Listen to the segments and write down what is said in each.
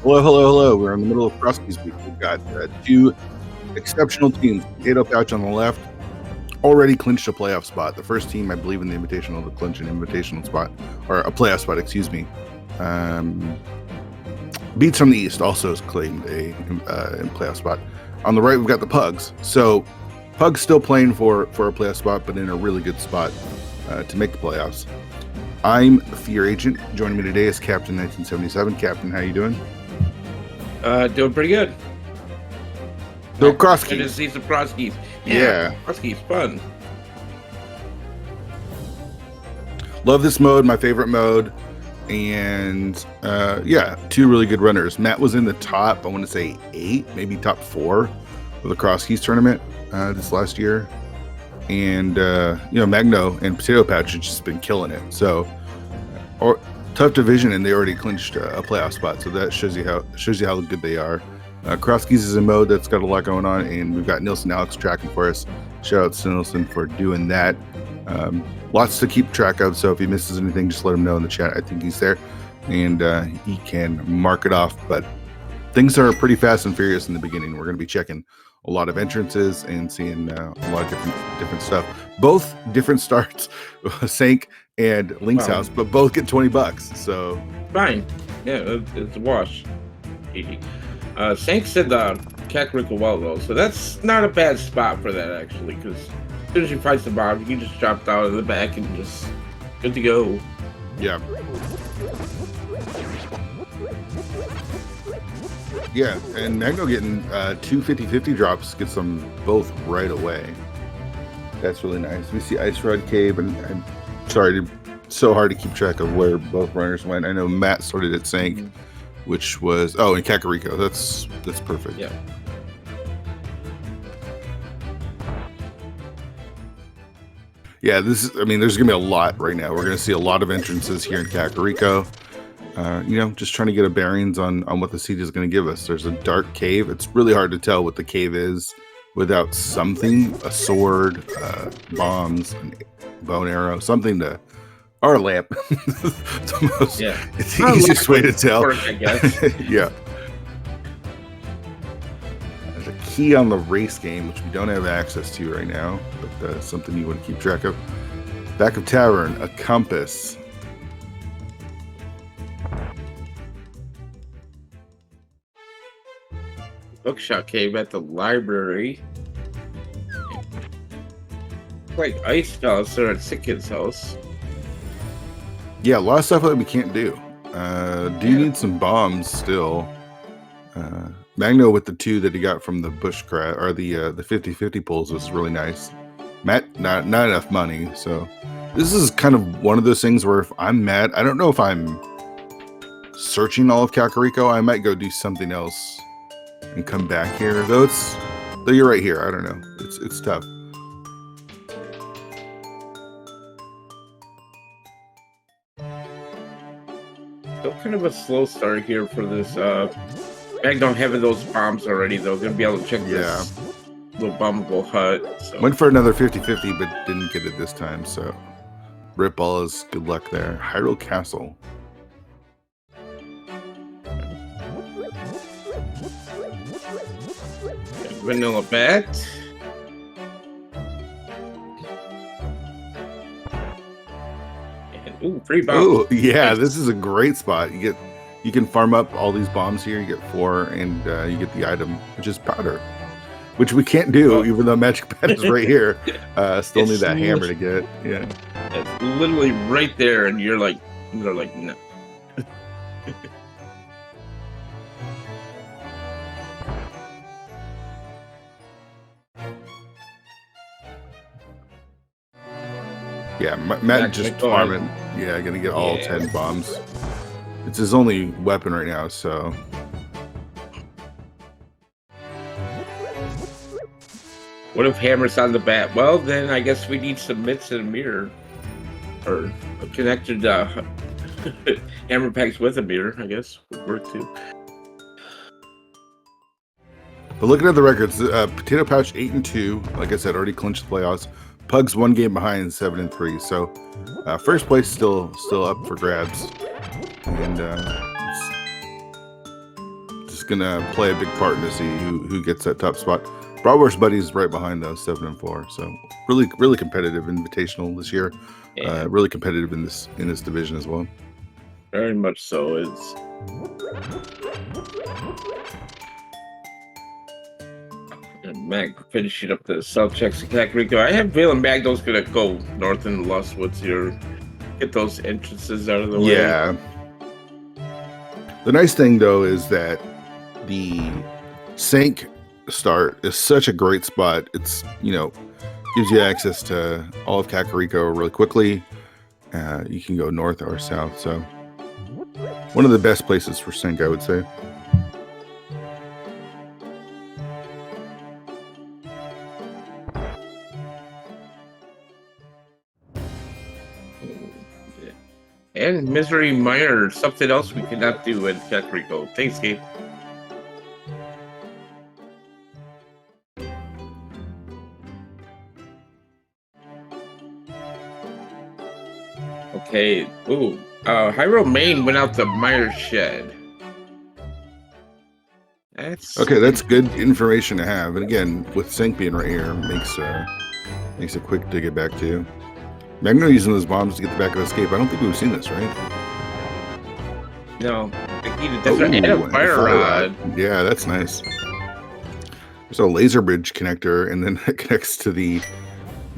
Hello, hello, hello. We're in the middle of Frosties week. We've got two exceptional teams. Potatoepouch on the left already clinched a playoff spot. The first team, I believe, in the Invitational to clinch an Invitational spot, or a playoff spot, excuse me. Beats from the East also has claimed a playoff spot. On the right, we've got the Pugs. So Pugs still playing for a playoff spot, but in a really good spot to make the playoffs. I'm Fear Agent. Joining me today is Captain 1977. Captain, how you doing? Doing pretty good. So cross keys. I just see some cross keys. Yeah. Cross keys, fun. Love this mode, my favorite mode. And yeah, two really good runners. Matt was in the top, I want to say 8, maybe top 4 of the cross keys tournament this last year. And Magno and Potatoepouch have just been killing it. So tough division, and they already clinched a playoff spot. So that shows you how good they are. Cross keys is a mode that's got a lot going on, and we've got Nielsen Alex tracking for us. Shout out to Nielsen for doing that. Lots to keep track of, so if he misses anything, just let him know in the chat. I think he's there, and he can mark it off. But things are pretty fast and furious in the beginning. We're going to be checking a lot of entrances and seeing a lot of different stuff. Both different starts, Sank and Link's house, but both get $20. So fine, yeah, it's a wash. Sank said the Kakariko well though, so that's not a bad spot for that actually, because as soon as you price the bomb, you can just drop down in the back and just good to go. Yeah. Yeah, and Magno getting 2 50-50 drops gets them both right away. That's really nice. We see Ice Rod Cave, and I'm sorry, so hard to keep track of where both runners went. I know Matt started at Sank, which was in Kakariko. That's perfect. Yeah. Yeah, there's gonna be a lot right now. We're gonna see a lot of entrances here in Kakariko. Just trying to get a bearings on what the seed is going to give us. There's a dark cave. It's really hard to tell what the cave is without something, a sword, bombs, a bow and arrow, something to, or a lamp. It's the easiest way to tell. Work, I guess. Yeah. There's a key on the race game, which we don't have access to right now, but something you want to keep track of. Back of tavern, a compass. Hookshot cave at the library. Like Ice Palace or at Sitkid's house. Yeah, a lot of stuff that we can't do. You need some bombs still. Magno with the 2 that he got from the bushcraft, or the 50-50 pulls, was really nice. Matt, not enough money. So this is kind of one of those things where if I'm Matt, I don't know if I'm searching all of Kakariko. I might go do something else and come back here. Though you're right here. I don't know. It's tough. Still kind of a slow start here for this Magnon having those bombs already though. Gonna be able to check this little bombable hut. So. Went for another 50-50 but didn't get it this time, so rip all his good luck there. Hyrule Castle. Vanilla bat. And ooh, free bomb. Oh yeah, this is a great spot. You can farm up all these bombs here. You get 4, and you get the item, which is powder, which we can't do, even though Magic Pad is right here. Still need that hammer to get. Yeah, it's literally right there, and you're like no. Yeah, Matt just farming. Yeah, gonna get all 10 bombs. It's his only weapon right now, so. What if hammer's on the bat? Well, then I guess we need some mitts and a mirror. Or a connected hammer packs with a mirror, I guess, would work too. But looking at the records, Potatoepouch 8-2, like I said, already clinched the playoffs. Pugs 1 game behind, 7-3. So first place still up for grabs. And just gonna play a big part in to see who gets that top spot. Bratwurst Buddies right behind those 7 and 4. So really competitive invitational this year. Yeah. Really competitive in this division as well. Very much so. It's Mag finishing up the South checks in Kakariko. I have a feeling Magno's gonna go north in the Lost Woods here. Get those entrances out of the way. Yeah. The nice thing though is that the Sync start is such a great spot. It's, gives you access to all of Kakariko really quickly. You can go north or south. So one of the best places for Sync, I would say. And Misery Miner, something else we cannot do in Kakariko. Thanks, Gabe. Okay. Ooh. Hyro Main went out the Miner Shed. That's good information to have. And again, with Sync being right here, makes it quick to get back to. Magno using those bombs to get the back of escape. I don't think we've seen this, right? No. And a fire rod. Yeah, that's nice. There's a laser bridge connector, and then it connects to the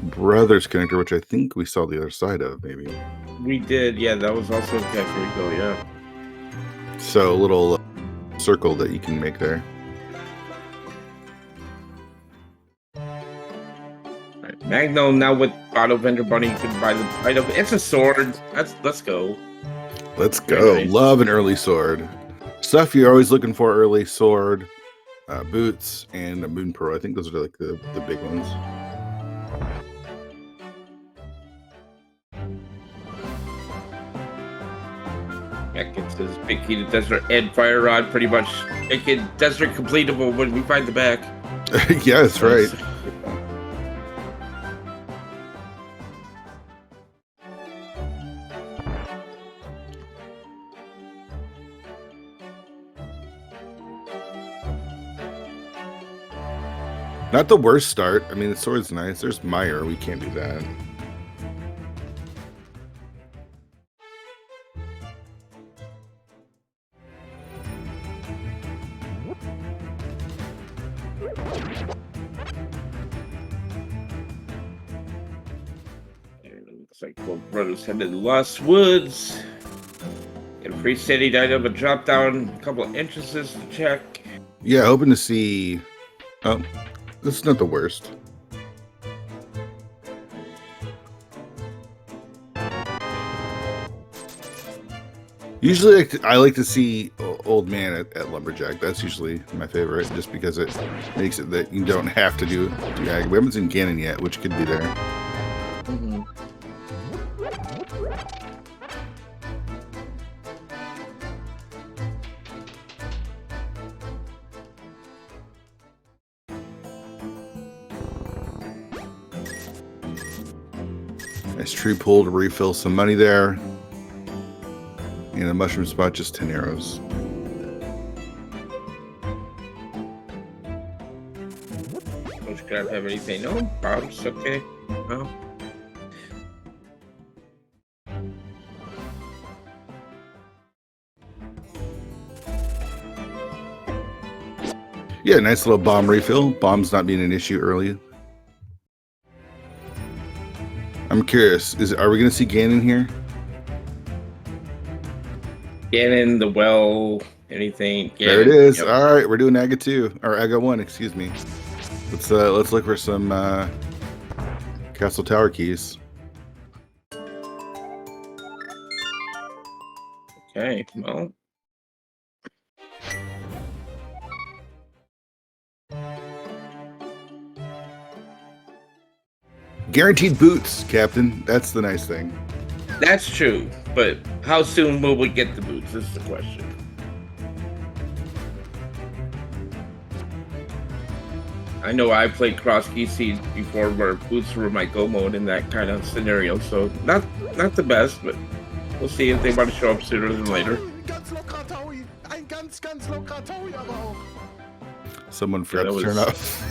brothers connector, which I think we saw the other side of, maybe. We did, yeah. That was also Kakariko, yeah. So a little circle that you can make there. Magno now with Auto Vendor Bunny, you can buy the item. It's a sword. Let's go. Let's go. Nice. Love an early sword. Stuff you're always looking for early: sword, boots, and a Moon Pearl. I think those are like the big ones. That gets his big heated desert and fire rod, pretty much make it desert completable when we find the back. Yeah, that's right. Not the worst start. I mean, the sword's nice. There's Meyer. We can't do that. Looks like both brothers headed to Lost Woods. Get a free steady item, a drop down, a couple of entrances to check. Yeah, hoping to see. Oh, this is not the worst. Usually, I like to see Old Man at Lumberjack. That's usually my favorite, just because it makes it that you don't have to do ag. We haven't seen Ganon yet, which could be there. Mm-hmm. Nice tree pull to refill some money there. And a mushroom spot, just 10 arrows. Don't grab have anything? No, bombs, okay. No. Yeah, nice little bomb refill. Bombs not being an issue early. I'm curious, are we going to see Ganon here? Ganon, the well, anything. Ganon. There it is. Yep. All right, we're doing Aga 2 or Aga 1, excuse me. Let's look for some Castle Tower keys. Okay, well. Guaranteed boots, Captain. That's the nice thing. That's true, but how soon will we get the boots? This is the question. I know I played cross GC before where boots were my go mode in that kind of scenario, so not the best, but we'll see if they want to show up sooner than later. Someone forgot to turn off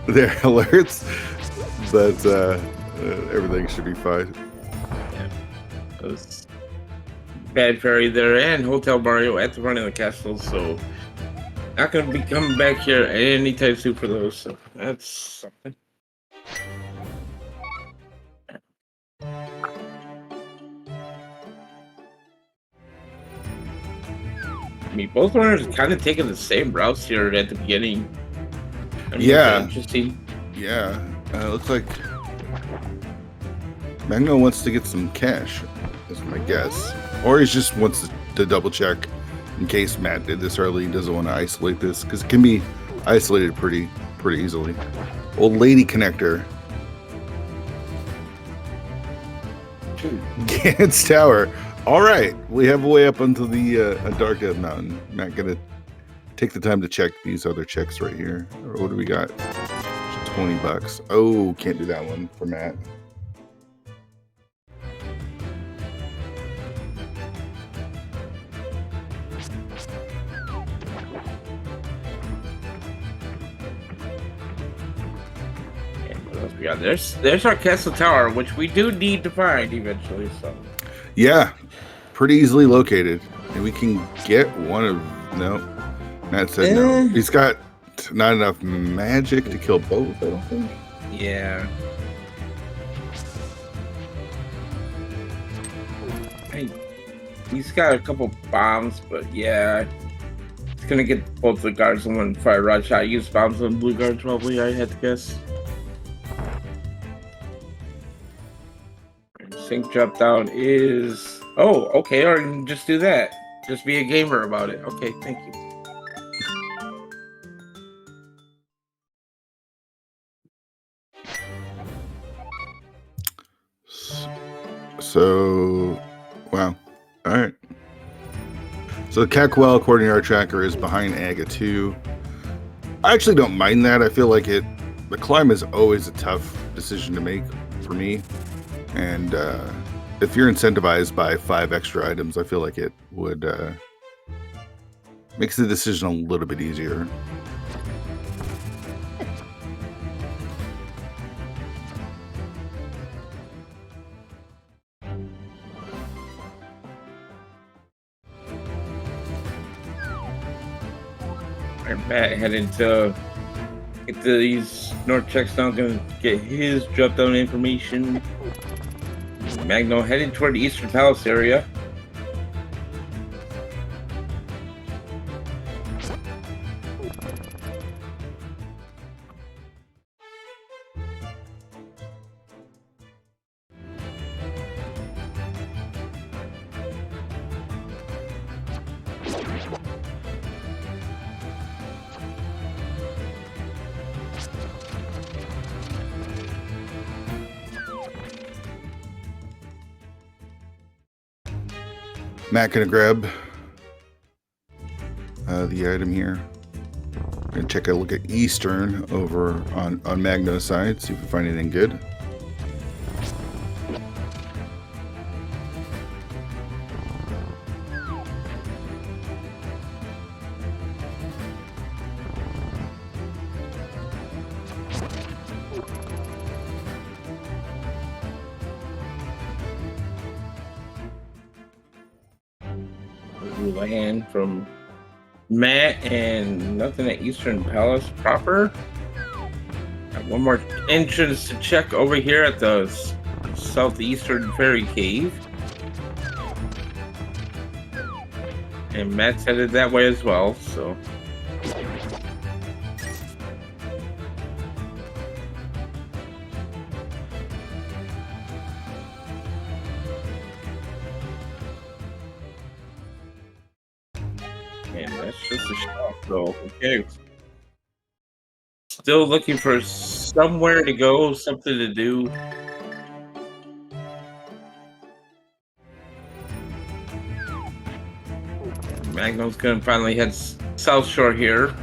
their alerts, but everything should be fine. Yeah. That was Bad Fairy there and Hotel Mario at the front of the castle, so not going to be coming back here anytime soon for those, so that's something. I mean, both runners kind of taking the same routes here at the beginning. I mean, Yeah. Interesting. Yeah. Looks like Magno wants to get some cash, is my guess. Or he just wants to double check in case Matt did this early. He doesn't want to isolate this because it can be isolated pretty easily. Old lady connector. Ganon's Tower. All right, we have a way up onto the Antarctica mountain. Matt gonna take the time to check these other checks right here. What do we got? $20. Oh, can't do that one for Matt. Yeah, there's our castle tower, which we do need to find eventually. So yeah, pretty easily located, and we can get one of no. Matt said no. He's got not enough magic to kill both. I don't think. Yeah. He's got a couple bombs, but yeah, he's gonna get both the guards in one fire rod shot. Use bombs on blue guards, probably. I had to guess. Sync drop down is okay, or you can just do that. Just be a gamer about it. Okay, thank you. So, wow. All right. So Cackwell, according to our tracker, is behind Aga 2. I actually don't mind that. I feel like the climb is always a tough decision to make for me. And if you're incentivized by 5 extra items, I feel like it would makes the decision a little bit easier. And Matt heading to get these north checks down, gonna get his drop down information. Magno heading toward the Eastern Palace area. Matt gonna grab the item here. Gonna check a look at Eastern over on Magno's side, see if we find anything good. Land from Matt and nothing at Eastern Palace proper. Got one more entrance to check over here at the southeastern fairy cave. And Matt's headed that way as well, so. Man, that's just a shot, though. Okay. Still looking for somewhere to go, something to do. Magno's gonna finally head south shore here.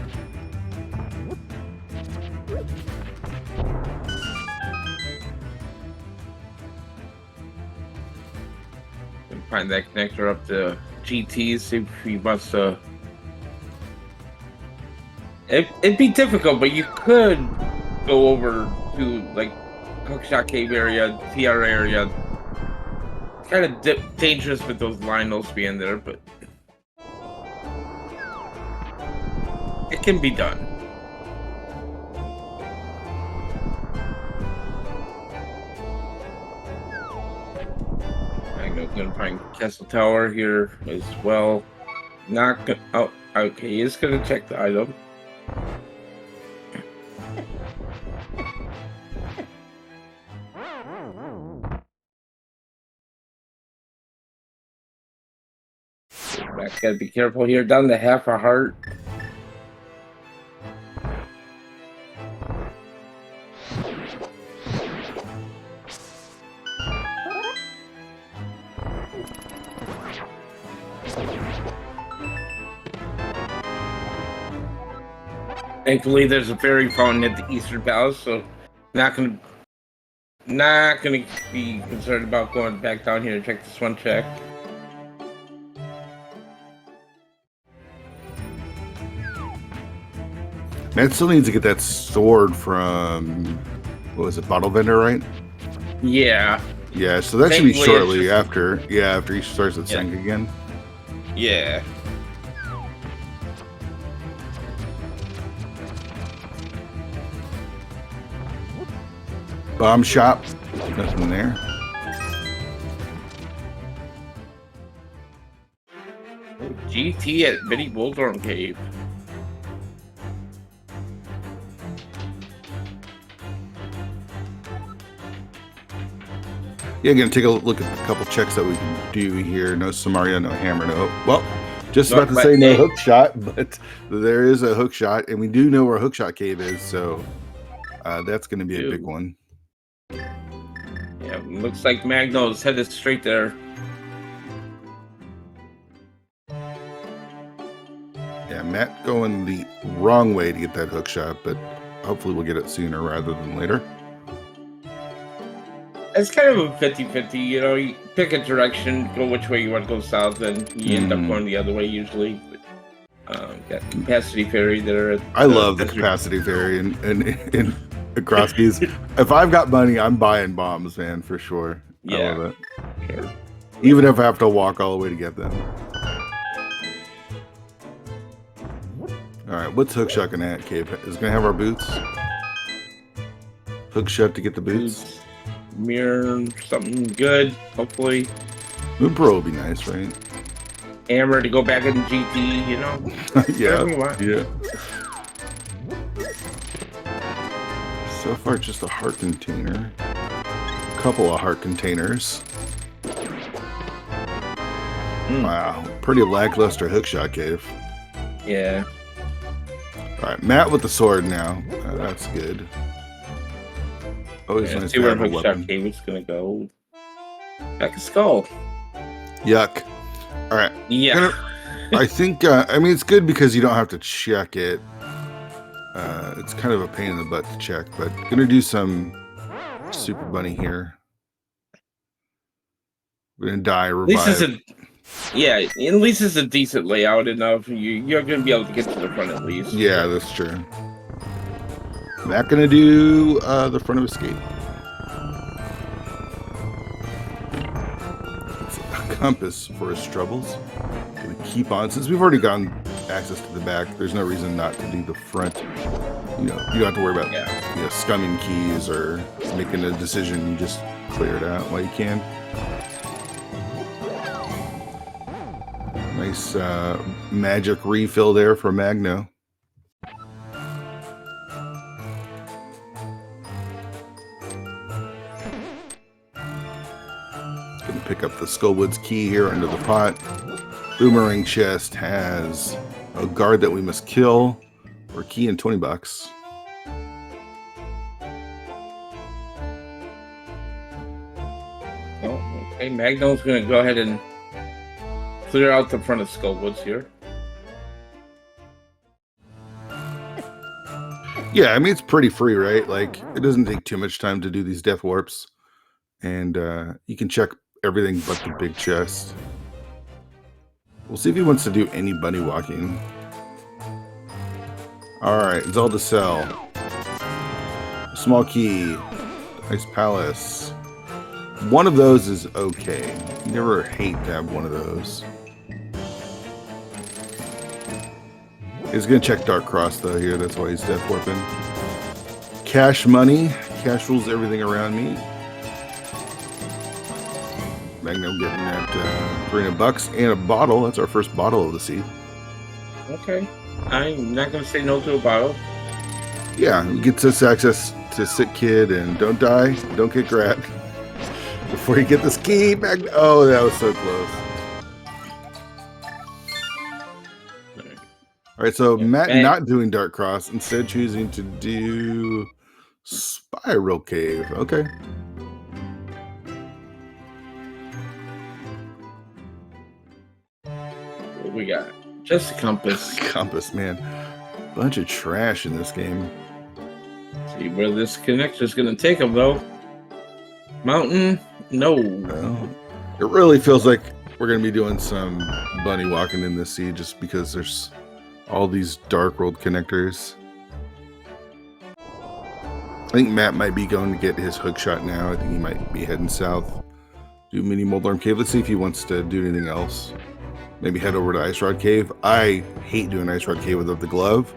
Find that connector up to GT, see if he wants to. It'd be difficult, but you could go over to like Hookshot Cave area, TR area. It's kind of dangerous with those Lionels being there, but it can be done. I'm gonna find Castle Tower here as well. Not gonna. Oh, okay. He's gonna check the item. Back, gotta be careful here. Down to half a heart. Thankfully, there's a fairy fountain at the Eastern Palace, so not gonna be concerned about going back down here to check this one check. Matt still needs to get that sword from, what was it, Bottle Vendor, right? Yeah. Yeah, so that should be Thankfully, shortly just, after he starts at sync again. Yeah. Bomb shop, nothing there. GT at Mini Bullthorn Cave. Yeah, gonna take a look at a couple checks that we can do here. No Samaria, no hammer, no. Well, just about to say no hook shot, but there is a hook shot, and we do know where Hookshot Cave is, so that's gonna be a big one. Yeah, looks like Magno's headed straight there. Yeah, Matt going the wrong way to get that hook shot, but hopefully we'll get it sooner rather than later. It's kind of a 50-50, you know, you pick a direction, go which way you want to go south, and you end up going the other way usually. Got capacity ferry there. I love the capacity ferry and across these. If I've got money, I'm buying bombs, man, for sure. Yeah. I love it. Sure. Even if I have to walk all the way to get them. All right, what's Hookshot gonna have, Cave? Is it gonna have our boots? Hookshot to get the boots. Mirror, something good, hopefully. Moon Pro will be nice, right? Hammer to go back in GT, you know? Yeah. So far, just a heart container. A couple of heart containers. Wow, pretty lackluster Hookshot Cave. Yeah. All right, Matt with the sword now. That's good. Always nice see to where have a Hookshot weapon. Cave is gonna go. Back a skull. Yuck. All right. Yeah. I think, I mean, it's good because you don't have to check it. It's kind of a pain in the butt to check, but gonna do some Super Bunny here. We're gonna die, revive. At least it's a decent layout enough. You're gonna be able to get to the front at least. Yeah, that's true. Matt gonna do the front of escape. It's a compass for his troubles. Gonna keep on, since we've already gotten access to the back, there's no reason not to do the front. You know, you don't have to worry about you know, scumming keys or making a decision. You just clear it out while you can. Nice magic refill there for Magno. Gonna pick up the Skullwoods key here under the pot. Boomerang chest has a guard that we must kill for a key and 20 bucks. Oh, okay, Magno's gonna go ahead and clear out the front of Skullwoods here. Yeah, I mean, it's pretty free, right? Like, it doesn't take too much time to do these death warps. And you can check everything but the big chest. We'll see if he wants to do any bunny walking. Alright, Zelda Cell. Small key. Ice Palace. One of those is okay. You never hate to have one of those. He's gonna check Dark Cross though here, that's why he's Death Warping. Cash money. Cash rules everything around me. Magno getting that $300 and a bottle. That's our first bottle of the seed. Okay. I'm not going to say no to a bottle. Yeah, it gets us access to Sick Kid and Don't Die, Don't Get Grabbed. Before you get this key, Magno. Oh, that was so close. All right, so Matt not doing Dark Cross, instead choosing to do Spiral Cave. Okay. What we got? Just a compass. Compass, man. Bunch of trash in this game. See where this connector is going to take him, though. Mountain? No. Well, it really feels like we're going to be doing some bunny walking in this seed just because there's all these Dark World connectors. I think Matt might be going to get his Hookshot now. I think he might be heading south. Do Mini Moldarm Cave. Let's see if he wants to do anything else. Maybe head over to Ice Rod Cave. I hate doing Ice Rod Cave without the glove.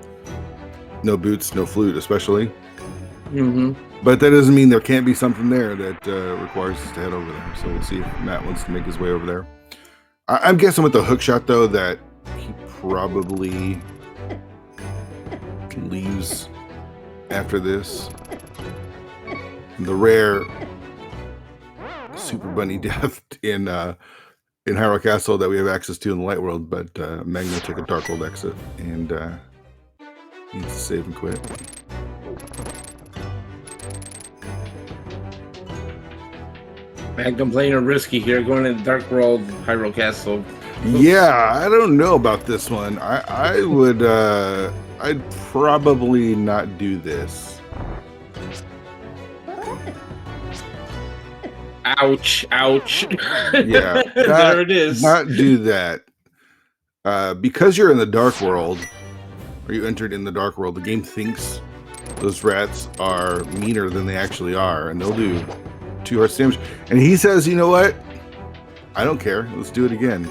No boots, no flute, especially. But that doesn't mean there can't be something there that requires us to head over there. So we'll see if Matt wants to make his way over there. I'm guessing with the Hookshot, though, that he probably leaves after this. The rare Super Bunny death in Hyrule Castle that we have access to in the Light World, but Magno took a Dark World exit and needs to save and quit. Magno playing a risky here, going in the Dark World, Hyrule Castle. Yeah, I don't know about this one. I would, I'd probably not do this. Ouch, ouch. Yeah, there it is. Not do that. Because you're in the Dark World, or you entered in the Dark World, the game thinks those rats are meaner than they actually are, and they'll do 2 hearts damage. And he says, you know what? I don't care. Let's do it again.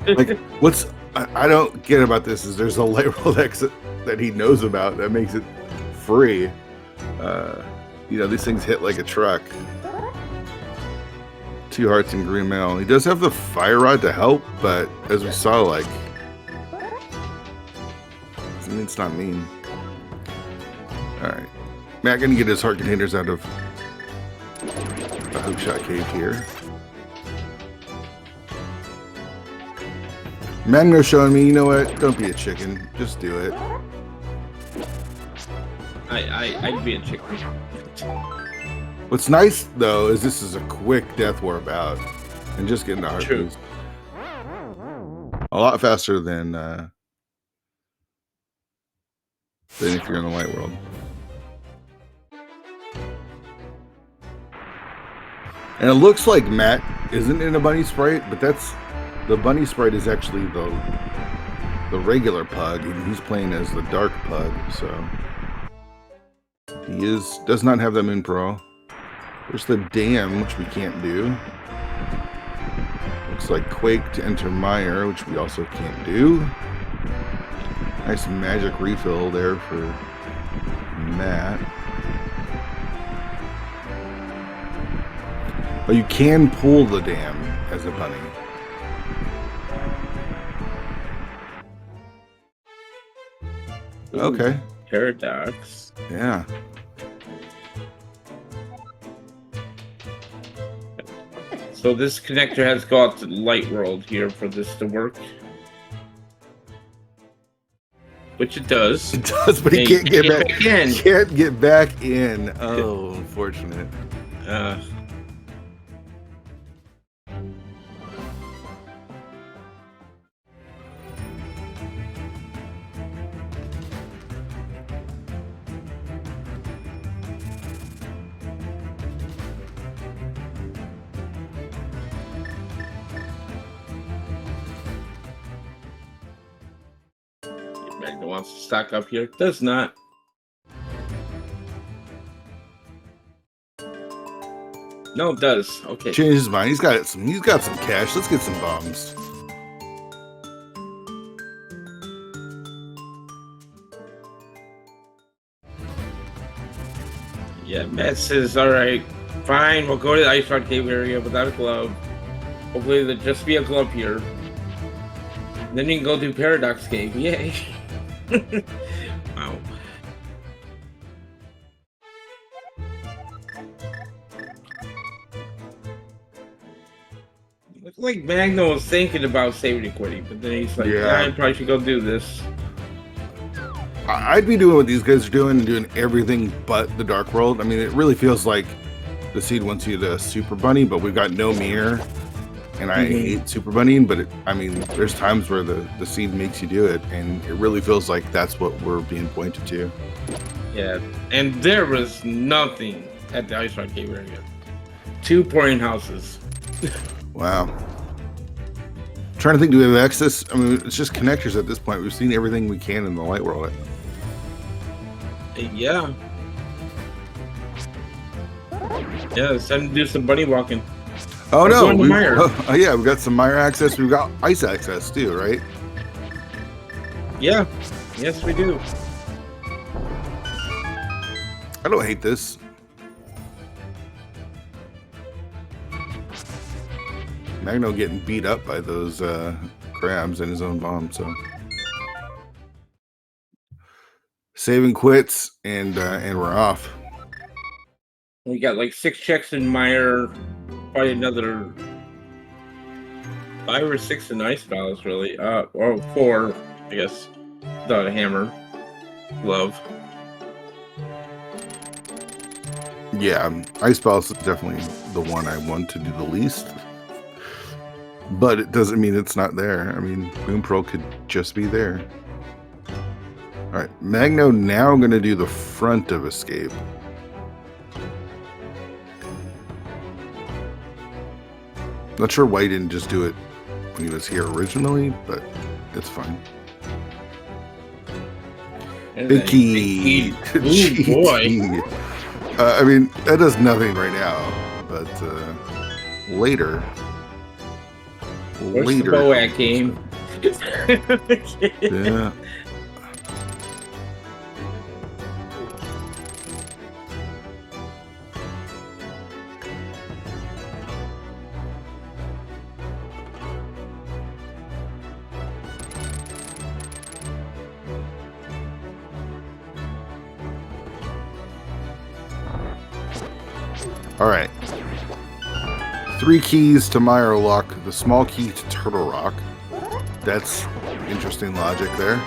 Like, what's I don't get about this is there's a Light World exit that he knows about that makes it free. You know, these things hit like a truck. 2 hearts and green mail. He does have the fire rod to help, but as we saw, like, it's not mean. All right, Matt gonna get his heart containers out of the Hookshot Cave here. Magno showing me, you know what? Don't be a chicken. Just do it. I'd be a chicken. What's nice though is this is a quick death warp out and just getting the heart True. boost. A lot faster than if you're in the Light World. And it looks like Matt isn't in a bunny sprite, but that's the bunny sprite is actually the regular pug, and he's playing as the dark pug, so he does not have that moon pearl. There's the dam, which we can't do. Looks like Quake to enter Mire, which we also can't do. Nice magic refill there for Matt. Oh, you can pull the dam as a bunny. Ooh, okay. Paradox. Yeah. So this connector has to go out to the Light World here for this to work. Which it does. It does, but he can't get back in. Can't get back in. Oh, unfortunate. Magna wants to stock up here. Does not. No, it does. Okay. Changed his mind. He's got some cash. Let's get some bombs. Yeah, Matt says, all right, fine, we'll go to the Ice Rock Cave area without a glove. Hopefully there'll just be a glove here. Then you can go to Paradox Cave. Yay. Wow. Looks like Magno was thinking about saving and quitting, but then he's like, yeah, I probably should go do this. I'd be doing what these guys are doing and doing everything but the Dark World. I mean, it really feels like the seed wants you to Super Bunny, but we've got no mirror. And I hate Super Bunnying, but I mean, there's times where the seed makes you do it, and it really feels like that's what we're being pointed to. Yeah, and there was nothing at the Ice Rock Cave area. 2 pouring houses. Wow. Trying to think, do we have access? I mean, it's just connectors at this point. We've seen everything we can in the light world. Yeah. Yeah, it's time to do some bunny walking. Oh no! Yeah, we got some Mire access. We've got ice access too, right? Yeah. Yes, we do. I don't hate this. Magno getting beat up by those crabs and his own bomb, so saving quits, and we're off. We got like 6 checks in Mire, probably another 5 or 6 in ice balls, really. Or 4, I guess. Without a hammer, glove. Yeah, ice balls is definitely the one I want to do the least. But it doesn't mean it's not there. I mean, Boom Pearl could just be there. All right, Magno now going to do the front of Escape. Not sure why he didn't just do it when he was here originally, but it's fine. Big key. Ooh, boy. I mean, that does nothing right now, but later. Where's the Boac game? Yeah. All right. 3 keys to Mire Lock, the small key to Turtle Rock. That's interesting logic there.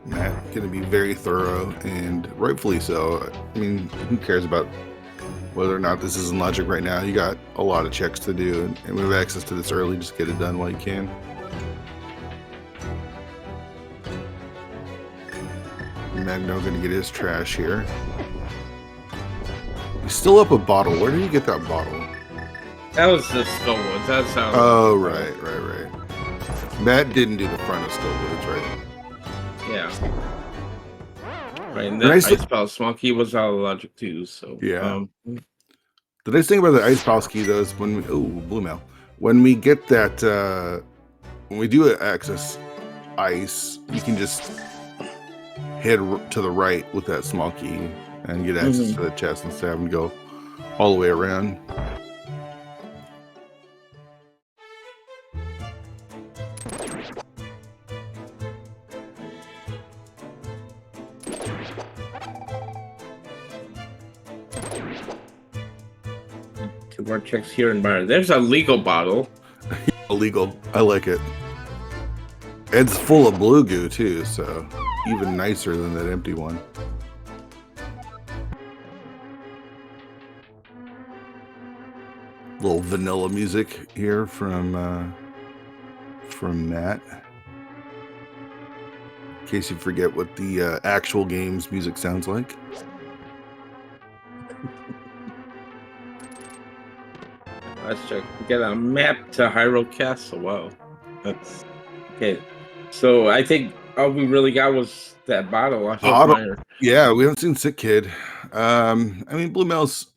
Matt going to be very thorough, and rightfully so. I mean, who cares about whether or not this is in logic right now? You got a lot of checks to do, and we have access to this early. Just get it done while you can. Magno gonna get his trash here. He's still up a bottle. Where did he get that bottle? That was the Skullwoods. That's how. Oh, right. Matt didn't do the front of Skullwoods, right? Yeah. Right, and the ice palace small key was out of logic too. So yeah. The nice thing about the ice palace key though is when we blue mail. When we get that, when we do access ice, you can just head to the right with that small key and get access to the chest instead of having to go all the way around. Two more checks here in Mire. There's a legal bottle. Illegal. I like it. It's full of blue goo too, so even nicer than that empty one. Little vanilla music here from Matt. In case you forget what the actual game's music sounds like. Let's check. We got a map to Hyrule Castle. Wow. That's okay. So I think all we really got was that bottle. I hope mine. Yeah, we haven't seen Sick Kid. I mean, Blue Mail's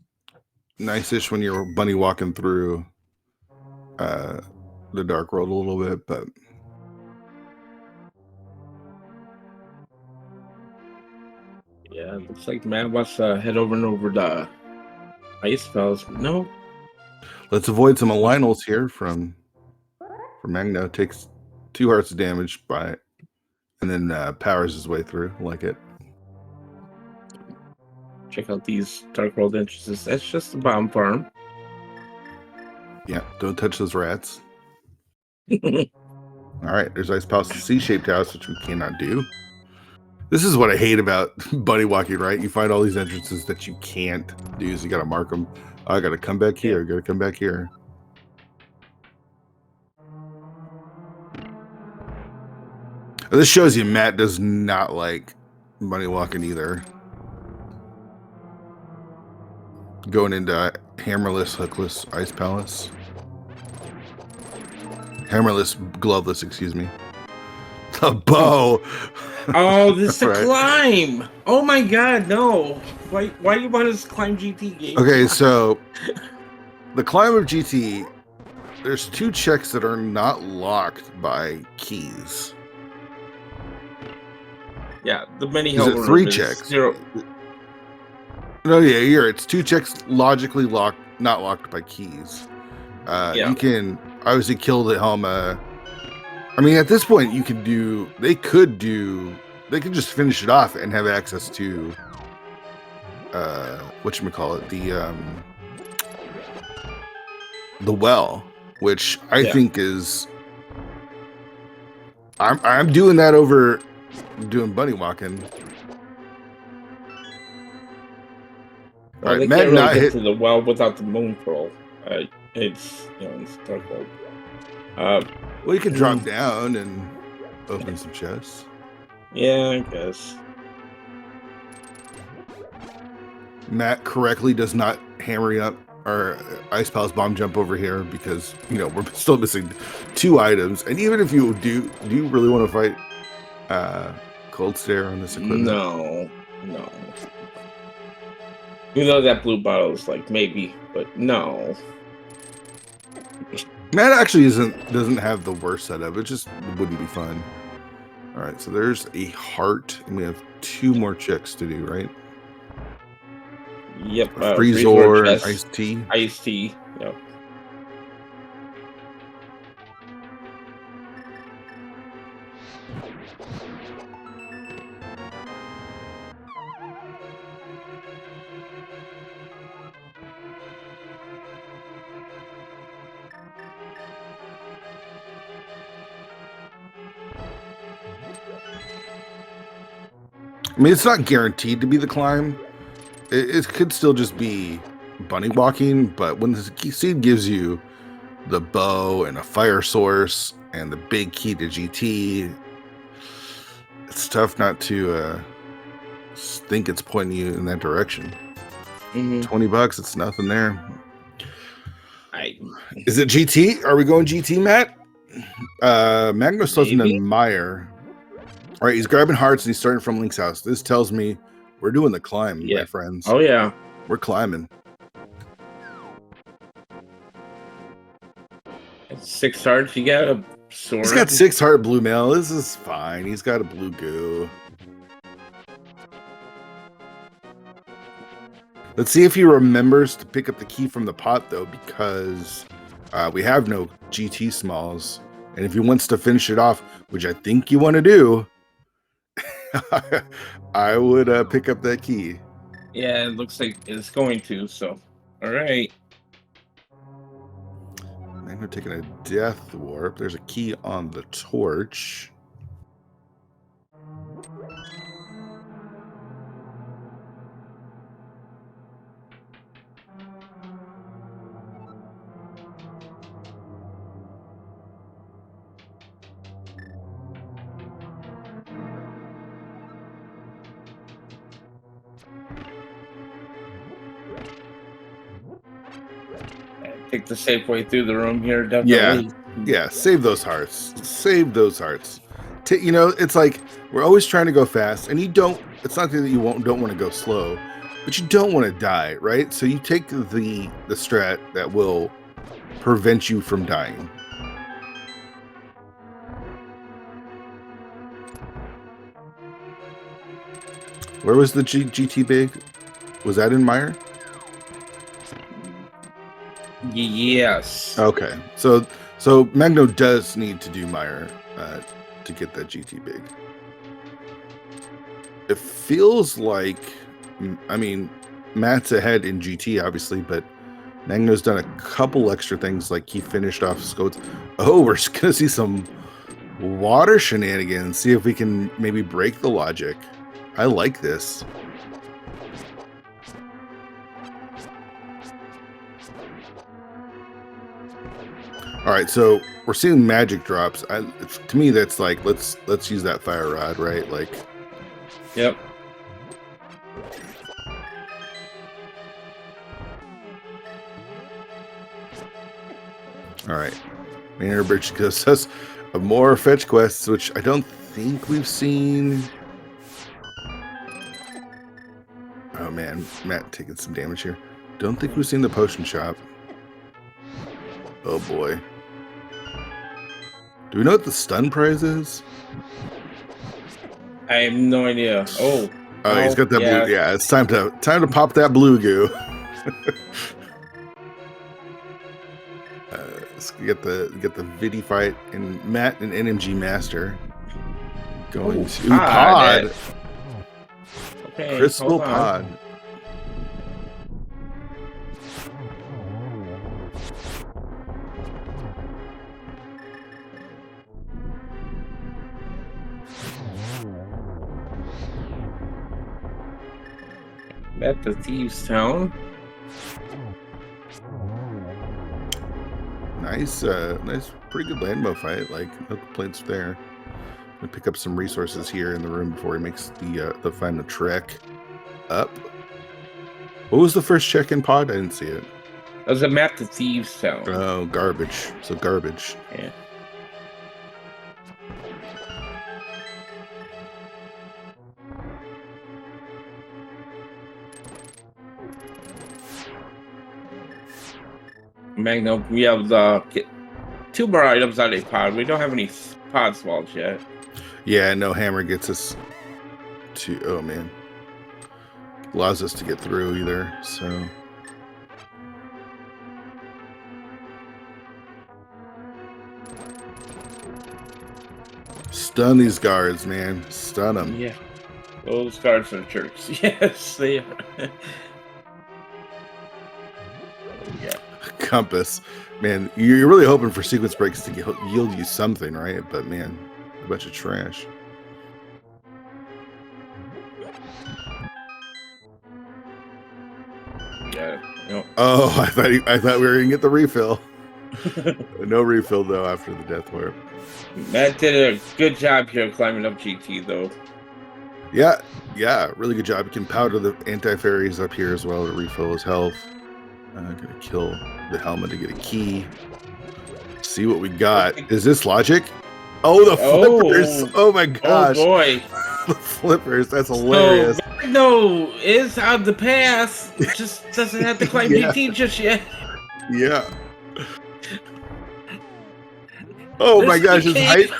nice-ish when you're bunny walking through the Dark World a little bit, but Yeah, it looks like Matt wants to head over and over the ice spells. No. let's avoid some alignals here from Magno. Takes 2 hearts of damage by it, and then powers his way through. Like it. Check out these Dark World entrances. That's just a bomb farm. Yeah, don't touch those rats. All right, there's Ice Palace, the C-shaped house, which we cannot do. This is what I hate about bunny walking, right? You find all these entrances that you can't do, so you got to mark them. Oh, I got to come back here. Got to come back here. This shows you Matt does not like bunny walking either. Going into hammerless, hookless Ice Palace. Hammerless, gloveless, excuse me. The bow. Oh, this is a climb. Oh my god, no. Why do you want us to climb GT game? Okay, so the climb of GT, there's 2 checks that are not locked by keys. Yeah, the mini Is it 3 checks? 0. No, yeah, it's 2 checks logically locked, not locked by keys. You can obviously kill the Helma. I mean, at this point, you can do. They could just finish it off and have access to whatchamacallit, the well, which I think is. I'm doing that over doing bunny walking. Well, they can't really get to the well without the moon pearl. It's it's Dark World. Well, you can drop down and open some chests. Yeah, I guess. Matt correctly does not hammer up our Ice Palace bomb jump over here because we're still missing 2 items. And even if you do you really want to fight Cold Stare on this equipment? No. You know that blue bottle is like maybe, but no. Matt actually doesn't have the worst setup. It just wouldn't be fun. All right, so there's a heart, and we have 2 more checks to do, right? Yep. Freezor, iced tea. Iced tea. Yep. I mean, it's not guaranteed to be the climb. It could still just be bunny walking, but when the seed gives you the bow and a fire source and the big key to GT, it's tough not to think it's pointing you in that direction. $20, it's nothing there. Is it GT? Are we going GT, Matt? Magnus doesn't admire. All right, he's grabbing hearts and he's starting from Link's house. This tells me we're doing the climb, my friends. Oh, yeah. We're climbing. 6 hearts. You got a sword. He's got 6 heart blue mail. This is fine. He's got a blue goo. Let's see if he remembers to pick up the key from the pot, though, because we have no GT smalls. And if he wants to finish it off, which I think you want to do, I would pick up that key. Yeah, it looks like it's going to, so. All right. I'm taking a death warp. There's a key on the torch. Take the safe way through the room here, Yeah, definitely. yeah. Save those hearts. Save those hearts. You know, it's like we're always trying to go fast, and you don't. It's not that you don't want to go slow, but you don't want to die, right? So you take the strat that will prevent you from dying. Where was the GT big? Was that in Meyer? Yes. Okay, so Magno does need to do Meyer to get that GT big. It feels like, I mean, Matt's ahead in GT obviously, but Magno's done a couple extra things, like he finished off Scots. Oh, we're just gonna see some water shenanigans. See if we can maybe break the logic. I like this. All right, so we're seeing magic drops. To me, that's like let's use that fire rod, right? Like, yep. All right, Maynard Bridge gives us more fetch quests, which I don't think we've seen. Oh man, Matt taking some damage here. Don't think we've seen the potion shop. Oh boy. Do we know what the stun prize is? I have no idea. Oh, he's got that yeah. blue. Yeah, it's time to pop that blue goo. Let's get the Vidi fight, and Matt and NMG Master going to pod. Okay, Crystal pod. At the Thieves' Town. Nice, pretty good landmo fight. Like, no complaints there. Gonna pick up some resources here in the room before he makes the final trek up. What was the first check-in pod? I didn't see it. That was a map to Thieves' Town. Oh, garbage. So garbage. Yeah. Magno, we have the 2 more items on a pod. We don't have any pod swallows yet. Yeah, no hammer gets us to. Oh man, allows us to get through either. So stun these guards, man. Stun them. Yeah, those guards are jerks. Yes, they are. Yeah. Compass, man. You're really hoping for sequence breaks to yield you something, right? But man, a bunch of trash. Yeah. No. Oh, I thought we were gonna get the refill. No refill though after the death warp. Matt did a good job here climbing up GT though. Yeah, really good job. You can powder the anti-fairies up here as well to refill his health. Gonna kill the helmet to get a key. See what we got. Is this logic? Oh, the flippers! Oh my gosh! Oh boy! The flippers. That's hilarious. So, no, is on the path. Just doesn't have to climb GT just yet. Yeah. Oh my gosh, his height.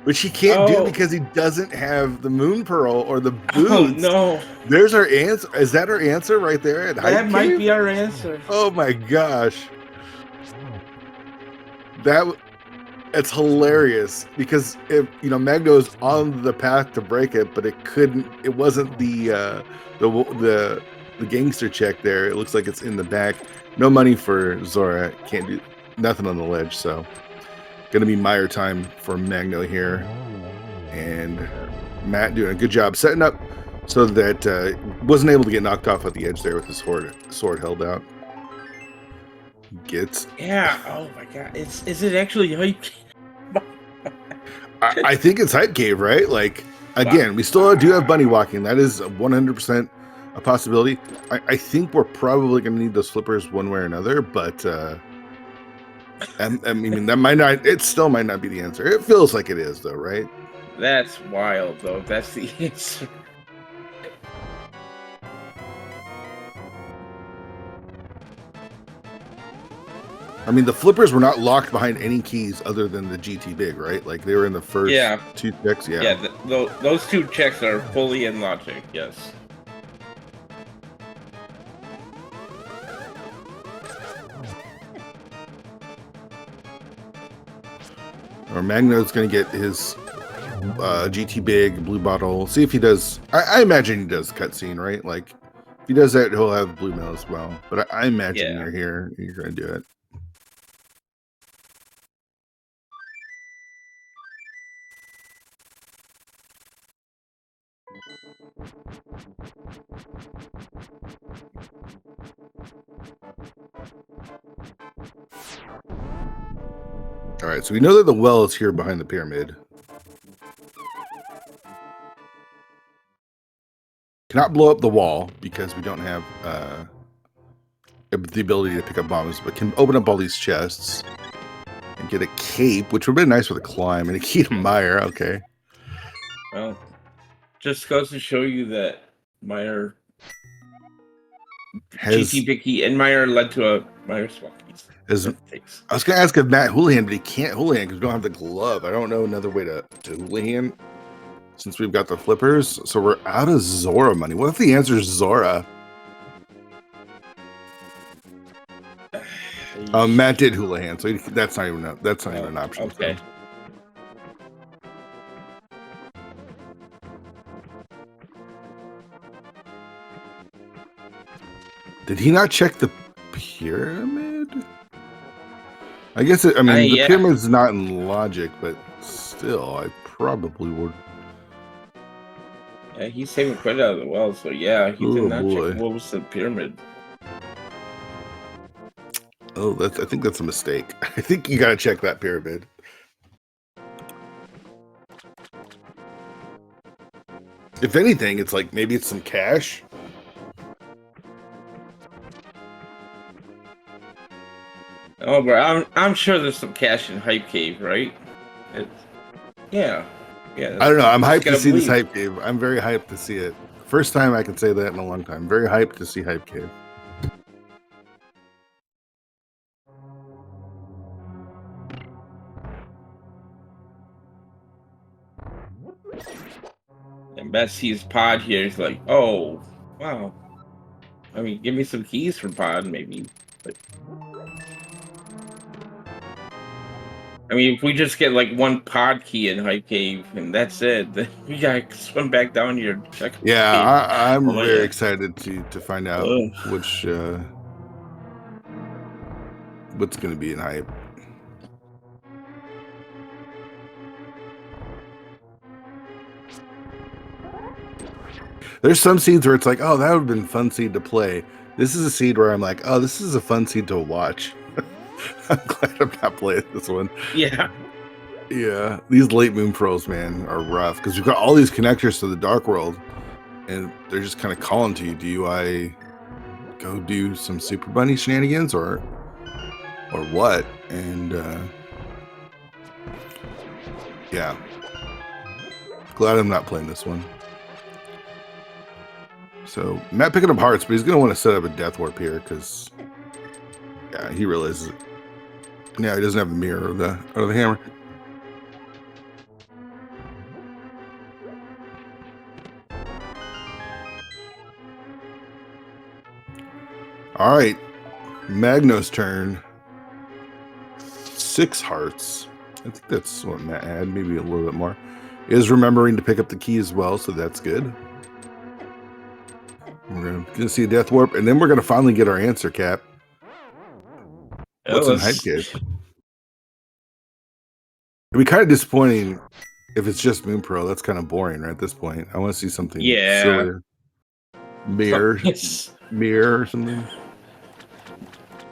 Which he can't do because he doesn't have the moon pearl or the boots. Oh no. There's our answer. Is that our answer right there? That might be our answer. Oh my gosh. It's hilarious because if Magno's on the path to break it, but it wasn't the gangster check there. It looks like it's in the back. No money for Zora. Can't do nothing on the ledge, so gonna be Meyer time for Magno here. And Matt doing a good job setting up so that wasn't able to get knocked off at the edge there with his sword held out. Yeah. Oh my god. Is it actually hype? I think it's hype cave, right? Like again, we still do have bunny walking. That is 100% a possibility. I think we're probably going to need those flippers one way or another, but I mean that might not. It still might not be the answer. It feels like it is, though, right? That's wild, though. That's the answer. I mean, the flippers were not locked behind any keys other than the GT Big, right? Like they were in the first two checks. Yeah. Yeah, those two checks are fully in logic. Yes. Or Magno's going to get his GT Big blue bottle. See if he does. I imagine he does cutscene, right? Like if he does that, he'll have blue mail as well. But I imagine you're here. You're going to do it. All right, so we know that the well is here behind the pyramid. Cannot blow up the wall because we don't have the ability to pick up bombs, but can open up all these chests and get a cape, which would be nice with a climb, and a key to Meyer. Okay. Well, just goes to show you that Meyer, GT Vicky and Meyer led to a Meyer swap. I was going to ask if Matt Houlihan, but he can't Houlihan because we don't have the glove. I don't know another way to Houlihan since we've got the flippers. So we're out of Zora money. What if the answer is Zora? Matt did Houlihan, so that's not even an option. Okay. So. Did he not check the pyramid? I guess the pyramid's not in logic, but still, I probably would. Yeah, he's saving credit out of the well, so yeah, he did not check what was the pyramid. Oh, I think that's a mistake. I think you got to check that pyramid. If anything, it's like maybe it's some cash. Oh, but I'm sure there's some cash in Hype Cave, right? Yeah. I don't know. I'm hyped to see this Hype Cave. I'm very hyped to see it. First time I can say that in a long time. Very hyped to see Hype Cave. And Matt sees Pod here. He's like, "Oh, wow. I mean, give me some keys for Pod, maybe." But I mean, if we just get like one pod key in Hype Cave and that's it, then we gotta swim back down here to check. Yeah, I'm very excited to find out what's going to be in Hype. There's some seeds where it's like, oh, that would have been a fun seed to play. This is a seed where I'm like, oh, this is a fun seed to watch. I'm glad I'm not playing this one. Yeah. Yeah. These late moon pros, man, are rough because we've got all these connectors to the dark world and they're just kind of calling to you. Do I go do some Super Bunny shenanigans or what? And yeah. Glad I'm not playing this one. So Matt picking up hearts, but he's gonna want to set up a death warp here because yeah, he realizes it. Yeah, he doesn't have the mirror or the hammer. All right, Magno's turn. 6 hearts. I think that's what Matt had, maybe a little bit more. Is remembering to pick up the key as well, so that's good. We're gonna see a death warp, and then we're gonna finally get our answer, Cap. What's in Hype Cave? It'd be kind of disappointing if it's just Moon Pro. That's kind of boring right at this point. I want to see something sillier. Mirror or something.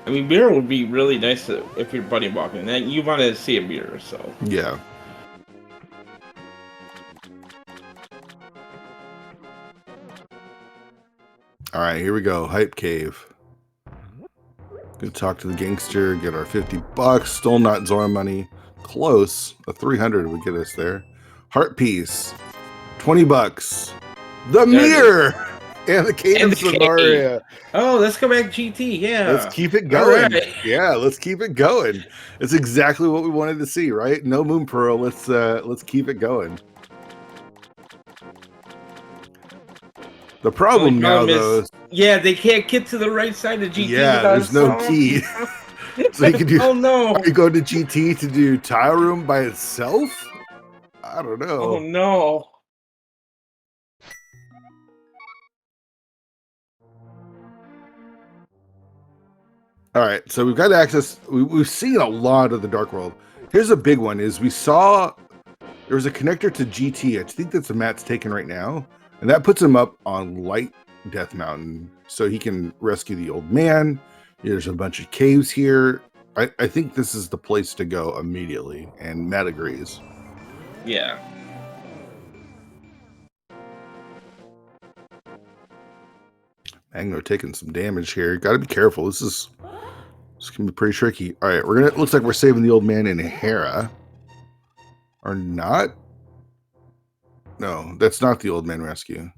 I mean, mirror would be really nice if you're bunny walking. And you want to see a mirror, so. Yeah. All right, here we go. Hype cave. Gonna talk to the gangster, get our $50. Still not Zora money. Close. A 300 would get us there. Heart piece. $20. The There it mirror and the And cadence the scenario. Oh, let's go back GT. Yeah. Let's keep it All going. right. Yeah, let's keep it going. It's exactly what we wanted to see, right? No Moon Pearl. Let's keep it going. The problem now, though, yeah, they can't get to the right side of GT. yeah, there's no key. So you can do. Oh no! Are you going to GT to do tile room by itself? I don't know. Oh no! All right, so we've got access. We've seen a lot of the Dark World. Here's a big one: is we saw there was a connector to GT. I think that's the Matt's taken right now, and that puts him up on Light Death Mountain, so he can rescue the old man. There's a bunch of caves here. I think this is the place to go immediately, and Matt agrees. Yeah. Magno taking some damage here. Got to be careful. This can be pretty tricky. All right, looks like we're saving the old man in Hera, or not? No, that's not the old man rescue.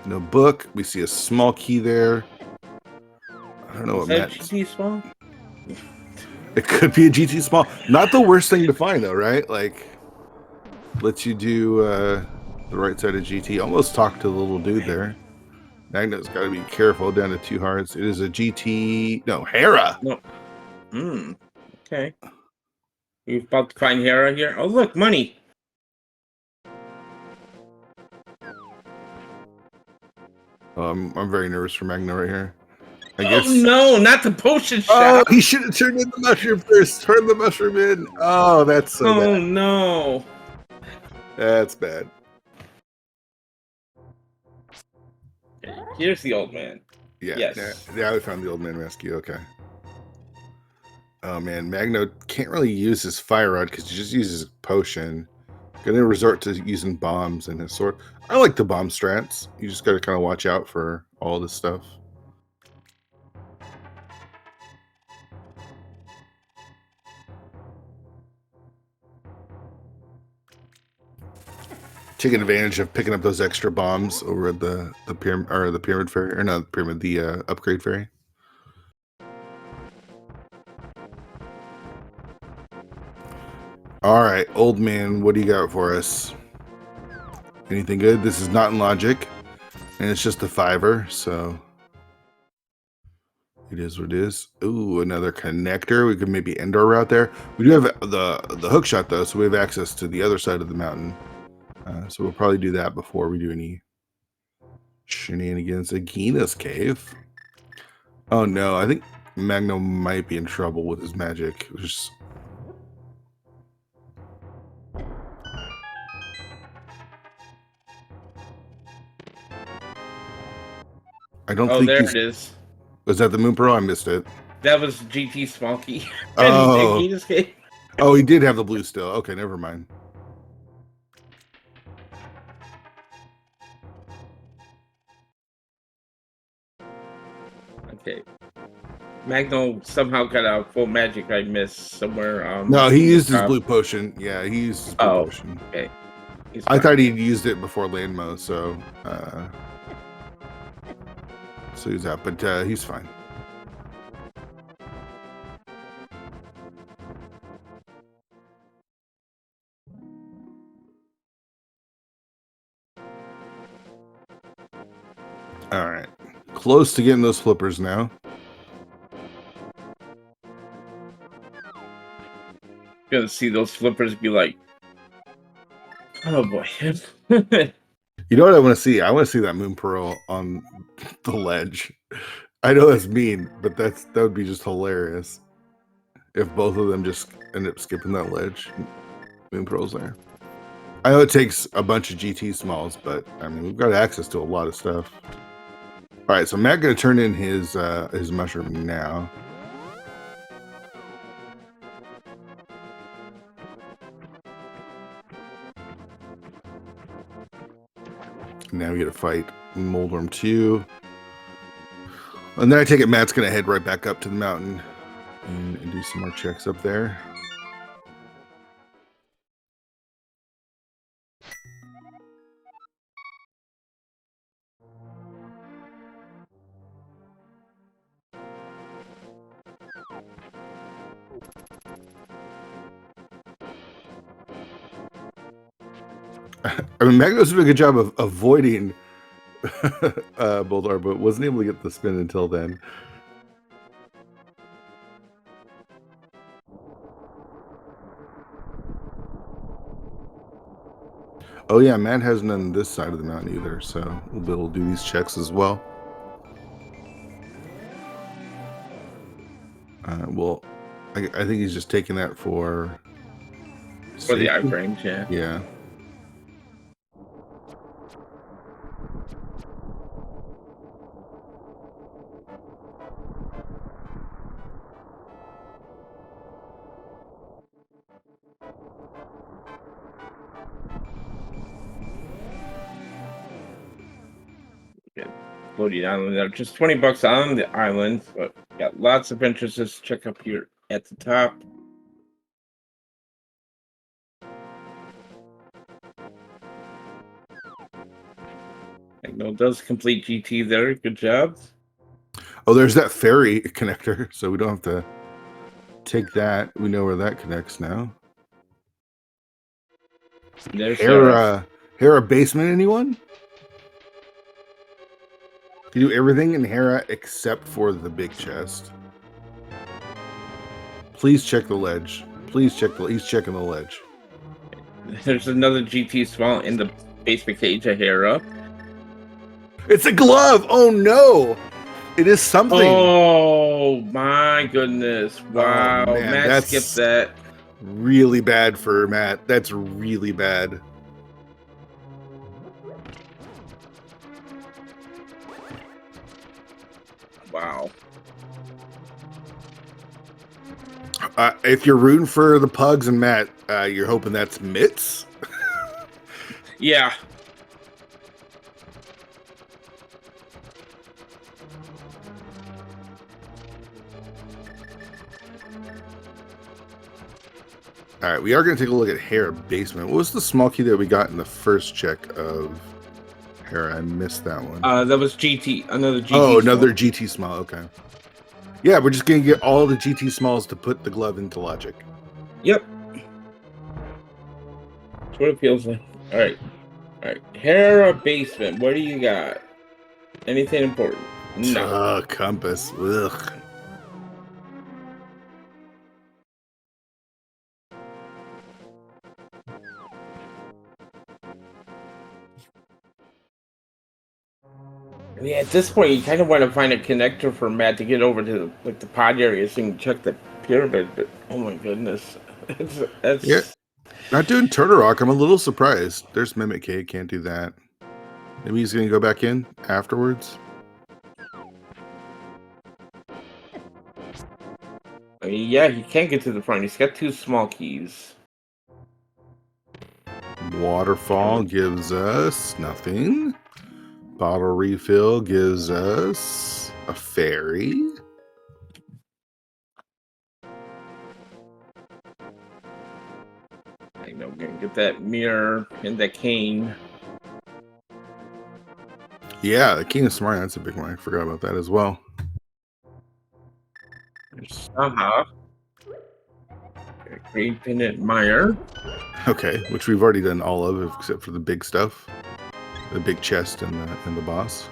No book. We see a small key there. I don't know what Matt. GT small? It could be a GT small. Not the worst thing to find though, right? Like, lets you do the right side of GT. Almost talk to the little dude there. Magno's got to be careful. Down to 2 hearts. It is a GT. No, Hera. No. Okay. We're about to find Hera here. Oh look, money. I'm very nervous for Magno right here. I guess. Oh no, not the potion Oh, shop. he should have turned in the mushroom first. Turn the mushroom in. Oh, that's so bad. No. That's bad. Here's the old man. Yeah. Yes. Now we found the old man rescue. Okay. Oh man, Magno can't really use his fire rod because he just uses potion. Gonna resort to using bombs and his sword. I like the bomb strats. You just gotta kind of watch out for all this stuff. Taking advantage of picking up those extra bombs over at the pyramid or the pyramid ferry, or not the pyramid, the upgrade ferry. All right, old man, what do you got for us? Anything good? This is not in logic, and it's just a $5, so it is what it is. Ooh, another connector. We could maybe end our route there. We do have the hookshot though, so we have access to the other side of the mountain. So we'll probably do that before we do any shenanigans. Agina's cave. Oh no, I think Magno might be in trouble with his magic. I don't think there it is. Was that the Moon Pearl? I missed it. That was GT small key. Oh. Agina's cave. Oh, he did have the blue still. Okay, never mind. Okay. Magno somehow got a full magic I missed somewhere. No, he used his blue potion. Yeah, he used his blue potion. Okay. I thought he'd used it before Landmo, so he's out, but he's fine. All right, close to getting those flippers now. Gonna see those flippers be like, oh boy. You know what I want to see? I want to see that Moon Pearl on the ledge. I know that's mean, but that would be just hilarious if both of them just end up skipping that ledge. Moon Pearl's there. I know it takes a bunch of GT smalls, but I mean we've got access to a lot of stuff. All right, so Matt gonna turn in his mushroom now. Now we get to fight Moldworm 2. And then I take it Matt's going to head right back up to the mountain and do some more checks up there. I mean, Magno's doing a good job of avoiding Boldar, but wasn't able to get the spin until then. Oh yeah, Matt hasn't done this side of the mountain either, so we'll be able to do these checks as well. Well, I think he's just taking that for the iframes, yeah. Yeah. Floating island there. Just $20 on the island, but got lots of entrances to check up here at the top. Magno does complete GT there. Good job. Oh, there's that ferry connector, so we don't have to take that. We know where that connects now. There's Hera basement, anyone? You do everything in Hera except for the big chest. Please check the ledge. Please check the. He's checking the ledge. There's another GT small in the basement cage of Hera. It's a glove. Oh no! It is something. Oh my goodness! Wow, Oh, man, Matt that's skipped that. Really bad for Matt. That's really bad. Wow. If you're rooting for the Pugs and Matt, you're hoping that's Mitts. Yeah. All right, we are going to take a look at Hera basement. What was the small key that we got in the first check of Hera? I missed that one. That was GT. Another GT. Oh, another GT small. Okay. Yeah, we're just going to get all the GT smalls to put the glove into logic. Yep. That's what it feels like. All right. All right. Hera basement. What do you got? Anything important? No. Compass. Ugh. Yeah, at this point, you kind of want to find a connector for Matt to get over to the pod area so you can check the pyramid. But oh my goodness, that's Yeah. Not doing Turtle Rock. I'm a little surprised. There's Mimic K. Can't do that. Maybe he's gonna go back in afterwards. I mean, yeah, he can't get to the front. He's got two small keys. Waterfall gives us nothing. Bottle refill gives us a ferry. I know, we're gonna get that mirror and that cane. Yeah, the King of Smart. That's a big one. I forgot about that as well. Somehow, Green Pennant Mire. Okay, which we've already done all of, except for the big stuff, the big chest and the boss.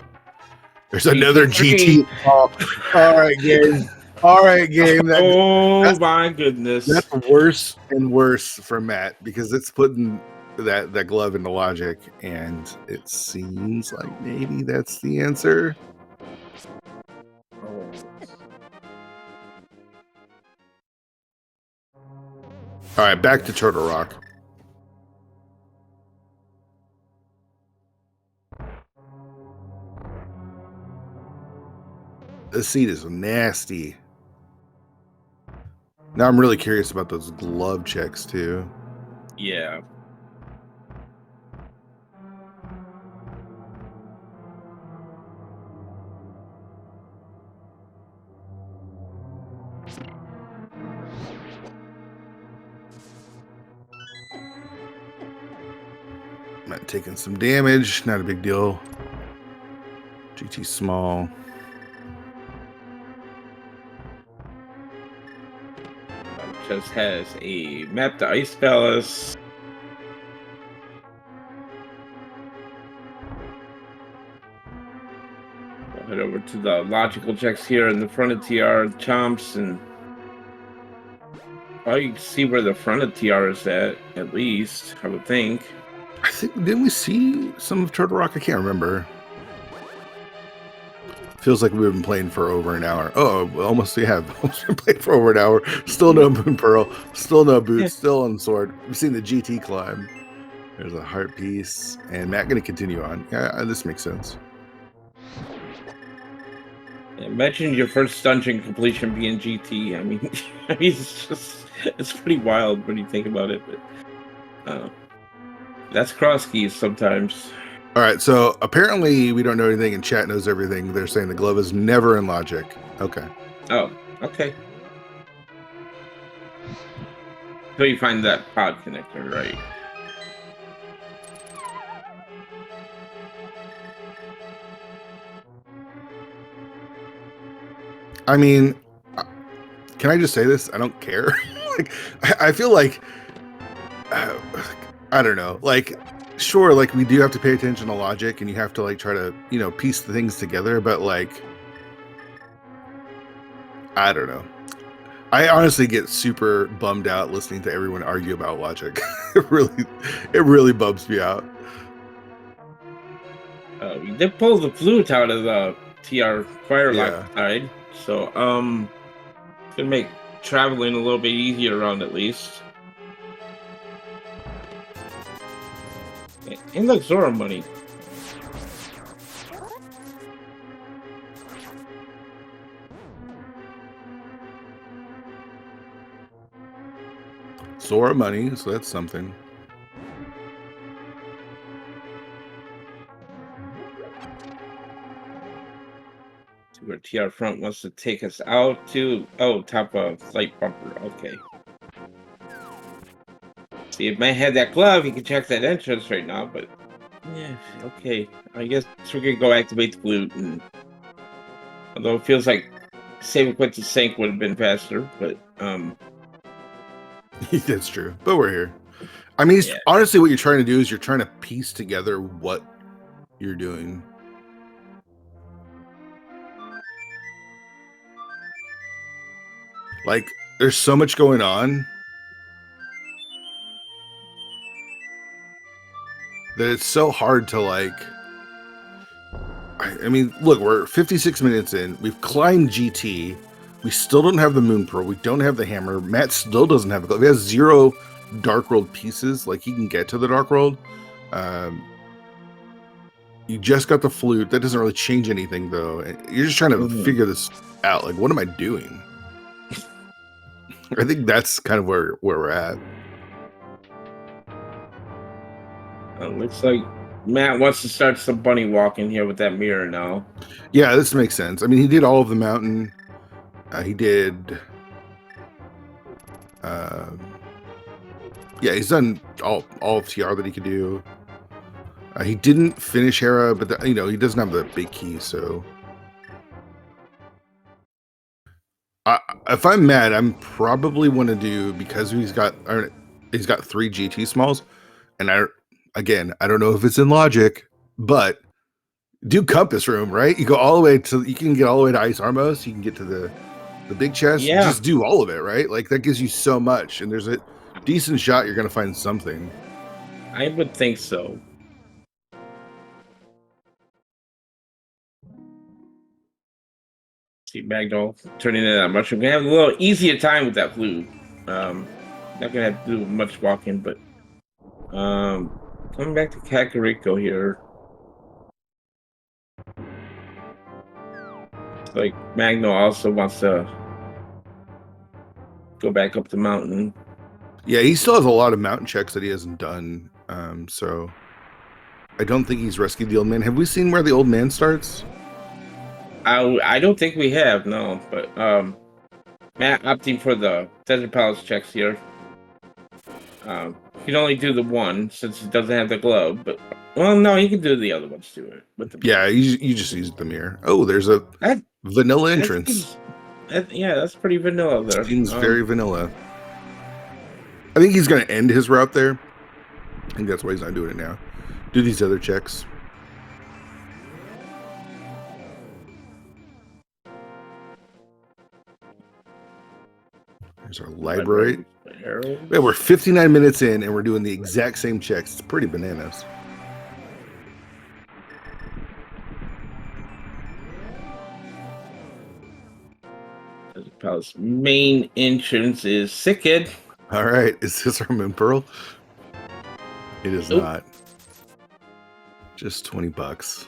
There's another GT. All right, game. All right, game. Oh my goodness. That's worse and worse for Matt because it's putting that glove into logic, and it seems like maybe that's the answer. All right, back to Turtle Rock. This seat is nasty. Now I'm really curious about those glove checks too. Yeah. Matt taking some damage, not a big deal. GT small. Just has a map to Ice Palace. We'll head over to the logical checks here in the front of TR, Chomps, and you can see where the front of TR is at least, I would think. I think, didn't we see some of Turtle Rock? I can't remember. Feels like we've been playing for over an hour. Oh, almost we have. Almost been playing for over an hour. Still no Moon Pearl. Still no boots. Still on sword. We've seen the GT climb. There's a heart piece. And Matt going to continue on. Yeah, this makes sense. Imagine your first dungeon completion being GT. I mean, it's pretty wild when you think about it. But that's cross keys sometimes. All right, so apparently we don't know anything and chat knows everything. They're saying the glove is never in logic. Okay. Oh, okay. So you find that pod connector, right? I mean, can I just say this? I don't care. Like, I feel like, I don't know. Like, sure, like we do have to pay attention to logic and you have to like try to, you know, piece the things together. But like, I don't know. I honestly get super bummed out listening to everyone argue about logic. it really bums me out. We did pull the flute out of the TR Firelock side, so it's gonna make traveling a little bit easier around at least. And look, Zora money. Zora money, so that's something. See where TR Front wants to take us out to. Oh, top of flight bumper. Okay. See, if Matt had that glove, he could check that entrance right now, but yeah, okay. I guess we're gonna go activate the flute, and although it feels like save a quick to sync would have been faster, but that's true. But we're here. I mean, honestly, what you're trying to do is you're trying to piece together what you're doing. Like, there's so much going on that it's so hard to like. I mean, look, we're 56 minutes in. We've climbed GT. We still don't have the Moon Pearl. We don't have the hammer. Matt still doesn't have the glove. He has 0 Dark World pieces. Like, he can get to the Dark World. You just got the flute. That doesn't really change anything, though. You're just trying to figure this out. Like, what am I doing? I think that's kind of where we're at. Looks like Matt wants to start some bunny walking here with that mirror now. Yeah, this makes sense. I mean, he did all of the mountain. He did. Yeah, he's done all of TR that he could do. He didn't finish Hera, but you know, he doesn't have the big key, so. If I'm mad, I'm probably want to do, because he's got 3 GT smalls, and I don't know if it's in logic, but do compass room, right? You go all the way to, you can get all the way to Ice Armos, you can get to the big chest, just do all of it, right? Like, that gives you so much, and there's a decent shot you're gonna find something. I would think so. See Magdal turning into that mushroom. We're gonna have a little easier time with that flute. Not gonna have to do much walking, but coming back to Kakariko here. Like, Magno also wants to go back up the mountain. Yeah, he still has a lot of mountain checks that he hasn't done. So I don't think he's rescued the old man. Have we seen where the old man starts? I don't think we have, no. But Matt opting for the Desert Palace checks here. can only do the one since it doesn't have the glove. But well, no, you can do the other ones too. With the Yeah, you just use the mirror. Oh, there's a vanilla entrance. Yeah, that's pretty vanilla there. Seems very vanilla. I think he's going to end his route there. I think that's why he's not doing it now. Do these other checks. There's our library. Yeah, we're 59 minutes in and we're doing the exact same checks. It's pretty bananas. Palace main entrance is Sicked. All right, is this our moon pearl? It is not. Just $20.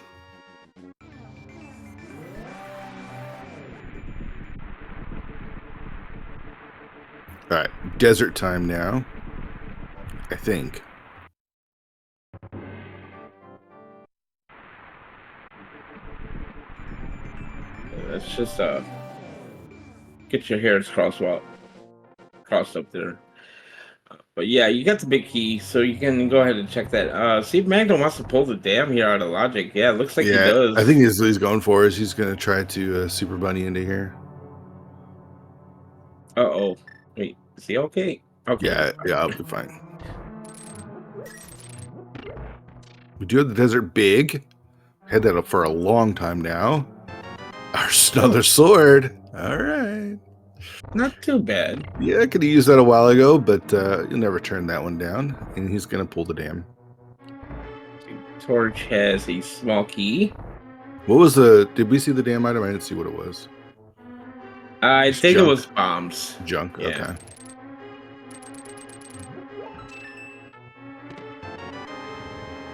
All right, desert time now. I think. That's just get your hairs crossed up there. But yeah, you got the big key, so you can go ahead and check that. See if Magno wants to pull the dam here out of logic. Yeah, it looks like he does. I think he's going for is he's going to try to super bunny into here. Uh-oh. Wait, is he okay? Okay. Yeah, I'll be fine. We do have the desert big. Had that up for a long time now. Another sword. All right. Not too bad. Yeah, I could have used that a while ago, but you'll never turn that one down. And he's going to pull the dam. Torch has a small key. What was the... Did we see the dam item? I didn't see what it was. I think junk. It was bombs. Junk, yeah. Okay.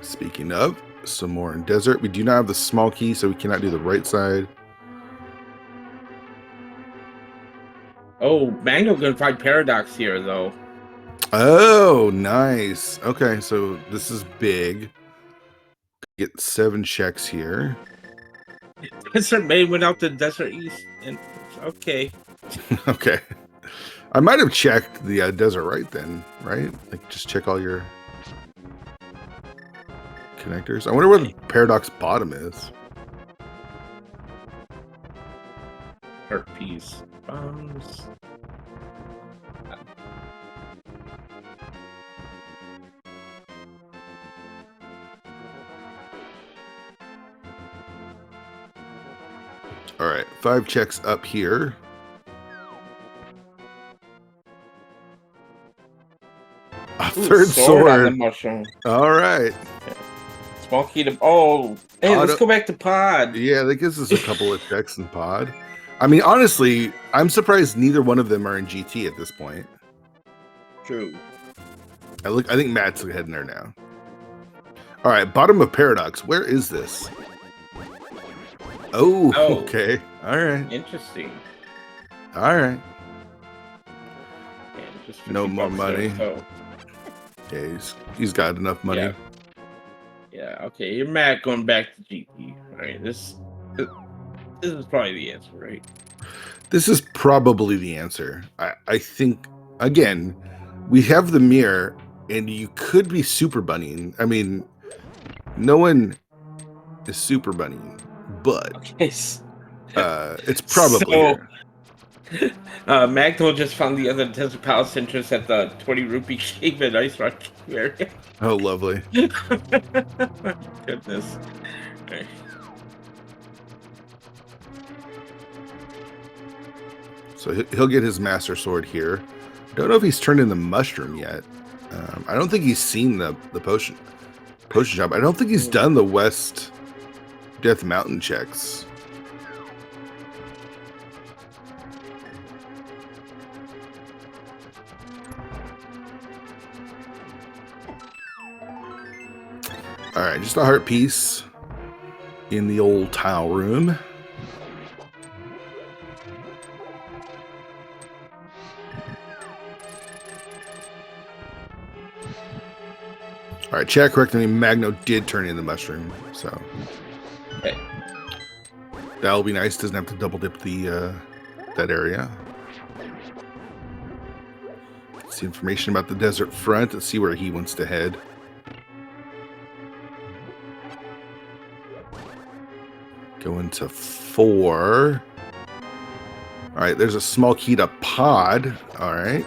Speaking of, some more in desert. We do not have the small key, so we cannot do the right side. Oh, Magno gonna find Paradox here, though. Oh, nice. Okay, so this is big. Get 7 checks here. Desert Maid went out to Desert East, and okay. Okay. I might have checked the Desert Right then, right? Like, just check all your connectors. I wonder where the Paradox bottom is. Hurt piece. Bombs. All right, 5 checks up here. A third sword. All right. Small key to... Oh, hey, let's go back to pod. Yeah, that gives us a couple of checks in pod. I mean, honestly, I'm surprised neither one of them are in GT at this point. True. I think Matt's heading there now. All right, bottom of Paradox. Where is this? Oh, okay. All right. Interesting. All right. Yeah, just no more money. Yeah, he's got enough money. Yeah. Okay. You're Matt going back to GT. All right. This is probably the answer, right? This is probably the answer. I think, again, we have the mirror, and you could be super bunnying. I mean, no one is super bunnying, but okay. it's probably here. Magno just found the other Desert Palace entrance at the 20 rupee shave and ice rock area. Oh, lovely. Goodness. Right. So he'll get his Master Sword here. Don't know if he's turned in the mushroom yet. I don't think he's seen the potion shop. I don't think he's done the West Death Mountain checks. All right, just a heart piece in the old tile room. All right, chat corrected me. Magno did turn in the mushroom, so okay. That'll be nice. Doesn't have to double dip the that area. Let's See information about the desert front. Let's see where he wants to head. Going to 4. All right, there's a small key to pod. All right.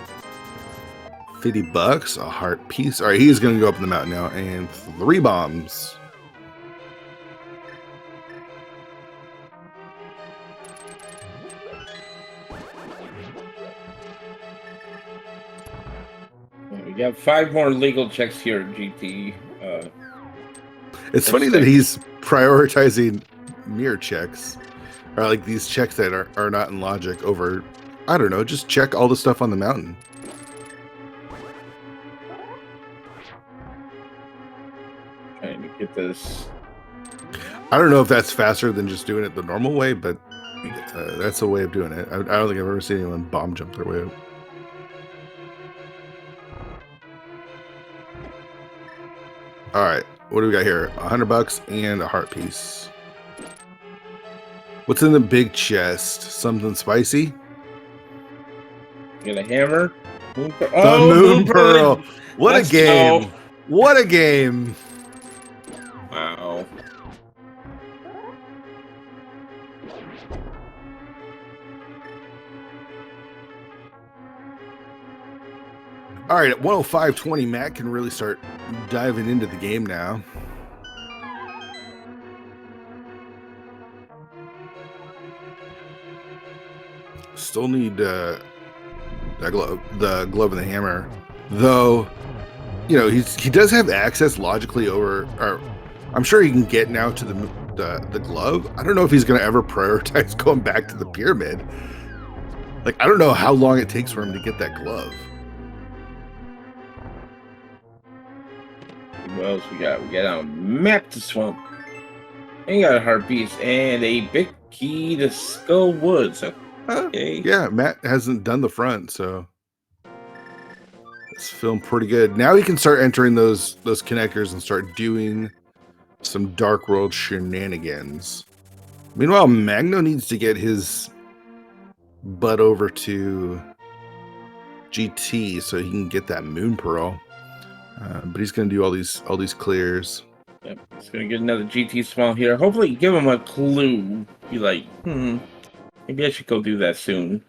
$50, a heart piece. All right, he's going to go up in the mountain now. And 3 bombs. We got 5 more legal checks here, GT. It's funny that he's prioritizing mirror checks, or like these checks that are not in logic over, I don't know, just check all the stuff on the mountain. Trying to get this. I don't know if that's faster than just doing it the normal way, but that's a way of doing it. I don't think I've ever seen anyone bomb jump their way up. All right, what do we got here? $100 and a heart piece. What's in the big chest? Something spicy? Get a hammer. Moon Moon Pearl. What a game! Go. What a game! Wow. All right, at 105.20, Matt can really start diving into the game now. Still need the glove and the hammer, though. You know, he does have access logically over. Or I'm sure he can get now to the glove. I don't know if he's going to ever prioritize going back to the pyramid. Like, I don't know how long it takes for him to get that glove. What else we got? We got a map to swamp. And you got a heart piece and a big key to Skull Woods. Okay. Yeah, Matt hasn't done the front, so it's feeling pretty good. Now he can start entering those connectors and start doing some Dark World shenanigans. Meanwhile, Magno needs to get his butt over to GT so he can get that Moon Pearl. But he's going to do all these clears. Yep, he's going to get another GT small here. Hopefully give him a clue. Be like, maybe I should go do that soon.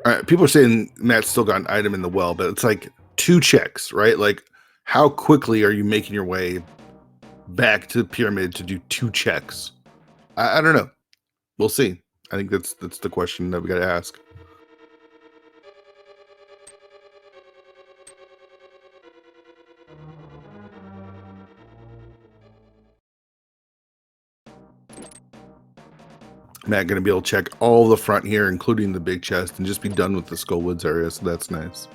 All right, people are saying Matt's still got an item in the well, but it's like 2 checks, right? Like, how quickly are you making your way back to the pyramid to do 2 checks? I don't know. We'll see. I think that's the question that we got to ask. Matt going to be able to check all the front here, including the big chest, and just be done with the Skull Woods area, so that's nice.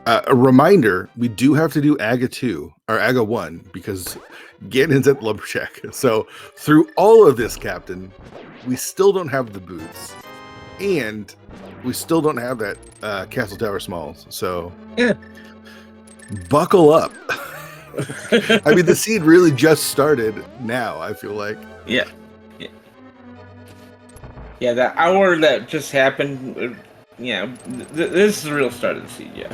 A reminder, we do have to do AGA 2, or AGA 1, because Ganon's at Lumberjack. So through all of this, Captain, we still don't have the boots. And we still don't have that Castle Tower Smalls. So yeah, buckle up. I mean, the seed really just started now, I feel like. Yeah. Yeah, that hour that just happened, yeah, this is the real start of the seed, yeah.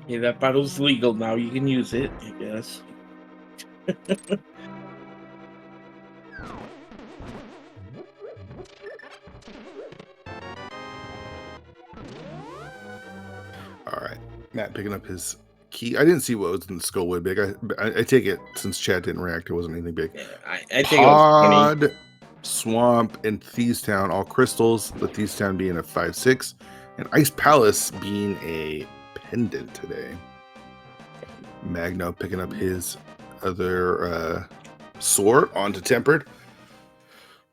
Yeah, that bottle's legal now. You can use it, I guess. All right, Matt picking up his key. I didn't see what was in the Skullwood big. I take it since chat didn't react, it wasn't anything big. Yeah, I think Pod, it was 20. Swamp, and Thieves Town, all crystals. The Thieves Town being a 5/6, and Ice Palace being a pendant today. Magno picking up his other sword onto Tempered.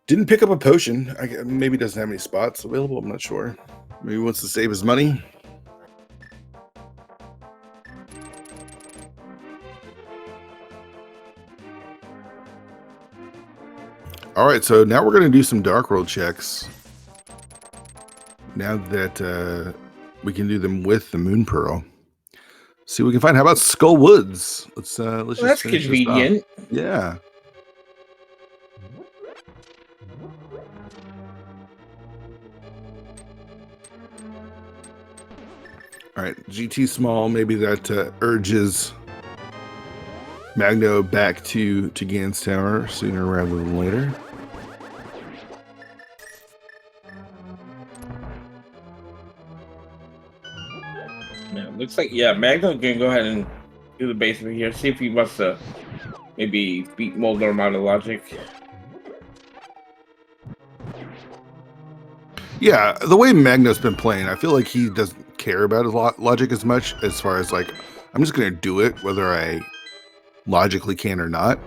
Didn't pick up a potion. Maybe doesn't have any spots available. I'm not sure. Maybe he wants to save his money. All right, so now we're going to do some Dark World checks. Now that we can do them with the Moon Pearl. See what we can find. How about Skull Woods? Let's Well, just that's finish convenient. this off. Yeah. All right, GT small. Maybe that urges Magno back to Gan's Tower sooner rather than later. Yeah, looks like Magno can go ahead and do the basement here. See if he wants to maybe beat Moldorm out of logic. Yeah, the way Magno's been playing, I feel like he doesn't care about his logic as much as far as like, I'm just going to do it whether I logically can or not.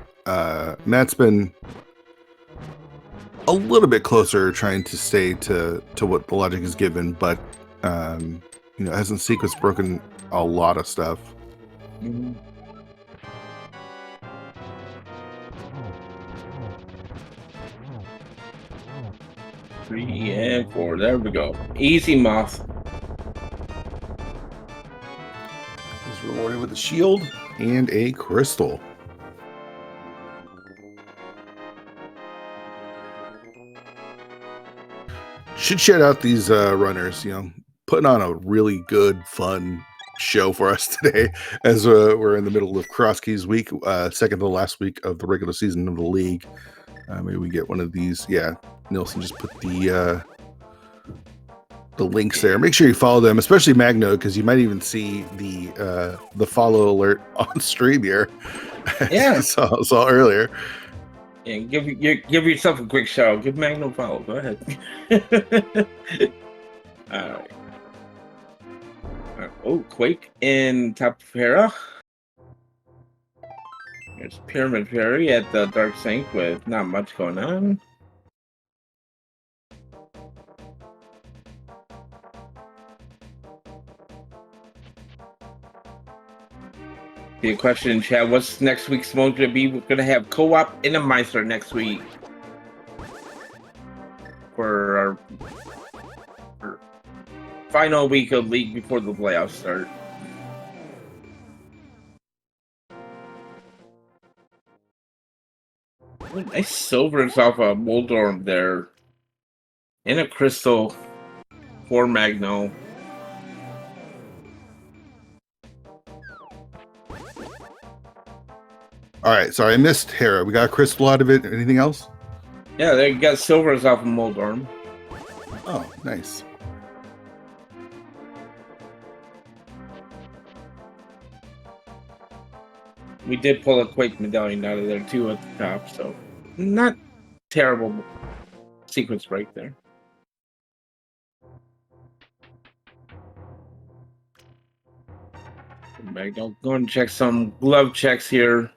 Matt's been a little bit closer trying to stay to what the logic is given, but you know, hasn't sequence broken a lot of stuff. Mm-hmm. 3 and 4. There we go. Easy moth. He's rewarded with a shield and a crystal. Should shout out these runners, you know, putting on a really good, fun show for us today as we're in the middle of Cross Keys week, second to the last week of the regular season of the league. Maybe we get one of these. Yeah, Nilsson just put the links there. Make sure you follow them, especially Magno, because you might even see the follow alert on stream here. Yeah, saw earlier. And give yourself a quick shout out. Give Magno a follow. Go ahead. All right. Oh, Quake in top of Hera. There's Pyramid Fairy at the Dark Sink with not much going on. The question in chat, what's next week's mode going to be? We're going to have co-op in a Meister next week. For our final week of league before the playoffs start. Oh, nice silvers off a Moldorm there. And a crystal for Magno. All right, sorry, I missed Hera. We got a crystal out of it. Anything else? Yeah, they got silvers off of Moldorm. Oh, nice. We did pull a Quake medallion out of there too at the top, so not terrible sequence break there. Magno, go and check some glove checks here.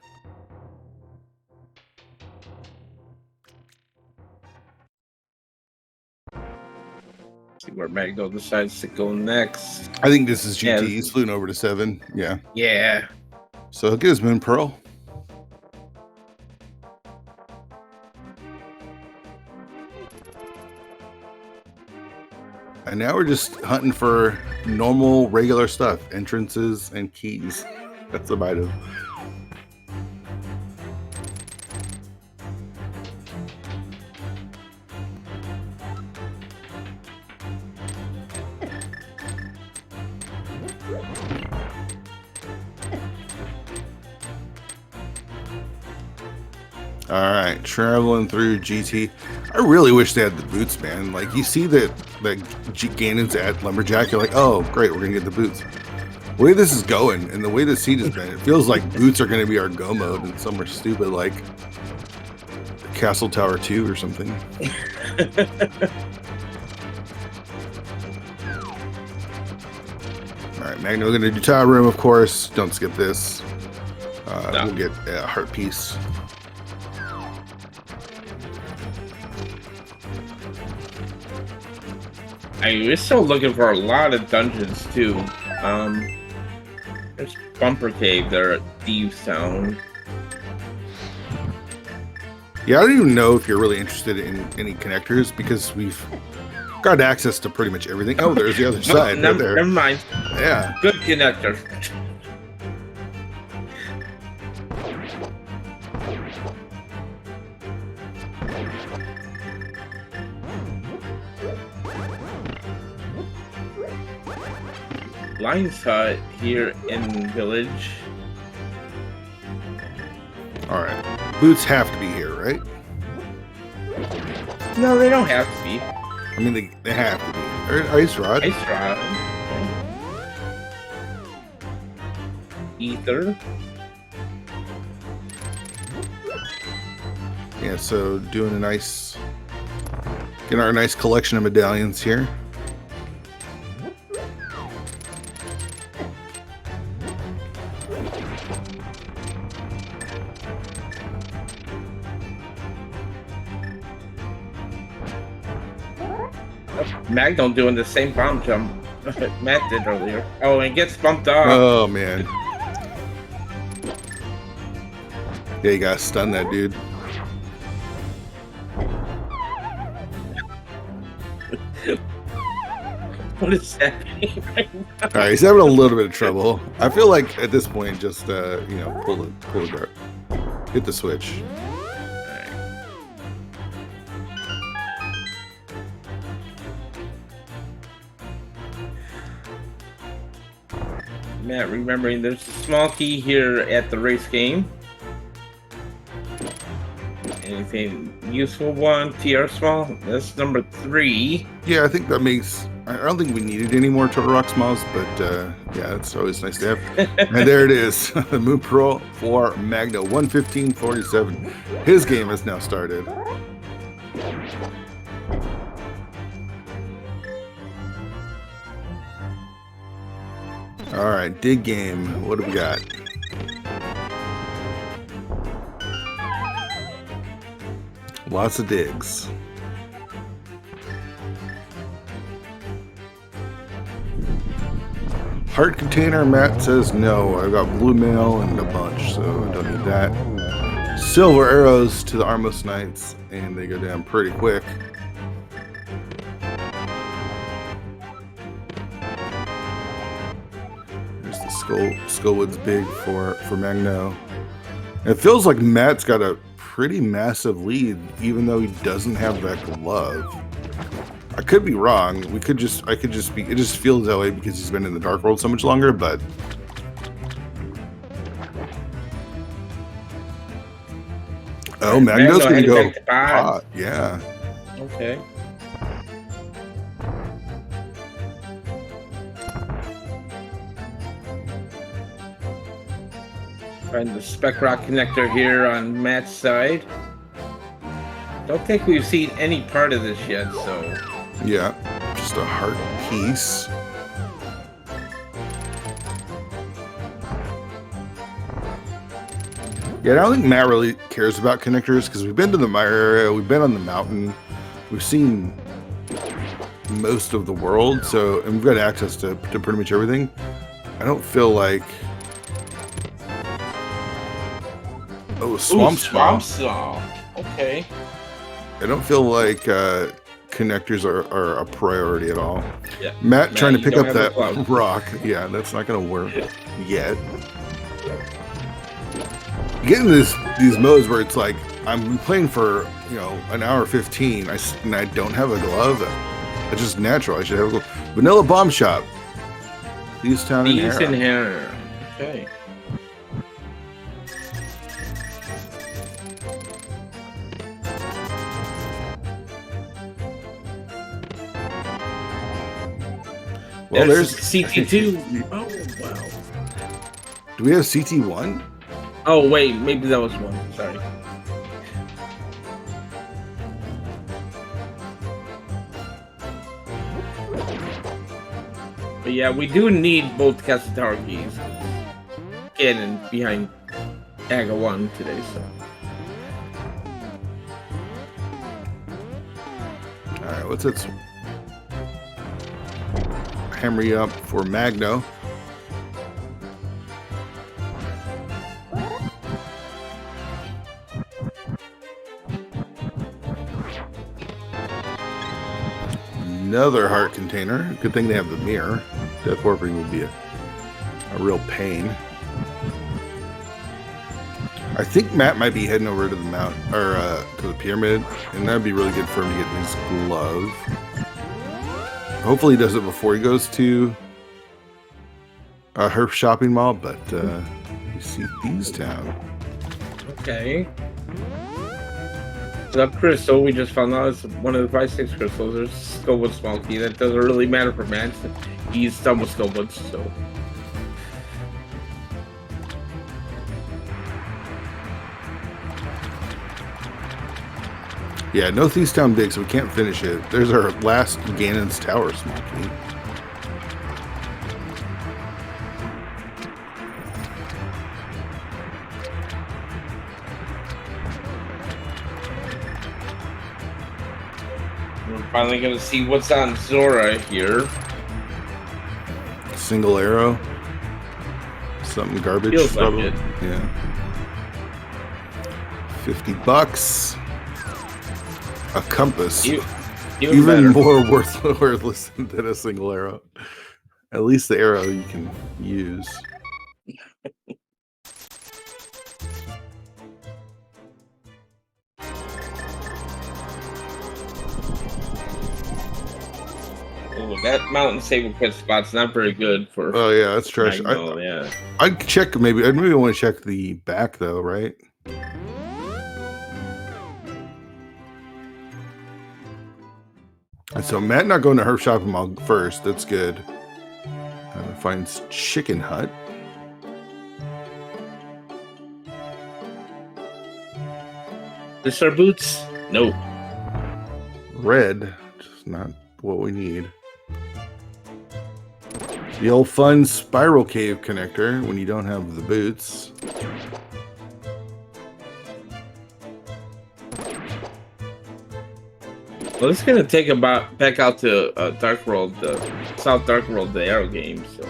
See where Magno decides to go next. I think this is GT. Yeah. He's flown over to 7. Yeah. Yeah. So he'll get his Moon Pearl. And now we're just hunting for normal, regular stuff. Entrances and keys. That's about it. All right, traveling through GT. I really wish they had the boots, man. Like, you see that Ganon's at Lumberjack, you're like, oh, great, we're gonna get the boots. The way this is going and the way the seat has been, it feels like boots are gonna be our go mode and somewhere stupid like Castle Tower 2 or something. All right, Magno, we're gonna do Tower Room, of course. Don't skip this. No. We'll get a heart piece. We're still looking for a lot of dungeons too. There's Bumper Cave there at Thieves Town. Yeah, I don't even know if you're really interested in any connectors because we've got access to pretty much everything. Oh, there's the other side right there. Never mind. Yeah. Good connector. Lion's Hut here in Village. All right. Boots have to be here, right? No, they don't have to be. I mean, they have to be. Or Ice Rod. Ice Rod. Ether. Yeah, so doing getting our nice collection of medallions here. Magno doing the same bomb jump Matt did earlier. Oh, and gets bumped off. Oh, man. Yeah, you gotta stun that dude. What is happening right now? All right, he's having a little bit of trouble. I feel like at this point, just you know, pull the dart, hit the switch. Matt, remembering there's a small key here at the race game. Anything useful one? TR small? That's number 3. Yeah, I think that makes. I don't think we needed any more Turtle Rock Smalls, but yeah, it's always nice to have. And there it is, the Moon Pro for Magno 115.47. His game has now started. All right, dig game. What do we got? Lots of digs. Heart container, Matt says no. I've got blue mail and a bunch, so I don't need that. Silver arrows to the Armless Knights, and they go down pretty quick. There's the Skullwood's big for Magno. It feels like Matt's got a pretty massive lead, even though he doesn't have that glove. I could be wrong. I could just be. It just feels that way because he's been in the Dark World so much longer. But oh, Magno's gonna go hot. Yeah. Okay. Find the Spec Rock connector here on Matt's side. Don't think we've seen any part of this yet, so. Yeah, just a heart piece. Yeah, I don't think Matt really cares about connectors because we've been to the Mire area, we've been on the mountain, we've seen most of the world, so and we've got access to pretty much everything. I don't feel like. Oh, Swamp Saw. Okay. I don't feel like connectors are a priority at all. Yeah. Matt trying to pick up that rock. Yeah, that's not going to work yet. Getting these modes where it's like I'm playing for an hour 15, and I don't have a glove. It's just natural. I should have a glove. Vanilla Bomb Shop. Easttown and Hera. Okay. Well, there's CT2. Oh, wow. Do we have CT1? Oh, wait. Maybe that was one. Sorry. But yeah, we do need both Castle keys. Ganon behind Aga 1 today, so. Alright, what's it? Hammer you up for Magno. Another heart container. Good thing they have the mirror. Death warping would be a real pain. I think Matt might be heading over to the mount or to the pyramid, and that'd be really good for him to get his glove. Hopefully he does it before he goes to her shopping mall, but you see Thieves Town. Okay. That crystal we just found out is one of the 5-6 crystals. There's Scowood small key. That doesn't really matter for Matt. He's done with Scowoods, so. Yeah, no Thieves Town big, so we can't finish it. There's our last Ganon's Tower small key. We're finally going to see what's on Zora here. Single arrow. Something garbage. Feels like probably. it. Yeah. $50. A compass. Even better. more worthless than a single arrow. At least the arrow you can use. Oh, that mountain saving quest spot's not very good for. Oh yeah, that's trash. Yeah. I'd check maybe. I'd maybe want to check the back though, right? And so Matt not going to her shopping mall first. That's good. Finds Chicken Hut. This our boots? Nope. Red, just not what we need. The old fun spiral cave connector when you don't have the boots. Well, it's gonna take him back out to Dark World, South Dark World, the Arrow game. So,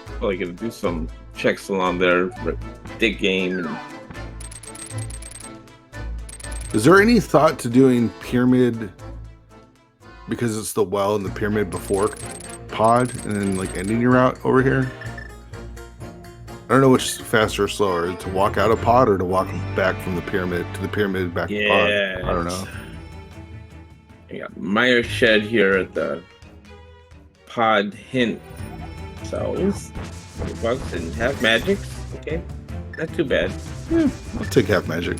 probably gonna do some checks along there, dig game. Is there any thought to doing pyramid because it's the well and the pyramid before pod, and then like ending your route over here? I don't know which is faster or slower, to walk out of pod or to walk back from the pyramid to the pyramid back to pod. I don't know. I got Meyer Shed here at the pod hint cells. $20 and half magics. Okay, not too bad. Yeah, I'll take half magic.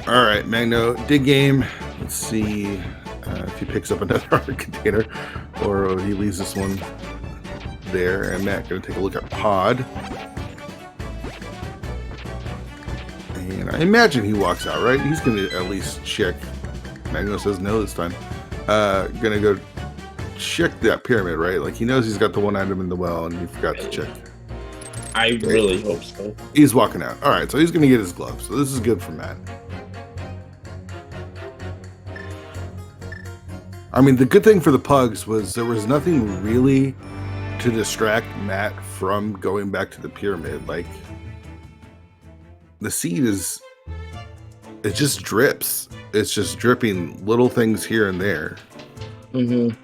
All right, Magno, dig game. Let's see if he picks up another art container or he leaves this one there. And Matt gonna take a look at pod. And I imagine he walks out, right? He's gonna at least check. Magno says no this time. Gonna go check that pyramid, right? Like he knows he's got the one item in the well and he forgot to check. I really hope so. He's walking out. All right, so he's gonna get his glove. So this is good for Matt. I mean, the good thing for the pugs was there was nothing really to distract Matt from going back to the pyramid. Like, the seed is, it just drips. It's just dripping little things here and there. Mm-hmm.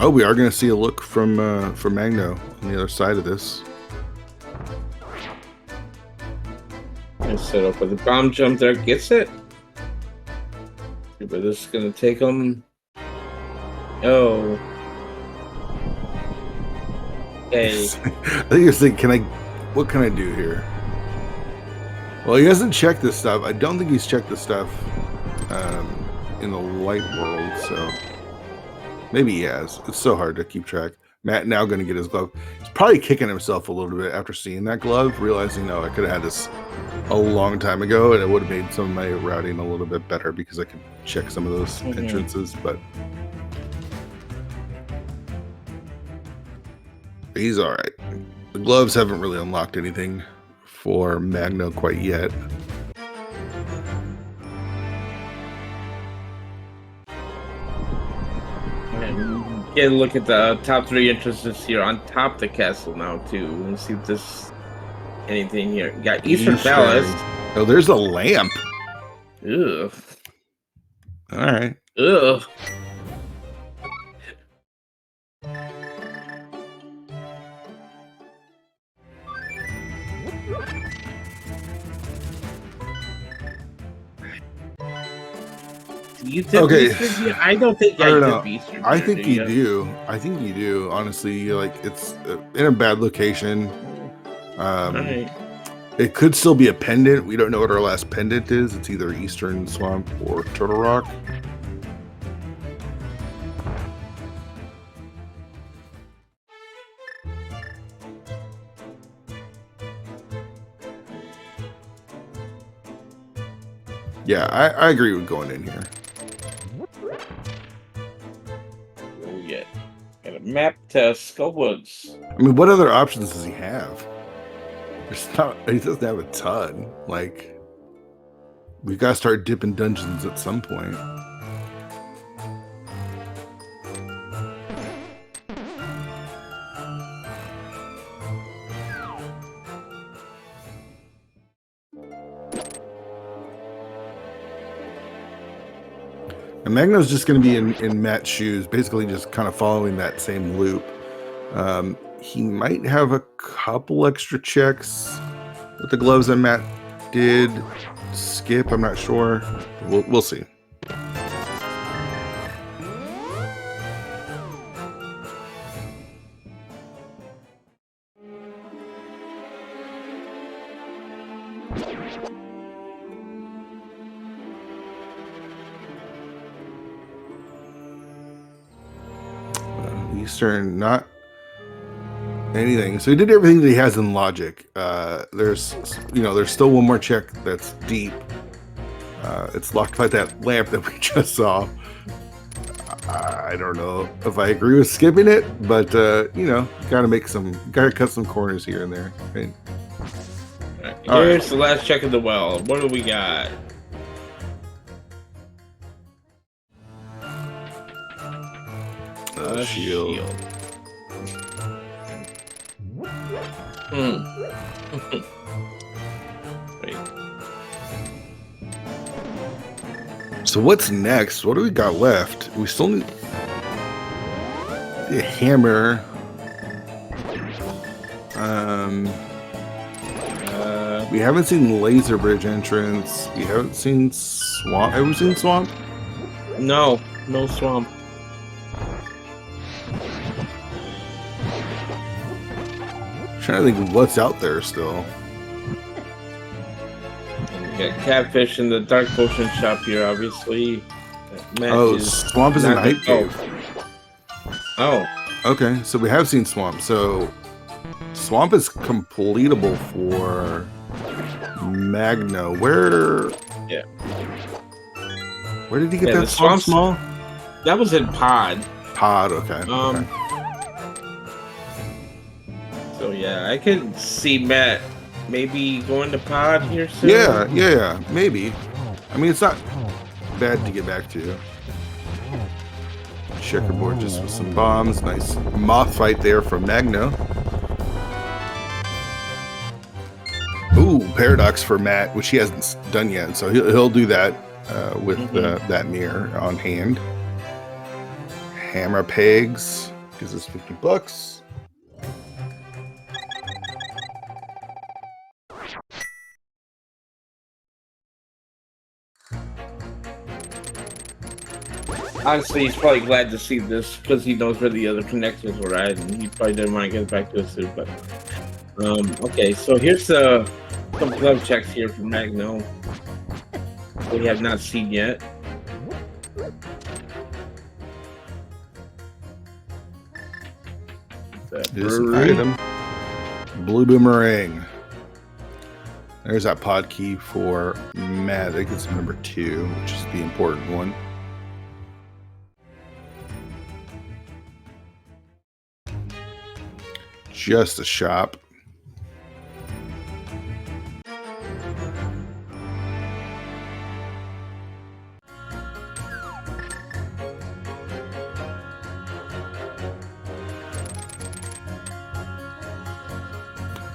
Oh, we are going to see a look from Magno on the other side of this. I set up with a bomb jump there, gets it. But this is gonna take him. Oh. Okay. I think you're thinking, what can I do here? Well, he hasn't checked this stuff. I don't think he's checked this stuff in the light world, so maybe he has. It's so hard to keep track. Matt now going to get his glove. He's probably kicking himself a little bit after seeing that glove, realizing, no, I could have had this a long time ago, and it would have made some of my routing a little bit better because I could check some of those entrances, but he's all right. The gloves haven't really unlocked anything for Magno quite yet. And get a look at the top 3 entrances here on top of the castle now too, and see if there's anything here. You got Eastern Palace. Oh, there's a lamp. Ugh. All right. Ugh. You did Okay. Eastern? I don't think I did Eastern. I think you do. I think you do. Honestly, like it's in a bad location. Right. It could still be a pendant. We don't know what our last pendant is. It's either Eastern Swamp or Turtle Rock. Yeah, I agree with going in here. Oh yeah. Got a map to Skullwoods. I mean, what other options does he have? He doesn't have a ton. Like, we've got to start dipping dungeons at some point. And Magno's just going to be in Matt's shoes, basically just kind of following that same loop. He might have a couple extra checks with the gloves that Matt did skip. I'm not sure. We'll see. Eastern, not anything. So he did everything that he has in logic. There's still one more check that's deep. It's locked by that lamp that we just saw. I don't know if I agree with skipping it, but gotta cut some corners here and there. Right? Here's the last check of the well. What do we got? Shield. Wait. So what's next? What do we got left? We still need a hammer. We haven't seen Laser Bridge entrance. We haven't seen Swamp. Have we seen Swamp? No Swamp. Trying to think of what's out there still. We got Catfish in the Dark Potion shop here, obviously. Swamp is in the Hype Cave. Oh. Okay, so we have seen Swamp. So Swamp is completable for Magno. Where did he get that Swamp small? That was in Pod. Okay. Okay. So yeah, I could see Matt maybe going to Pod here soon. Yeah, maybe. I mean, it's not bad to get back to. Checkerboard just with some bombs. Nice moth fight there from Magno. Ooh, Paradox for Matt, which he hasn't done yet. So he'll do that with that mirror on hand. Hammer pegs gives us $50. Honestly, he's probably glad to see this because he knows where the other connections were at, and he probably didn't want to get back to us soon. But okay, so here's some glove checks here from Magno. We have not seen yet. That It is an brewery. item. Blue Boomerang. There's that pod key for Matt. I think it's number 2, which is the important one. Just a shop.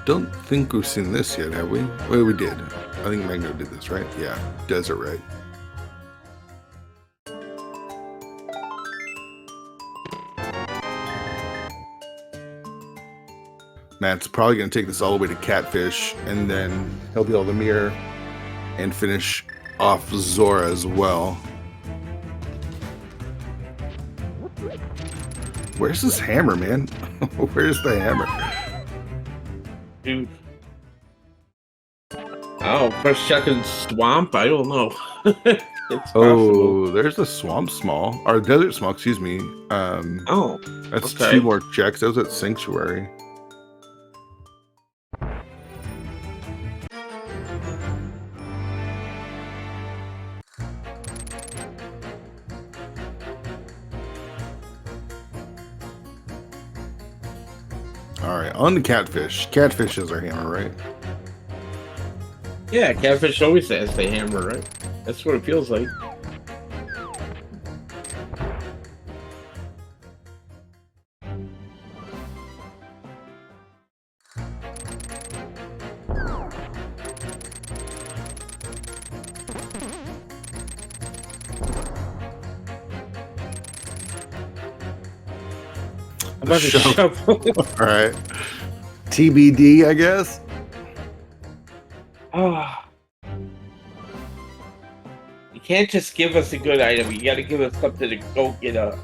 Don't think we've seen this yet, have we? Well, we did. I think Magno did this, right? Yeah, Desert Right. Matt's probably going to take this all the way to Catfish, and then he'll be able to mirror and finish off Zora as well. Where's this hammer, man? Where's the hammer? Dude. Oh, first checking swamp? I don't know. It's possible. There's the swamp small, or desert small, excuse me. Oh, That's okay. 2 more checks. That was at Sanctuary. All right, on the Catfish. Catfish is our hammer, right? Yeah, Catfish always has the hammer, right? That's what it feels like. How about the shovel? All right. TBD, I guess. Ah. You can't just give us a good item. You got to give us something to go get a.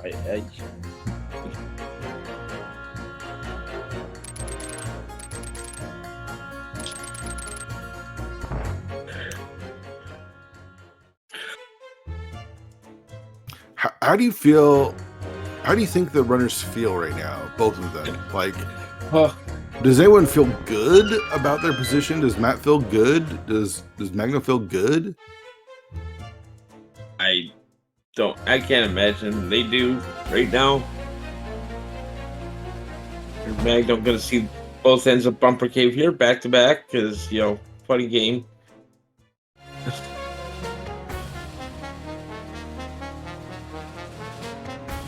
How do you feel? How do you think the runners feel right now? Both of them. Like, does anyone feel good about their position? Does Matt feel good? Does Magno feel good? I don't. I can't imagine they do right now. Magnum gonna see both ends of Bumper Cave here back to back because funny game.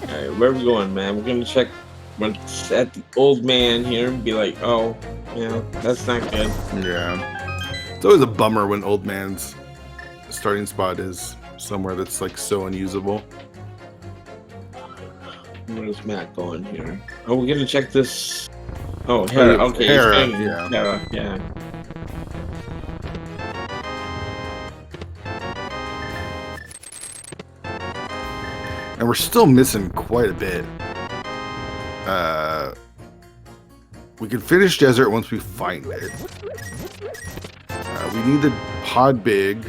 Alright, where are we going, man? We're gonna check what's at the old man here and be like, oh, that's not good. Yeah. It's always a bummer when old man's starting spot is somewhere that's like so unusable. Where's Matt going here? Oh, we're gonna check this. Oh, Hera. Okay, Hera, yeah. Hera, yeah. And we're still missing quite a bit. We can finish Desert once we find it. We need the Pod Big.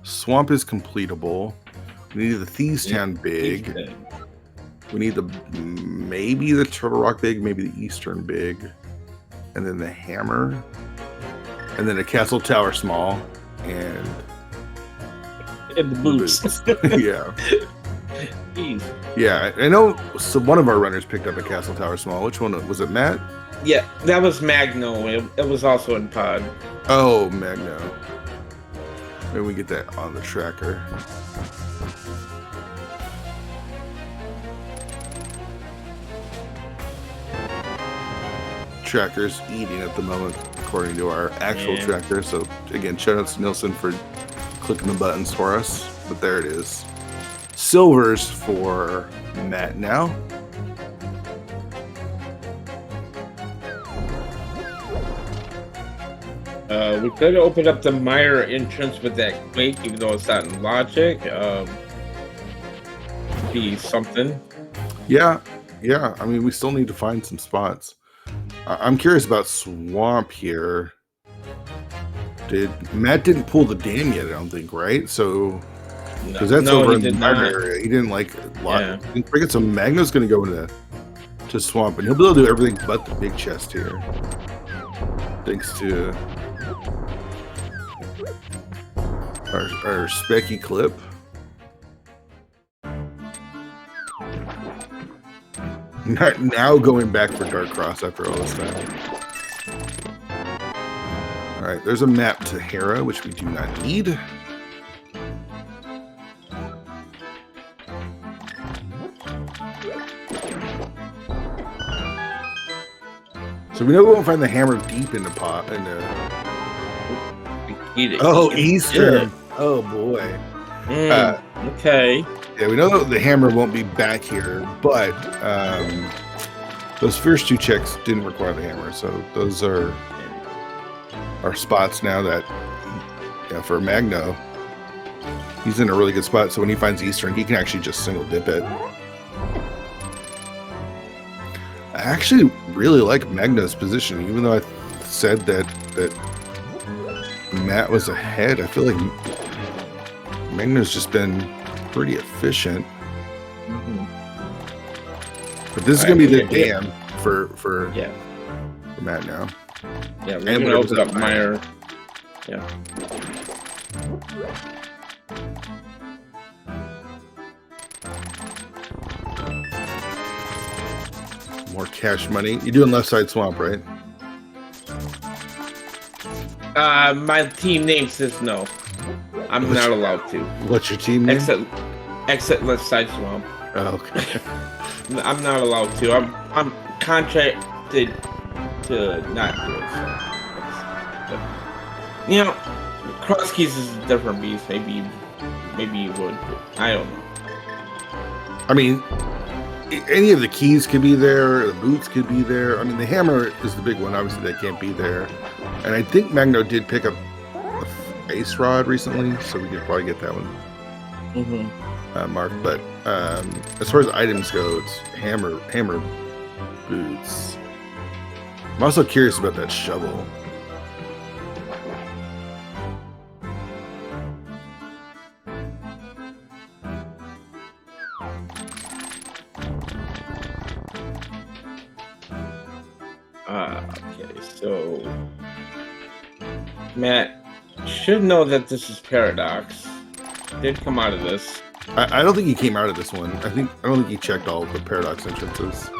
Swamp is completable. We need the Thieves Town Big. We need maybe the Turtle Rock Big, maybe the Eastern Big. And then the Hammer. And then a Castle Tower Small. And the boots. Yeah. Jeez. Yeah, I know. So one of our runners picked up a Castle Tower Small. Which one was it? Matt? Yeah, that was Magno. It was also in Pod. Oh, Magno. Maybe we get that on the tracker. Tracker's eating at the moment, according to our actual tracker. So again, shout out to Nilsson for clicking the buttons for us. But there it is. Silvers for Matt now. We could open up the Myra entrance with that quake, even though it's not in logic. Be something. Yeah. I mean, we still need to find some spots. I'm curious about Swamp here. Matt didn't pull the dam yet, I don't think, right? So, because that's over in the Myra area. He didn't like. Yeah. I think so Magno's going to go into to Swamp, and he'll be able to do everything but the big chest here. Thanks to our Specky clip. Now going back for Dark Cross after all this time. All right, there's a map to Hera, which we do not need. So we know we won't find the hammer deep in the pot. Oh, Eastern. Oh boy. Okay. Yeah, we know that the hammer won't be back here, but those first 2 checks didn't require the hammer, so those are our spots now that, for Magno, he's in a really good spot. So when he finds Eastern, he can actually just single dip it. I actually really like Magno's position, even though I said that Matt was ahead. I feel like Magno's just been pretty efficient. But this is gonna be the dam for Matt now. Yeah, we're gonna open up Meyer. Yeah. More cash money. You're doing left side swamp, right? My team name says no. I'm not allowed to. What's your team name? Exit left side swamp. Oh, okay. I'm not allowed to. I'm contracted to not do it. So. Cross keys is a different beast. Maybe you would. I don't know. I mean, any of the keys could be there. The boots could be there. I mean, the hammer is the big one. Obviously, that can't be there. And I think Magno did pick up a face rod recently, so we could probably get that one marked. But as far as items go, it's hammer boots. I'm also curious about that shovel. Okay, so Matt should know that this is Paradox. Did come out of this. I don't think he came out of this one. I don't think he checked all of the Paradox entrances.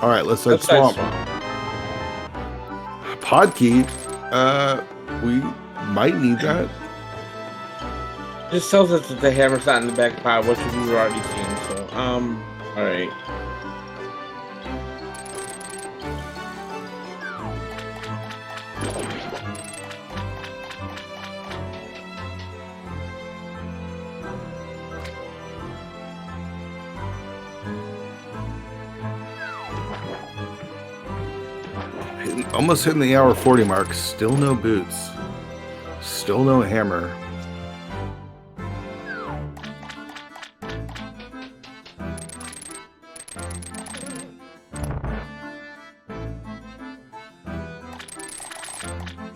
All right, let's head swamp. Pod key. We might need that. This tells us that the hammer's not in the back pod, which we've already seen. So, all right. Almost hitting the hour 40 mark. Still no boots. Still no hammer.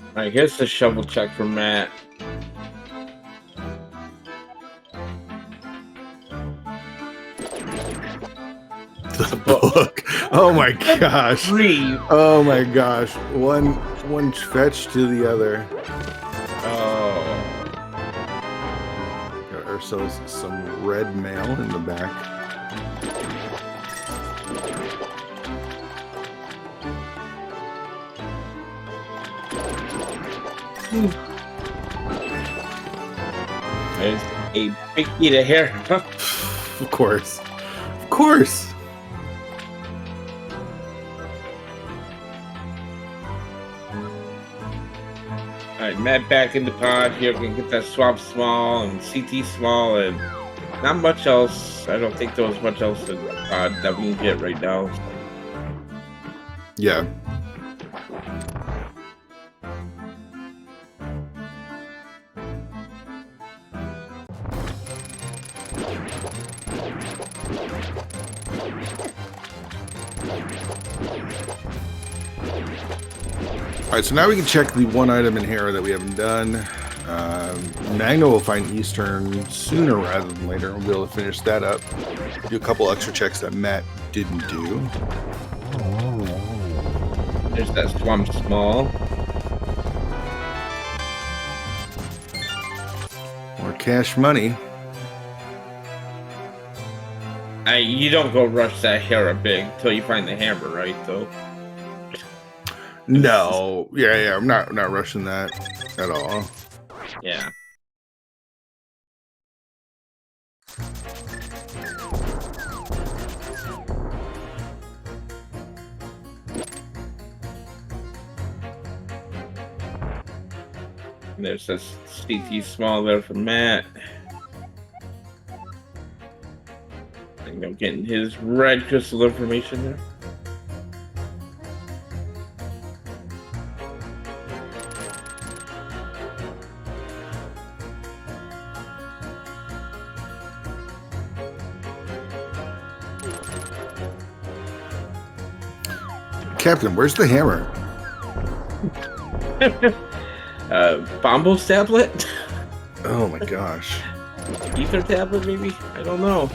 All right, here's the shovel check for Matt. The book. Oh my gosh. Oh my gosh. One fetch to the other. Oh. Got ourselves some red mail in the back. There's a big key to Hera. Of course. Of course. Alright, Matt back in the pod here. We can get that swamp small and CT small and not much else. I don't think there was much else in the pod that we can get right now. Yeah. All right, so now we can check the one item in Hera that we haven't done. Magno will find Eastern sooner rather than later. We'll be able to finish that up. Do a couple extra checks that Matt didn't do. There's that swamp small. More cash money. You don't go rush that Hera big till you find the hammer, right? Though. No, yeah, I'm not rushing that at all. Yeah. There's this CT small there from Matt. And I'm getting his red crystal information there. Captain, where's the hammer? Bombo's tablet? Oh my gosh. Ether tablet, maybe? I don't know.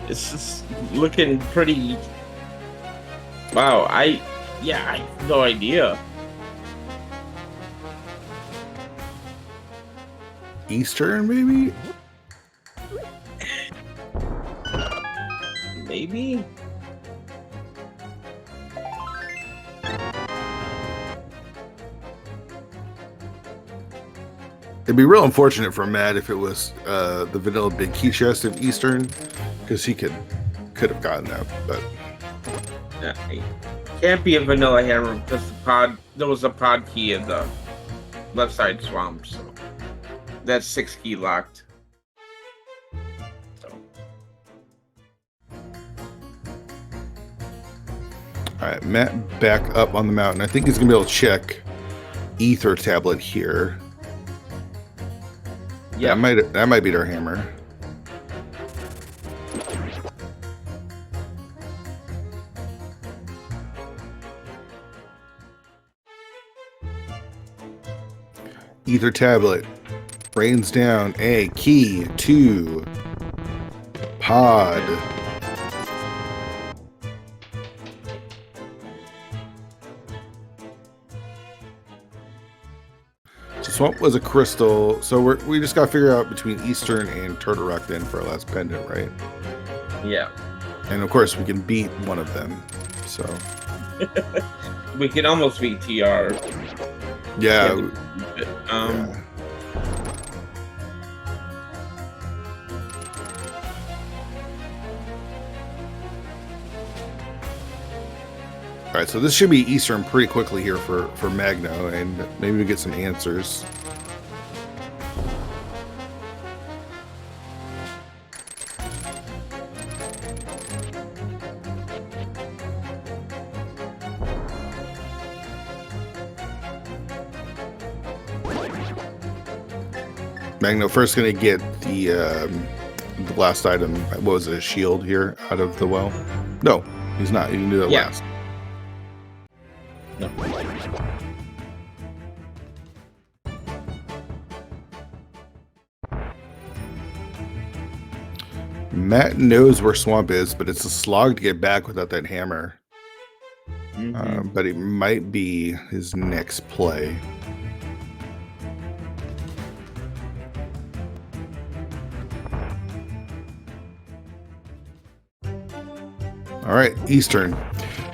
It's just looking pretty. Wow, I have no idea. Eastern, maybe? Maybe? It'd be real unfortunate for Matt if it was the vanilla big key chest of Eastern, because he could have gotten that, but It can't be a vanilla hammer because there was a pod key in the left side swamp, so that's 6 key locked. So. all right, Matt back up on the mountain. I think he's gonna be able to check Ether tablet here. Yeah, that might be our hammer. Ether tablet rains down a key to pod. So swamp was a crystal, so we just got to figure out between Eastern and Turtle Rock then for our last pendant, right? yeah. And of course we can beat one of them. So We can almost beat TR. yeah. Yeah. All right, so this should be Eastern pretty quickly here for Magno, and maybe we get some answers. Magno first going to get the last item. What was it, a shield here out of the well? No, he's not. He can do that last. No. Matt knows where swamp is, but it's a slog to get back without that hammer. Mm-hmm. But it might be his next play. All right, Eastern.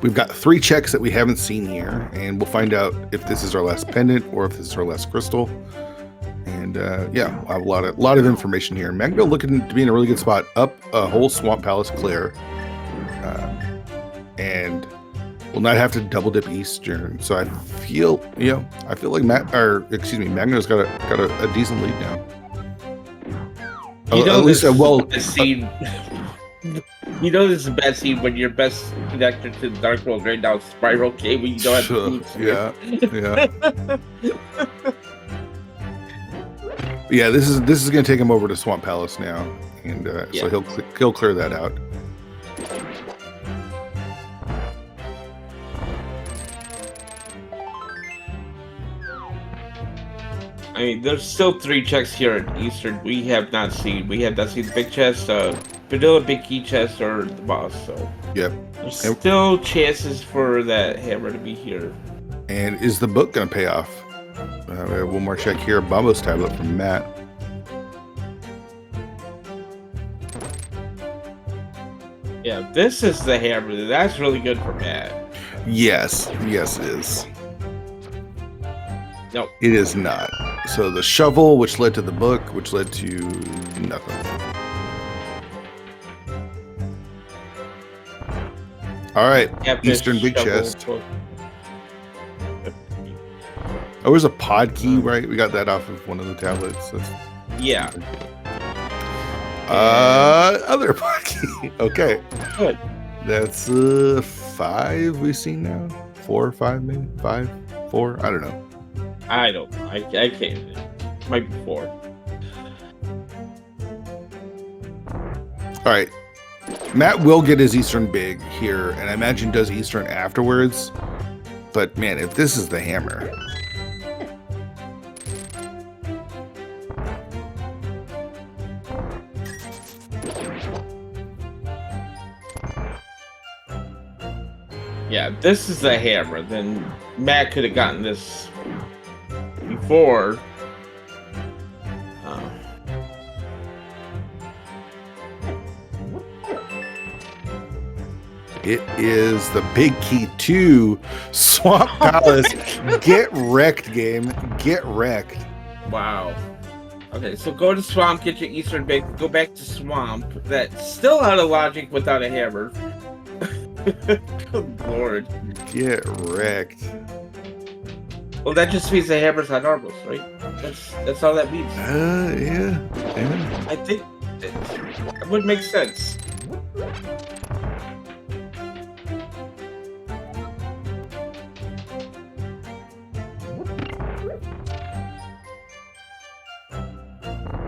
We've got 3 checks that we haven't seen here, and we'll find out if this is our last pendant or if this is our last crystal. And yeah, we'll have a lot of information here. Magno looking to be in a really good spot, up a whole swamp palace clear, and we'll not have to double dip Eastern. So I feel like Magno's got a decent lead now. At least scene. You know this is a bad scene when your best connector to the Dark World right now is Spiral Cable. You don't have to yeah. This is gonna take him over to Swamp Palace now, and so he'll clear that out. I mean, there's still 3 checks here at Eastern we have not seen. We have not seen the big chest, vanilla big key chest, or the boss. So Yep. there's still chances for that hammer to be here. And is the book going to pay off? We have one more check here. Bombo's tablet from Matt. Yeah, this is the hammer. That's really good for Matt. Yes. Yes, it is. Nope. It is not. So the shovel, which led to the book, which led to nothing. All right. Catfish, Eastern big shovel, chest. book. Oh, there's a pod key, right? We got that off of one of the tablets. Yeah. Other pod key. Okay. Good. That's 5 we've seen now. 4 or 5, maybe 5, 4. I don't know. I don't know. I can't. Might be 4. All right. Matt will get his Eastern big here, and I imagine does Eastern afterwards. But man, if this is the hammer. Yeah, this is the hammer. Then Matt could have gotten this before. It is the big key to Swamp Palace. Get wrecked, game. Get wrecked. Wow. Okay, so go to Swamp, get your Eastern big, go back to Swamp. That's still out of logic without a hammer. Good lord. Get wrecked. Well, that just means the hammer's not harmless, right? That's all that means. Yeah. I think that would make sense.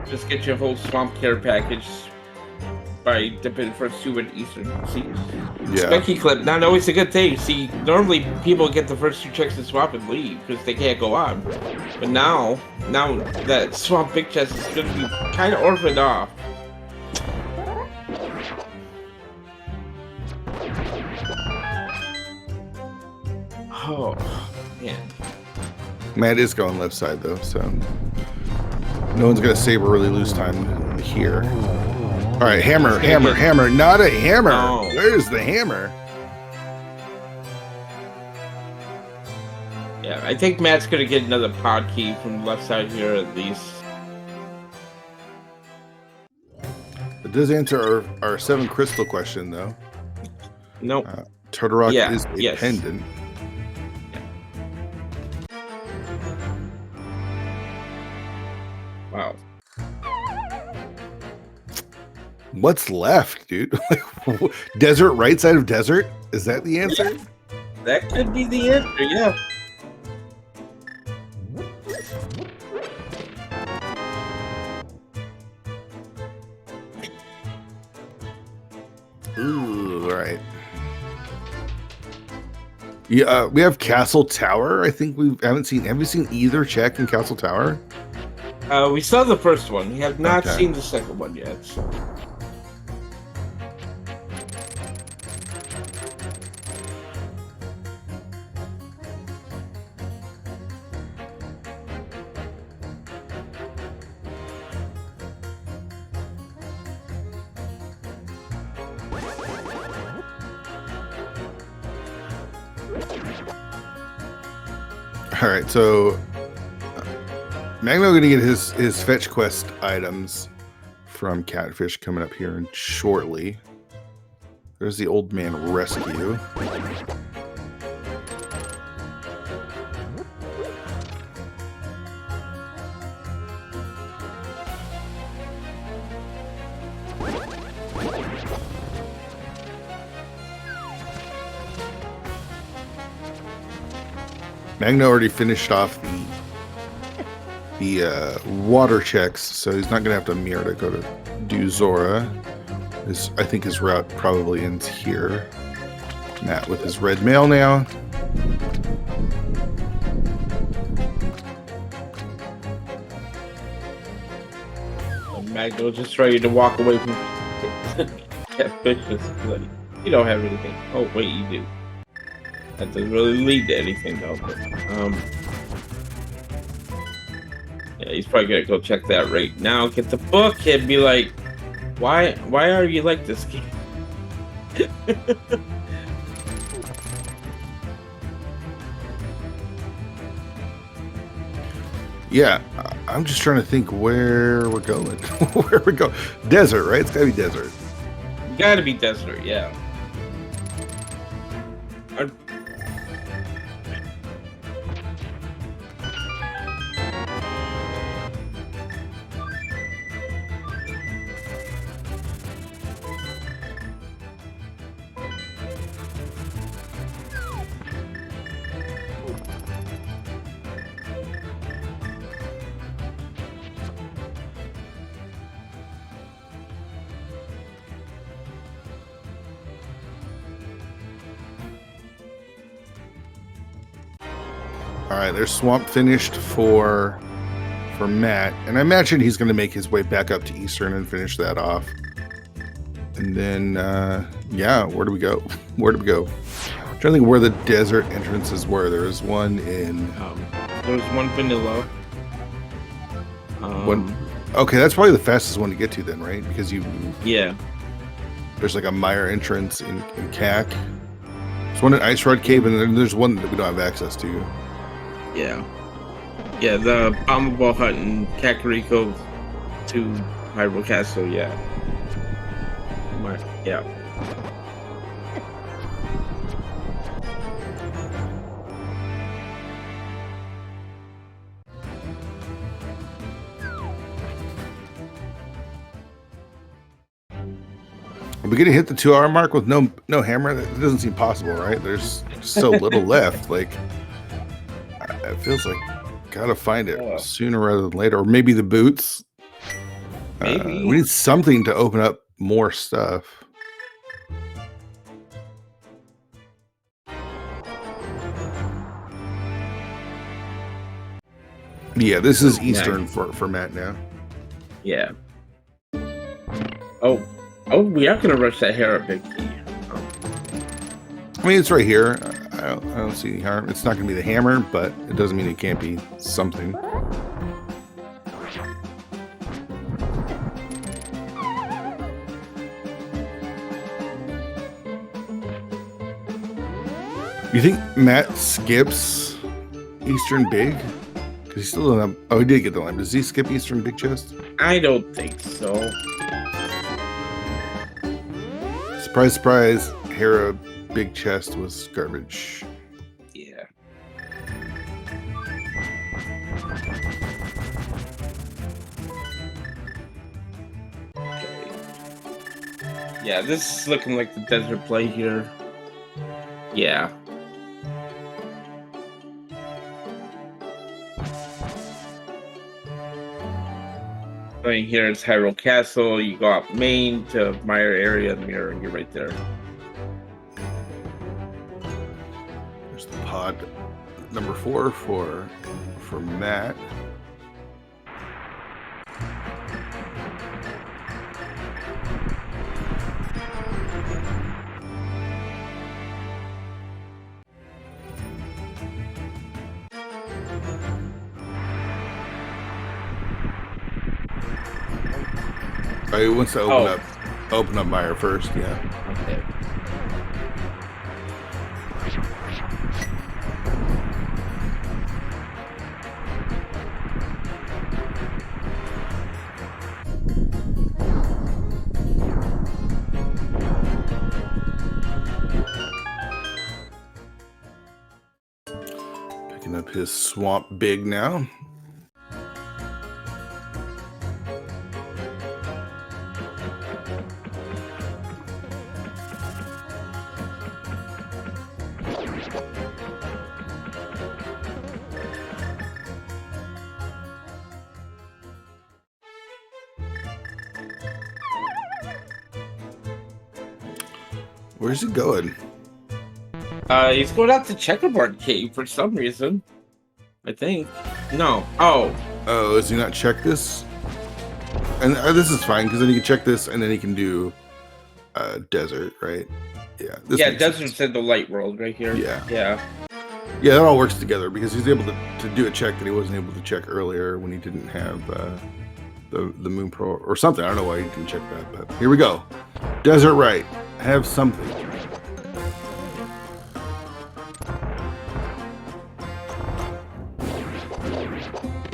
Just get your whole Swamp Care package by dipping first 2 in Eastern. See, Yeah. Specky clip, not always a good thing. See, normally people get the first 2 checks in Swamp and leave because they can't go on. But now that Swamp Big Chest is going to be kind of orphaned off. Oh, man. Matt is going left side though, so no one's gonna save or really lose time here. All right, hammer, not a hammer. No. Where's the hammer? Yeah, I think Matt's gonna get another pod key from the left side here at least. It does answer our 7 crystal question though. Nope. Turtle Rock Yeah, is a yes. pendant. Wow. What's left, dude? Desert, right side of desert? Is that the answer? Yeah. That could be the answer, yeah. Ooh, all right. Yeah, we have Castle Tower. I think we haven't seen. Have we seen either check in Castle Tower? We saw the first one. We have not Okay. seen the second one yet. So. All right, so Magno gonna get his fetch quest items from Catfish coming up here shortly. There's the old man rescue. Magno already finished off the water checks, so he's not gonna have to mirror to go to do Zora. I think his route probably ends here. Matt with his red mail now. Magno just ready to walk away from catfishes. Like, you don't have anything. Oh wait, you do. That doesn't really lead to anything though. But, yeah, he's probably gonna go check that right now. Get the book and be like, why are you like this game? Yeah, I'm just trying to think where we're going. Where we go? Desert, right? It's gotta be desert. Gotta be desert, yeah. All right, there's swamp finished for Matt, and I imagine he's going to make his way back up to Eastern and finish that off. And then, yeah, where do we go? Where do we go? I'm trying to think where the desert entrances were. There was one in. There's one vanilla. Okay, that's probably the fastest one to get to then, right? Because Yeah. There's like a mire entrance in CAC. There's one in Ice Rod Cave, and then there's one that we don't have access to. Yeah. Yeah, the bombable hut in Kakariko to Hyrule Castle, yeah. Yeah. Are we gonna hit the 2-hour mark with no hammer? That doesn't seem possible, right? There's so little left. Like, it feels like gotta find it sooner rather than later, or maybe the boots. Maybe we need something to open up more stuff. Yeah, this is Eastern for Matt now. Yeah. Oh, we are gonna rush that Hera big key. I mean, it's right here. I don't see any harm. It's not gonna be the hammer, but it doesn't mean it can't be something. You think Matt skips Eastern Big? Because he still doesn't have... Oh, he did get the lamp. Does he skip Eastern Big Chest? I don't think so. Surprise, surprise. Hera Big Chest was garbage. Yeah. Okay. Yeah, this is looking like the desert play here. Yeah. Right here is Hyrule Castle. You go up main to Mire area mirror, and you're right there. There's the pod number 4 for Matt. He wants to open up Mire first, yeah. Okay. Picking up his swamp big now. Where's he going? He's going out to Checkerboard Cave for some reason. I think. No. Oh. Oh, has he not checked this? And this is fine because then you can check this, and then he can do desert, right? Yeah. This Yeah, makes desert's sense. in the light world right here. Yeah. Yeah. Yeah, that all works together because he's able to do a check that he wasn't able to check earlier when he didn't have the Moon Pro or something. I don't know why he didn't check that, but here we go. Desert right. Have something.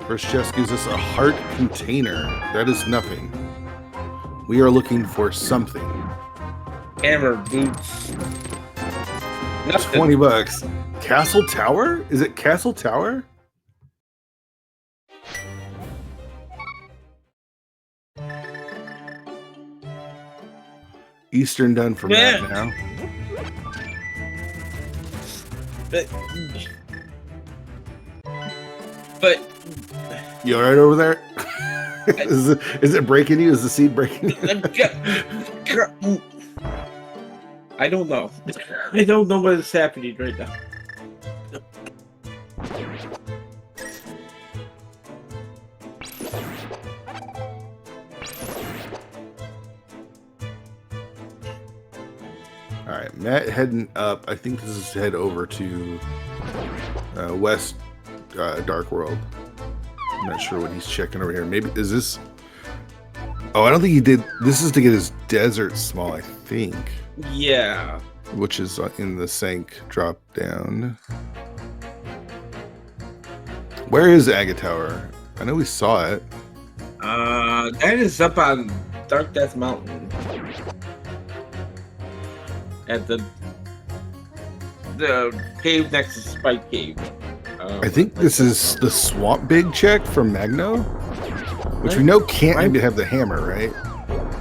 First chest gives us a heart container. That is nothing. We are looking for something. Hammer, boots. Nothing. $20. Castle Tower? Is it Castle Tower? Eastern done for Matt now. But You all right over there? Is it breaking you? Is the seed breaking you? I don't know. I don't know what is happening right now. All right, Matt heading up. I think this is head over to West Dark World. I'm not sure what he's checking over here. Maybe is this? Oh, I don't think he did. This is to get his desert small, I think. Yeah. Which is in the Sank drop down. Where is Aga Tower? I know we saw it. That is up on Dark Death Mountain. At the cave next to Spike Cave. I think this is the Swamp Big check from Magno, which we know can't have the hammer, right?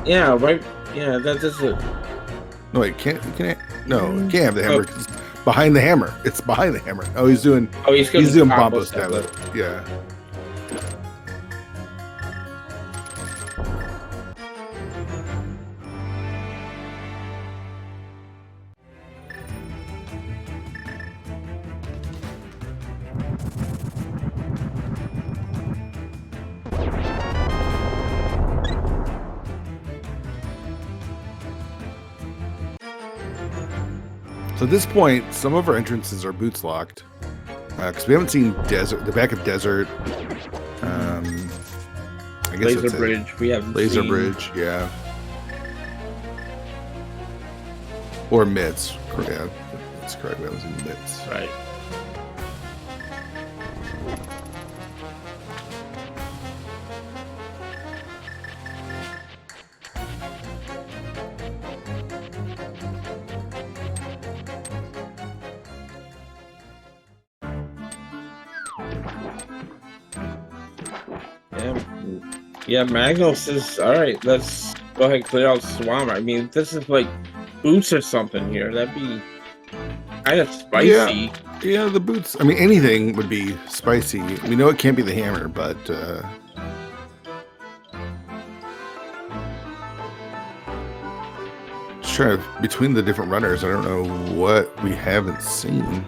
Yeah, right. Yeah, that is it. No, it can't. No, it can't have the hammer. 'Cause it's behind the hammer. It's behind the hammer. Oh, he's doing. Oh, he's doing Pompo's tablet. Yeah. So at this point, some of our entrances are boots locked because we haven't seen desert, the back of desert. I guess Laser Bridge. We have Laser Bridge, yeah, or Mitts. Yeah, that's correct. That was in Mitts, right? Yeah, Magnus is alright. Let's go ahead and clear out Swamp. I mean, this is like boots or something here. That'd be kind of spicy. Yeah, the boots. I mean, anything would be spicy. We know it can't be the hammer, but just trying to, between the different runners, I don't know what we haven't seen.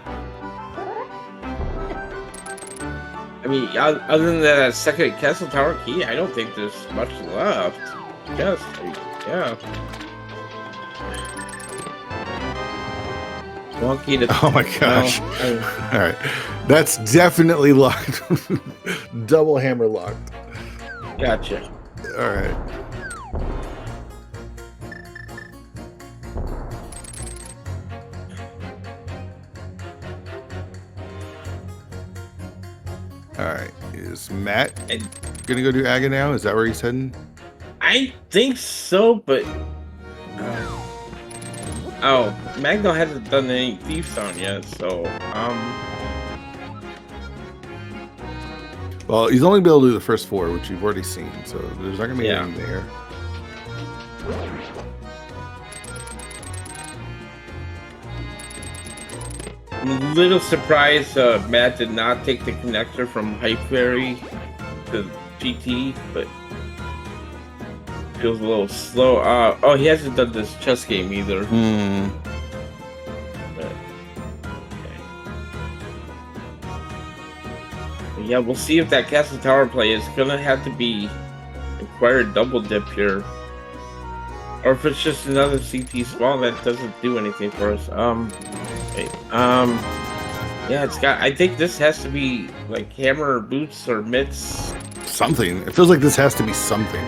I mean, other than that second Castle Tower key, I don't think there's much left. Yes, yeah. One key to. Oh my gosh! All right, that's definitely locked. Double hammer locked. Gotcha. All right. All right, is Matt gonna go do Aga now? Is that where he's heading? I think so, but oh, Magno hasn't done any Thief Sound yet, so well, he's only able to do the first 4, which you've already seen, so there's not gonna be anything there. I'm a little surprised Matt did not take the connector from Hype Fairy to GT, but feels a little slow. Oh, he hasn't done this chess game either. But, okay. Yeah, we'll see if that Castle Tower play is gonna have to be required double dip here. Or if it's just another CT small that doesn't do anything for us. Wait, yeah, it's got. I think this has to be like hammer, boots, or mitts. Something. It feels like this has to be something.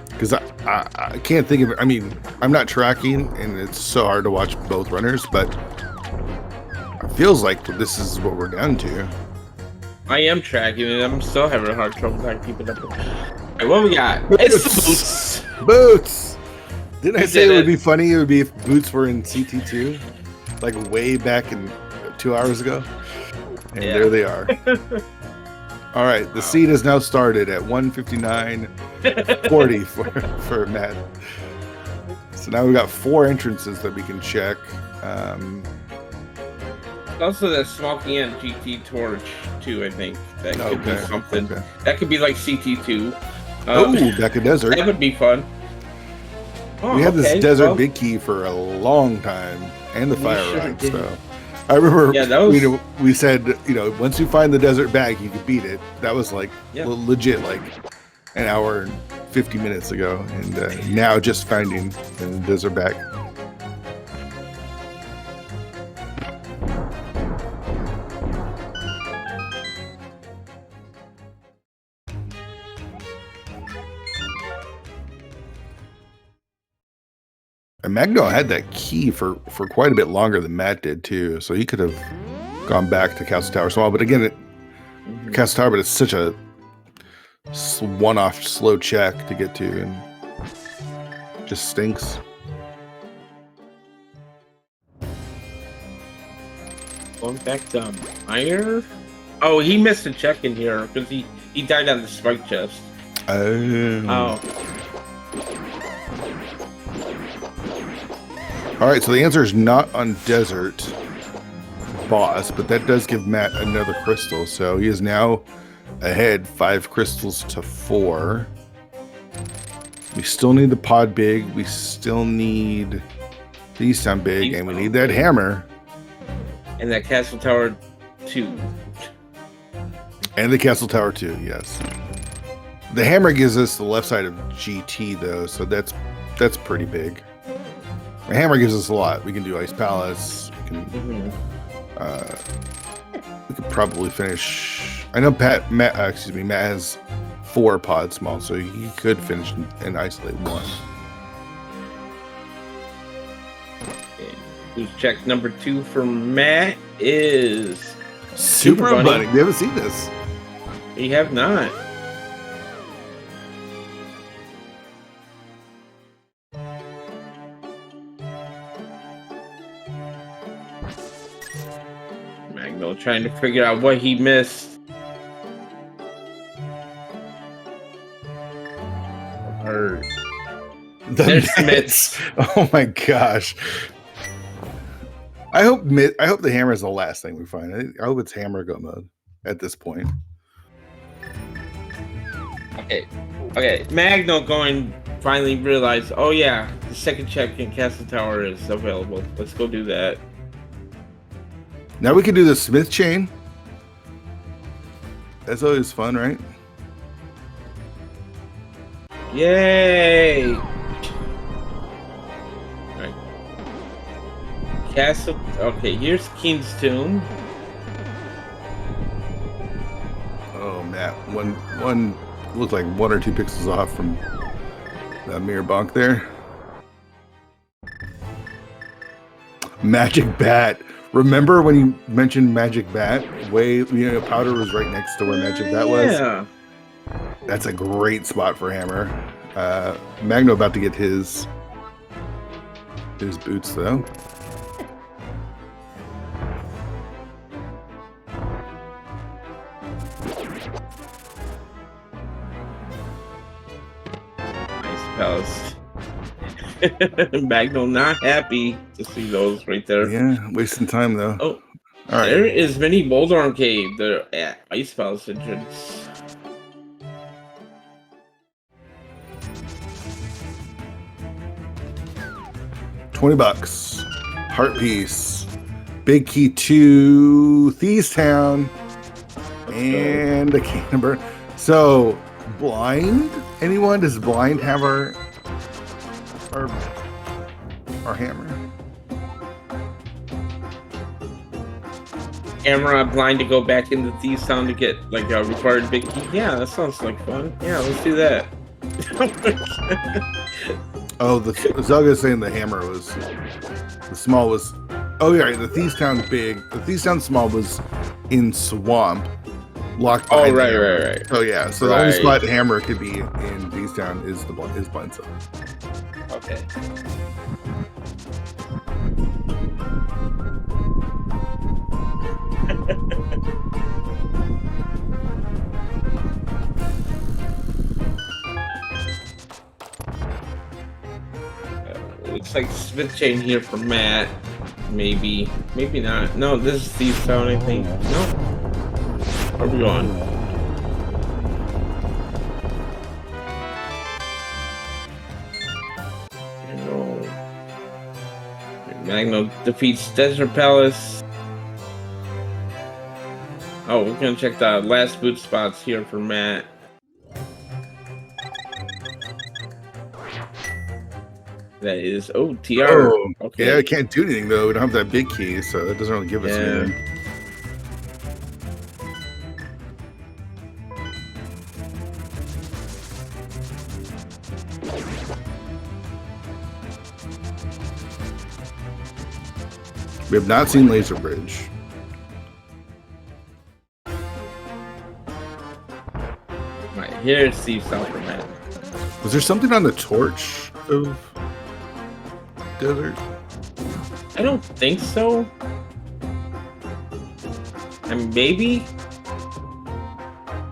Because I can't think of it. I mean, I'm not tracking, and it's so hard to watch both runners, but it feels like this is what we're down to. I am tracking, and I'm still having a hard trouble keeping up. All right, what we got? It's the boots. Boots. Didn't I say it would it. be funny? It would be if boots were in CT2, like way back in 2 hours ago. And there they are. All right, the scene is now started at 1:59:40 for Matt. So now we've got 4 entrances that we can check. Also, that smoking and GT torch too. I think that could be something. Okay. That could be like CT2. Deca Desert. That would be fun. Oh, We had this desert big key for a long time, and the fire rod. So I remember, we said, once you find the desert bag, you could beat it. That was like legit, like an hour and 50 minutes ago, and now just finding the desert bag. And Magno had that key for quite a bit longer than Matt did too, so he could have gone back to Castle Tower Small. But again, Castle Tower, but it's such a one-off slow check to get to, and just stinks. Going back to Meyer. Oh, he missed a check in here because he died on the spike chest. Oh. All right, so the answer is not on Desert Boss, but that does give Matt another crystal. So he is now ahead 5 crystals to 4. We still need the pod big. We still need these sound big, and we need that hammer. And that Castle Tower 2. And the Castle Tower 2, yes. The hammer gives us the left side of GT, though, so that's pretty big. The hammer gives us a lot. We can do Ice Palace. We can. We could probably finish. I know Matt has 4 pod small, so he could finish and isolate 1. Who's check number 2 for Matt is Super Bunny. We haven't seen this. We have not. Magno trying to figure out what he missed. There's mitts. Oh my gosh. I hope the hammer is the last thing we find. I hope it's hammer go mode at this point. Okay. Magno finally realized, oh yeah, the second check in Castle Tower is available. Let's go do that. Now we can do the Smith chain. That's always fun, right? Yay! Alright. Castle. Okay, here's Keen's Tomb. Oh, Matt. One looked like 1 or 2 pixels off from that mirror bonk there. Magic Bat. Remember when you mentioned Magic Bat? Powder was right next to where Magic Bat was. Yeah. That's a great spot for hammer. Magno about to get his boots though. Nice palace. Magno not happy to see those right there. Yeah, wasting time though. Oh, all right. There is Mini Boulder Cave, the Ice Palace entrance. $20. Heart piece. Big key to Thieves Town. And a key number. So, blind? Anyone? Does blind have our hammer? Camera blind to go back into Thieves Town to get like a required big key. Yeah, that sounds like fun. Yeah, let's do that. Oh, Zelga's saying the hammer was the small was. Oh yeah, the Thieves Town big. The Thieves Town small was in swamp, locked. Oh behind the hammer. right. Oh yeah, so the only spot the hammer could be in Thieves Town is blind zone. Okay. Looks like Smith chain here for Matt. Maybe not. No, this is Thieves Town, I think. No. Where are we going? Magno defeats Desert Palace. Oh, we're gonna check the last boot spots here for Matt. That is TR. Oh, okay. Yeah, I can't do anything though. We don't have that big key, so that doesn't really give us anything. We have not seen Laser Bridge. Right, here's Thieves Town for Matt. Was there something on the torch of desert? I don't think so. And maybe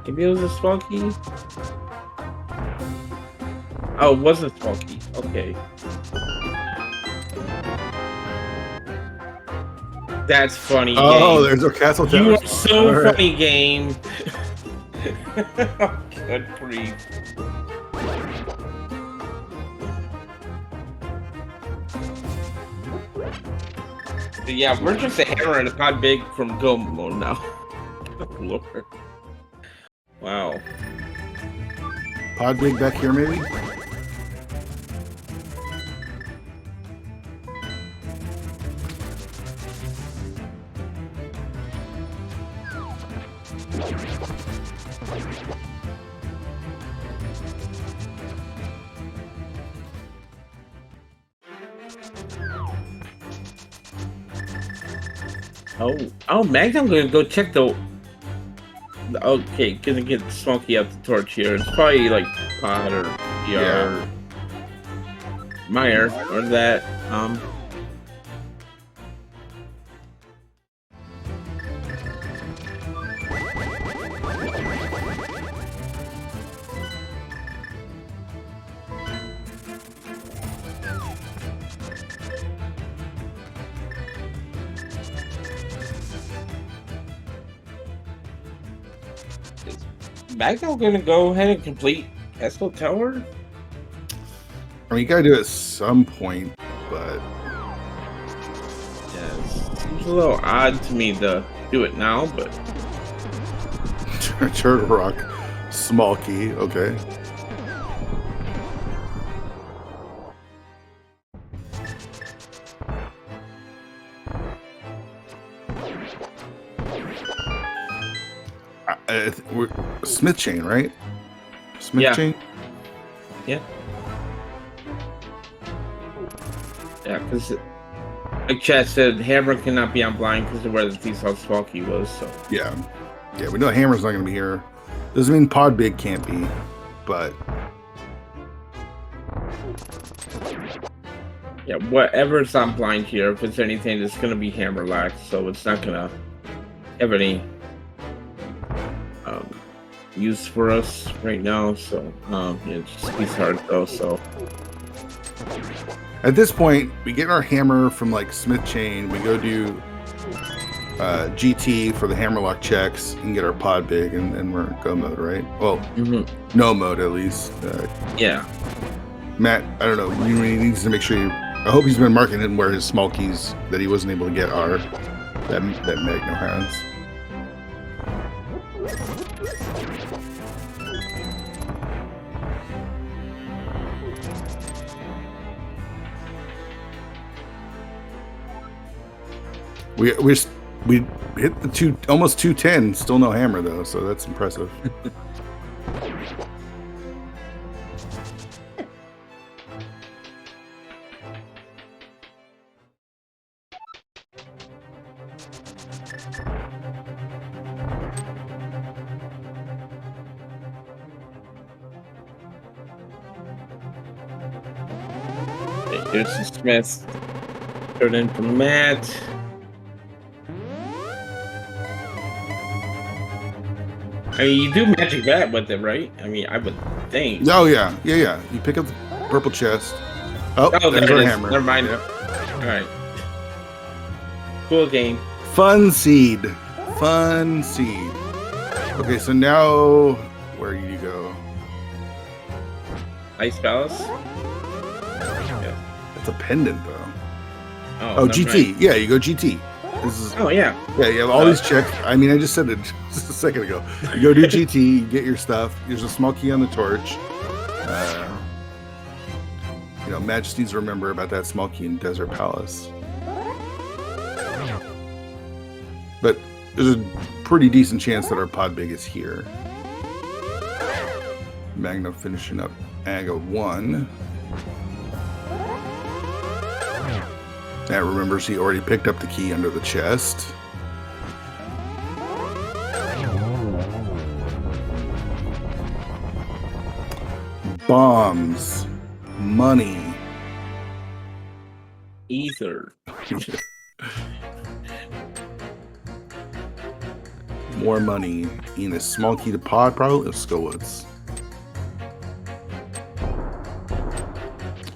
it was a swell key. Oh, it was a swell key. Okay. That's funny. Oh, game. there's our castle. You towers. are so All right. funny, game. Good grief. So yeah, we're just a hammer and a pod big from go mode now. Good Lord. Wow. Pod big back here, maybe. Oh, Magnum gonna go check the. Okay, gonna get Smoky out the torch here. It's probably like Pod or PR or Meyer or that. Magnum gonna go ahead and complete Castle Tower? I mean, you gotta do it at some point, but Yeah, it seems a little odd to me to do it now, but Turtle Rock, small key, okay. We're Smith chain, right? Smith chain? Yeah, because like Chad said, Hammer cannot be on blind because of where the Thieves House Smoky was, so. Yeah, we know Hammer's not gonna be here. Doesn't mean Pod Big can't be, but Yeah, whatever's on blind here, if it's anything, it's gonna be Hammer locked, so it's not gonna have any use for us right now, so yeah, it just be hard though, so. at this point, we get our hammer from like Smith chain. We go do GT for the hammerlock checks and get our pod big, and we're go mode, right? Well, no mode at least. Yeah. Matt, I don't know. He needs to make sure. I hope he's been marking it where his small keys that he wasn't able to get are. that Magno has. We hit the almost 210. Still no hammer though, so that's impressive. There's the Smith. Turn in from Matt. I mean, you do magic bat with it, right? I mean, I would think. Oh yeah. You pick up the purple chest. Oh, there's there our it is. hammer. Never mind. Yep. All right. Cool game. Fun seed. Okay, so now where do you go? Ice Palace. It's a pendant though. Oh, GT. Mind. Yeah, you go GT. This is. Oh yeah. Yeah, you have all these checks. I mean, I just said it just a second ago. You go do GT, you get your stuff. There's a small key on the torch. Majesty needs to remember about that small key in Desert Palace. But there's a pretty decent chance that our pod big is here. Magno finishing up Aga 1. Matt remembers he already picked up the key under the chest. Bombs. Money. Ether. More money. In a small key to pod, probably. Let's go with.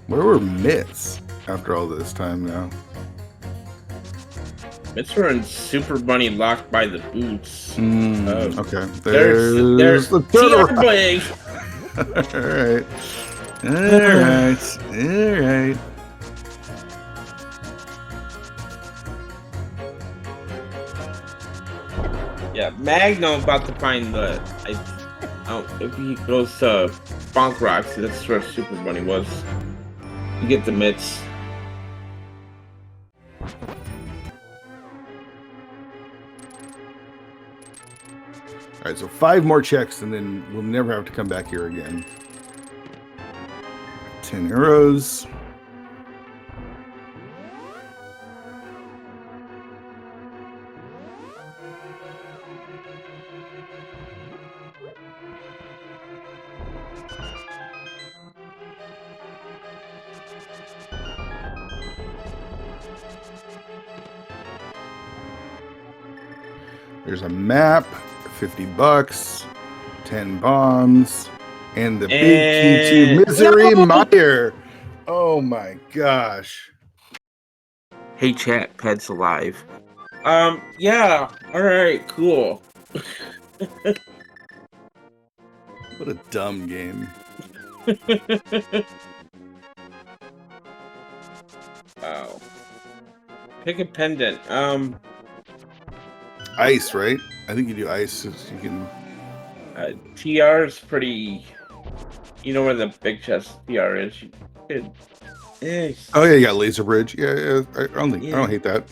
Where were mitts after all this time now? Mitts were in Super Bunny locked by the boots. Okay. There's the TR big. All right. Yeah, Magno about to find the. If he goes to Bonk Rocks, that's where Super Bunny was. You get the mitts. All right, so 5 more checks, and then we'll never have to come back here again. 10 arrows. There's a map, 50 bucks, 10 bombs, and the big key to Misery Mire. Oh my gosh. Hey chat, Ped's alive. Yeah, alright, cool. What a dumb game. Wow. Pick a pendant. Ice, right? I think you do ice so you can. TR is pretty. You know where the big chest TR is. Oh yeah, you got laser bridge. Yeah. I don't hate that.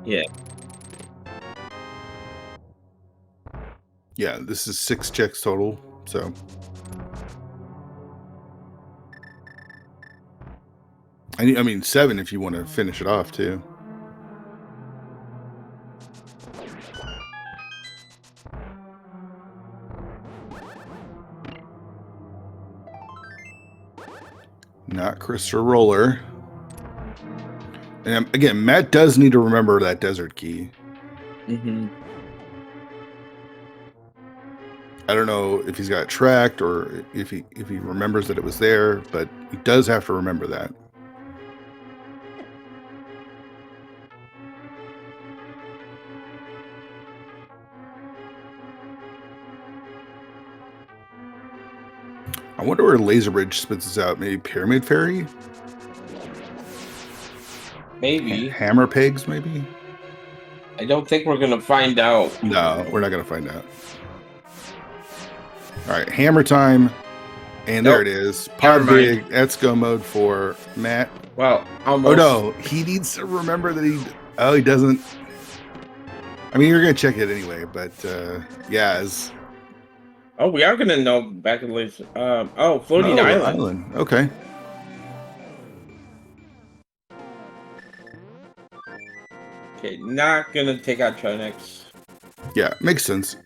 Yeah. Yeah, this is 6 checks total. So. I mean 7 if you want to finish it off too. Not Crystal Roller. And again, Matt does need to remember that desert key. I don't know if he's got it tracked or if he remembers that it was there, but he does have to remember that. I wonder where Laser Bridge spits this out. Maybe Pyramid Fairy? Maybe. Hammer Pegs, maybe? I don't think we're gonna find out. No, we're not gonna find out. All right, hammer time. And there Nope. it is. Never Pod mind. Big. Let's go mode for Matt. Well, Oh almost. no, he needs to remember that he. Oh, he doesn't. I mean, you're gonna check it anyway, but yeah, as Oh, we are gonna know back in the late. Oh, floating island. Okay. Okay, not gonna take out Trinex. Yeah, makes sense.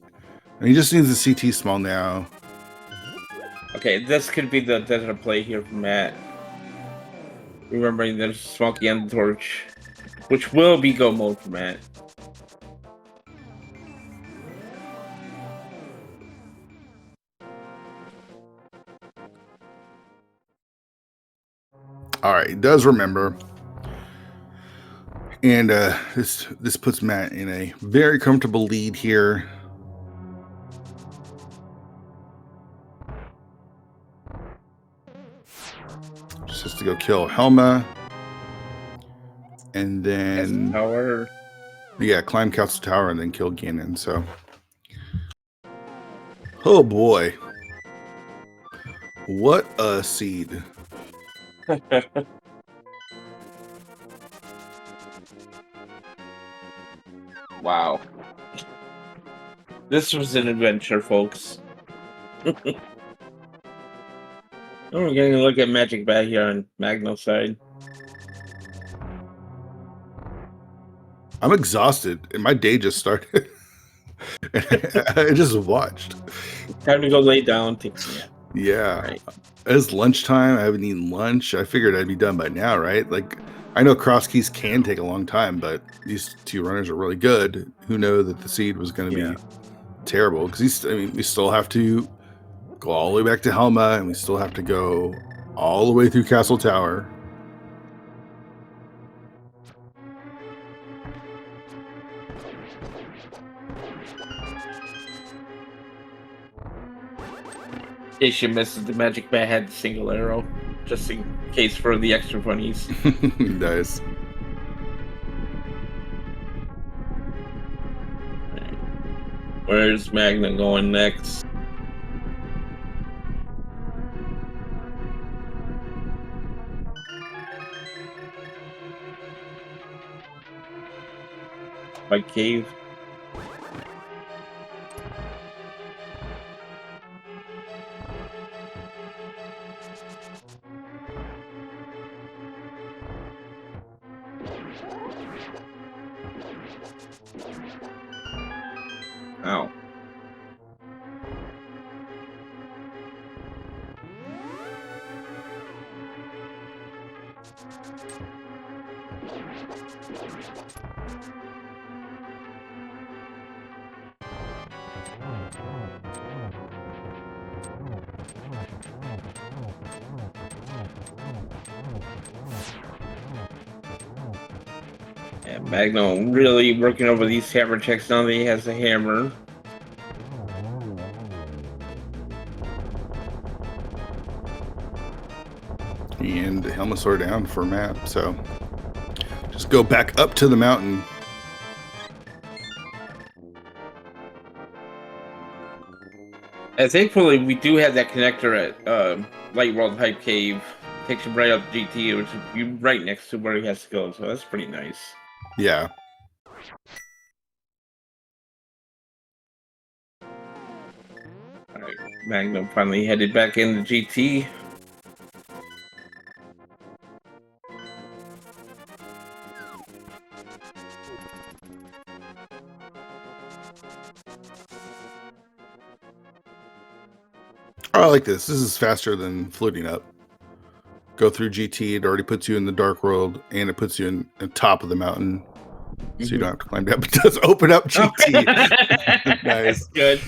And he just needs the CT small now. Okay, this could be the desert play here for Matt. Remembering there's Smoky on the torch, which will be go mode for Matt. All right, he does remember. And this puts Matt in a very comfortable lead here. Just has to go kill Helma. And then Tower. yeah, climb Castle Tower and then kill Ganon. So oh boy. What a seed. Wow. This was an adventure, folks. Oh, we're getting a look at Magic Bat here on Magno's side. I'm exhausted and my day just started. I just watched. Time to go lay down. Take a nap. Yeah. Right. It's lunchtime. I haven't eaten lunch. I figured I'd be done by now, right? Like, I know cross keys can take a long time, but these two runners are really good. Who know that the seed was going to be terrible? Because we still have to go all the way back to Helma, and we still have to go all the way through Castle Tower. In case you missed it, the Magic Bat had the single arrow, just in case for the extra bunnies. Nice. Where's Magna going next? By cave. Ow. Yeah, Magno really working over these hammer checks now that he has a hammer. And the helmet's are down for Matt, so just go back up to the mountain. And thankfully, we do have that connector at Light World Hype Cave. Takes you right up GT, which is right next to where he has to go, so that's pretty nice. Yeah. Alright, Magnum finally headed back into GT. Oh, I like this. This is faster than floating up. Go through GT. It already puts you in the dark world, and it puts you in the top of the mountain, so you don't have to climb down. But it does open up GT. Nice. Good.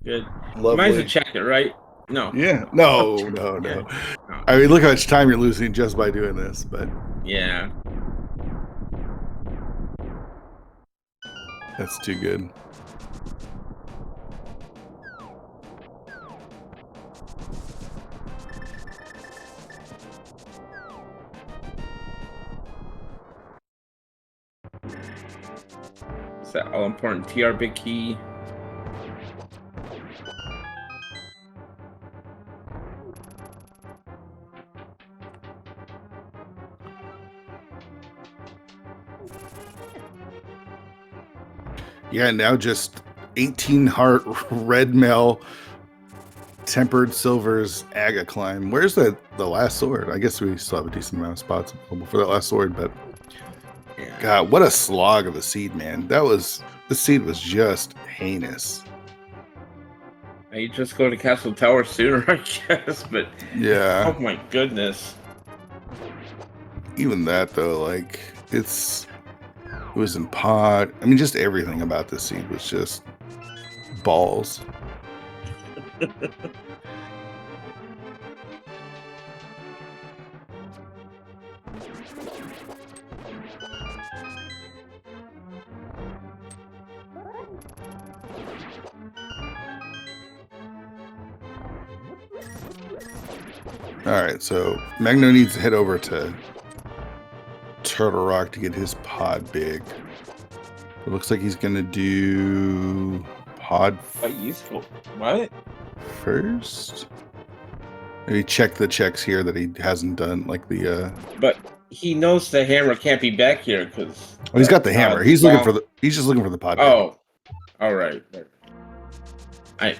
Good. Lovely. Might as well check it, right? No. Yeah. No. I mean, look how much time you're losing just by doing this. But Yeah. that's too good. It's that all important TR big key. Yeah, now just 18 heart red mail tempered silvers aga climb. Where's the last sword? I guess we still have a decent amount of spots for that last sword, but Yeah. God, what a slog of a seed, man. The seed was just heinous. You just go to Castle Tower sooner, I guess, but Yeah. oh my goodness. Even that though, like it was in pod. I mean, just everything about this seed was just balls. All right, so Magno needs to head over to Turtle Rock to get his pod big. It looks like he's gonna do pod Quite useful. What? first. Maybe check the checks here that he hasn't done, like the. But he knows the hammer can't be back here because. Oh, he's got the hammer. He's looking for the. He's just looking for the pod. Oh, all right. I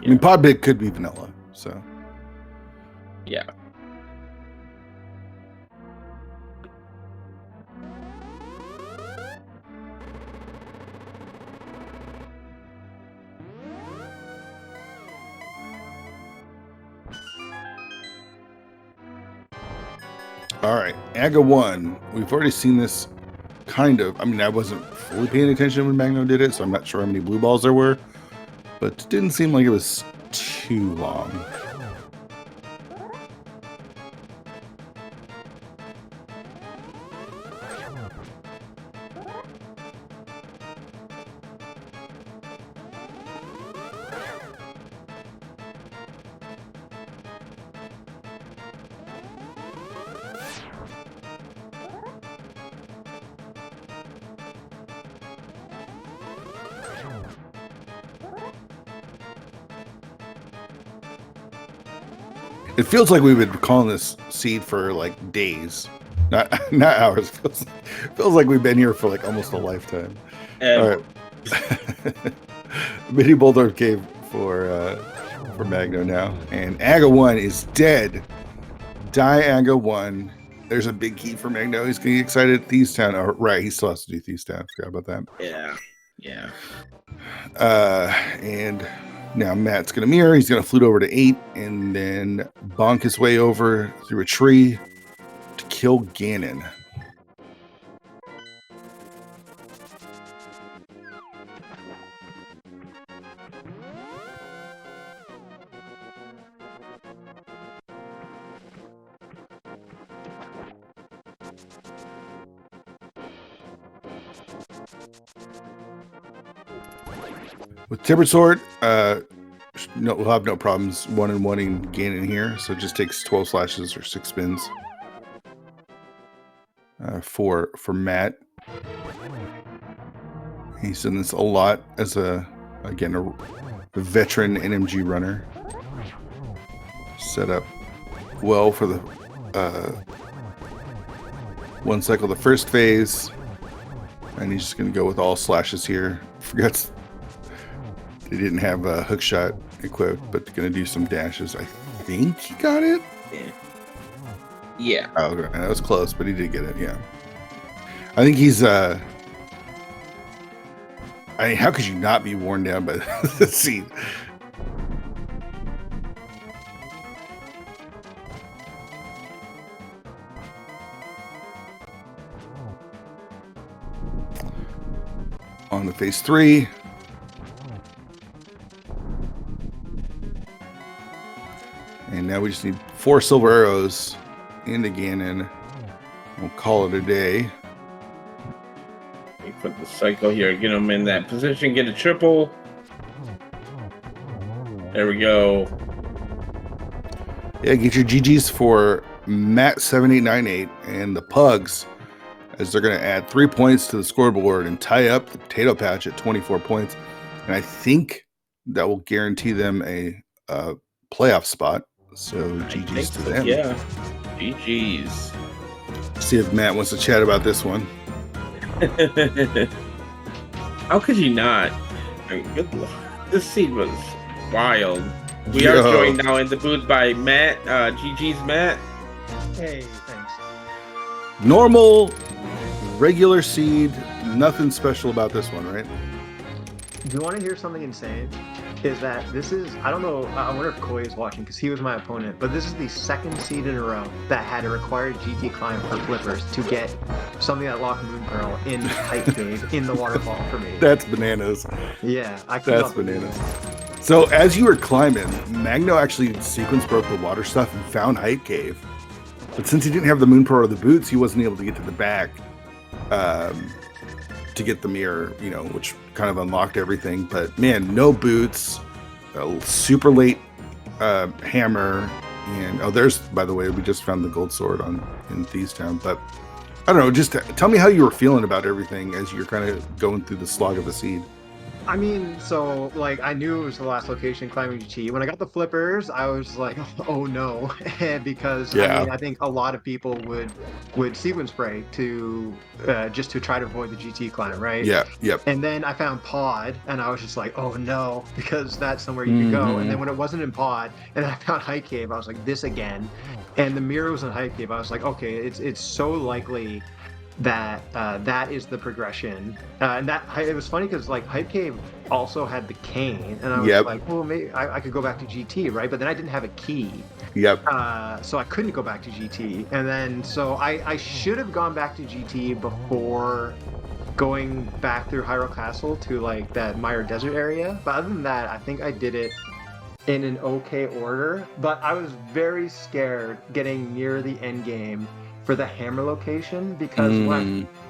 mean, pod big could be vanilla, so. Yeah. All right, Aga 1. We've already seen this kind of. I mean, I wasn't fully paying attention when Magno did it, so I'm not sure how many blue balls there were, but it didn't seem like it was too long. It feels like we've been calling this seed for like days, not hours. Feels like we've been here for like almost a lifetime. All right, Mini Boulder Cave for Magno now, and Aga 1 is dead. Die Aga 1. There's a big key for Magno. He's gonna get excited at Thieves Town. Oh, right, he still has to do Thieves Town. Forgot about that. Yeah. And now Matt's going to mirror. He's going to flute over to 8 and then bonk his way over through a tree to kill Ganon. With Tempered Sword, we'll have no problems one-on-one-ing Ganon here. So it just takes 12 slashes or 6 spins for Matt. He's done this a lot as a veteran NMG runner. Set up well for the one cycle, the first phase, and he's just going to go with all slashes here. Forgets they didn't have a Hookshot equipped, but going to do some dashes. I think he got it. Yeah. Oh, okay. That was close, but he did get it. Yeah. I think he's. I mean, how could you not be worn down by the seed? On to phase 3. And now we just need 4 silver arrows into Ganon. We'll call it a day. We put the cycle here, get him in that position, get a triple. There we go. Yeah, get your GGs for Matt7898 and the Pugs. as they're going to add 3 points to the scoreboard and tie up the Potato Patch at 24 points. And I think that will guarantee them a playoff spot. So GG's to them. Yeah, GG's. See if Matt wants to chat about this one. How could you not? I mean, good Lord. This seed was wild. We are joined now in the booth by Matt. GG's Matt. Hey, thanks. Normal, regular seed, nothing special about this one, right? Do you want to hear something insane? Is that this is, I don't know, I wonder if Koi is watching because he was my opponent, but this is the second seed in a row that had a required GT climb for flippers to get something that locked Moon Pearl in Hype Cave in the waterfall for me. That's bananas. Yeah, That's bananas. So as you were climbing, Magno actually sequence broke the water stuff and found Hype Cave. But since he didn't have the Moon Pearl or the boots, he wasn't able to get to the back to get the mirror, you know, which kind of unlocked everything. But man, no boots, a super late hammer, and there's, by the way, we just found the gold sword in Thieves Town. But I don't know, just tell me how you were feeling about everything as you're kind of going through the slog of the seed. I mean, so like I knew it was the last location climbing GT. When I got the flippers, I was like, oh no, because I mean, I think a lot of people would sequence break to just to try to avoid the GT climb, right? Yeah, yep. And then I found Pod, and I was just like, oh no, because that's somewhere you could go. And then when it wasn't in Pod, and then I found Hype Cave, I was like, this again. And the mirror was in Hype Cave. I was like, okay, it's so likely that that is the progression, and that it was funny because like Hype Cave also had the cane, and I was like, well, maybe I could go back to GT, right? But then I didn't have a key, so I couldn't go back to GT, and then so I should have gone back to GT before going back through Hyrule Castle to like that Mire Desert area. But other than that, I think I did it in an okay order. But I was very scared getting near the end game for the hammer location, because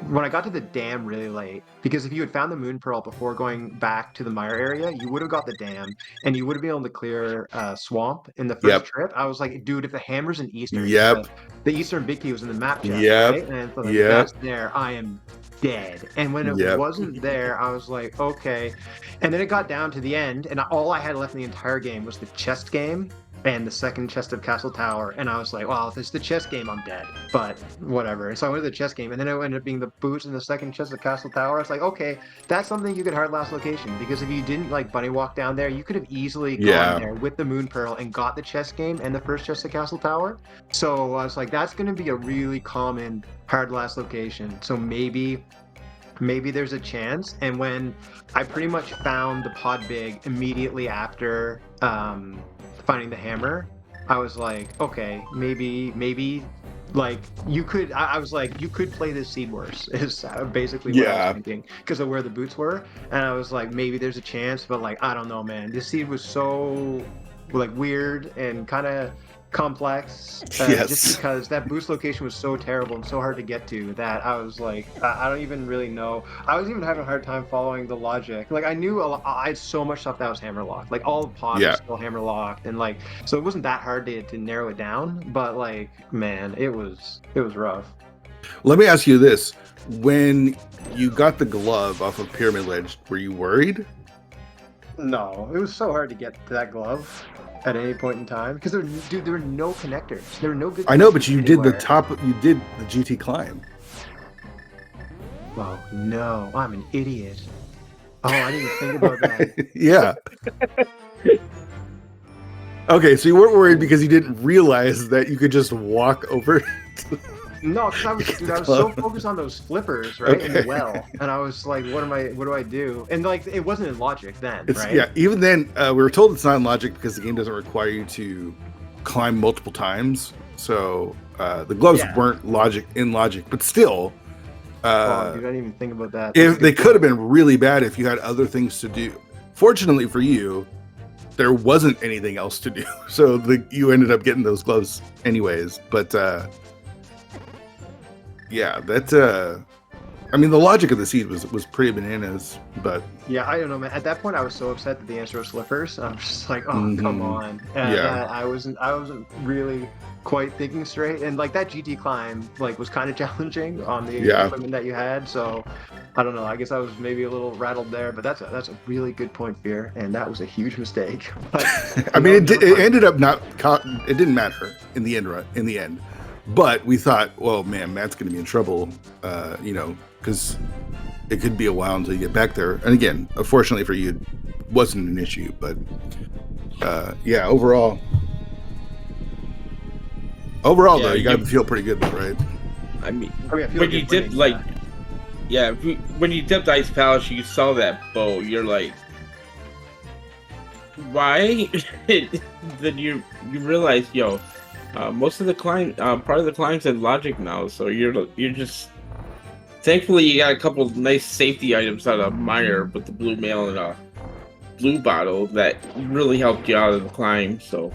when I got to the dam really late, because if you had found the Moon Pearl before going back to the Mire area, you would have got the dam and you would have been able to clear Swamp in the first trip. I was like, dude, if the hammer's in Eastern, the Eastern Big Key was in the map check, right? And so that's there, I am dead. And when it wasn't there, I was like, okay. And then it got down to the end, and all I had left in the entire game was the chest game and the second chest of Castle Tower, and I was like, well, if it's the chess game, I'm dead, but whatever. So I went to the chess game, and then it ended up being the boots in the second chest of Castle Tower. I was like, okay, that's something you could hard last location, because if you didn't like bunny walk down there, you could have easily gone there with the Moon Pearl and got the chess game and the first chest of Castle Tower. So I was like, that's going to be a really common hard last location, so maybe there's a chance. And when I pretty much found the Pod Big immediately after finding the hammer, I was like, okay, maybe like you could, I was like, you could play this seed worse, is basically what I was thinking, because of where the boots were. And I was like, maybe there's a chance, but like, I don't know, man. This seed was so like weird and kind of complex, just because that boost location was so terrible and so hard to get to that I was like, I don't even really know. I was even having a hard time following the logic. Like I knew I had so much stuff that was hammer locked, like all the pods were still hammer locked, and like so it wasn't that hard to narrow it down. But like, man, it was rough. Let me ask you this: when you got the glove off of Pyramid Ledge, were you worried? No, it was so hard to get to that glove at any point in time, because there were no connectors. There were no good. I know, but you did the GT climb. Oh no, I'm an idiot. Oh, I didn't even think about that. Yeah. Okay, so you weren't worried because you didn't realize that you could just walk over. No, because I was so focused on those flippers, right, in the well, and I was like, what do I do? And like, it wasn't in logic then, right? Yeah, even then, we were told it's not in logic because the game doesn't require you to climb multiple times. So the gloves weren't in logic, but still. Dude, I didn't even think about that. If they could have been really bad if you had other things to do. Fortunately for you, there wasn't anything else to do, so you ended up getting those gloves anyways. But yeah, that I mean, the logic of the seed was pretty bananas, but Yeah, I don't know, man. At that point, I was so upset that the answer was slippers. I was just like, oh, come on. And Yeah. I wasn't really quite thinking straight. And like that GT climb, like was kind of challenging on the equipment that you had. So I don't know. I guess I was maybe a little rattled there, but that's a really good point, Fear, and that was a huge mistake. But, I mean, it ended up not. It didn't matter in the end. In the end, but we thought, well, man, Matt's going to be in trouble. Because it could be a while until you get back there. And again, unfortunately for you, it wasn't an issue. But yeah, overall, though, you got to feel pretty good, though, right? I mean, I feel when you did when you dipped Ice Palace, you saw that bow. You're like, why? Then you realize, most of the climb, part of the climb's in logic now. So you're just. Thankfully, you got a couple of nice safety items out of Meyer with the blue mail and a blue bottle that really helped you out of the climb. So,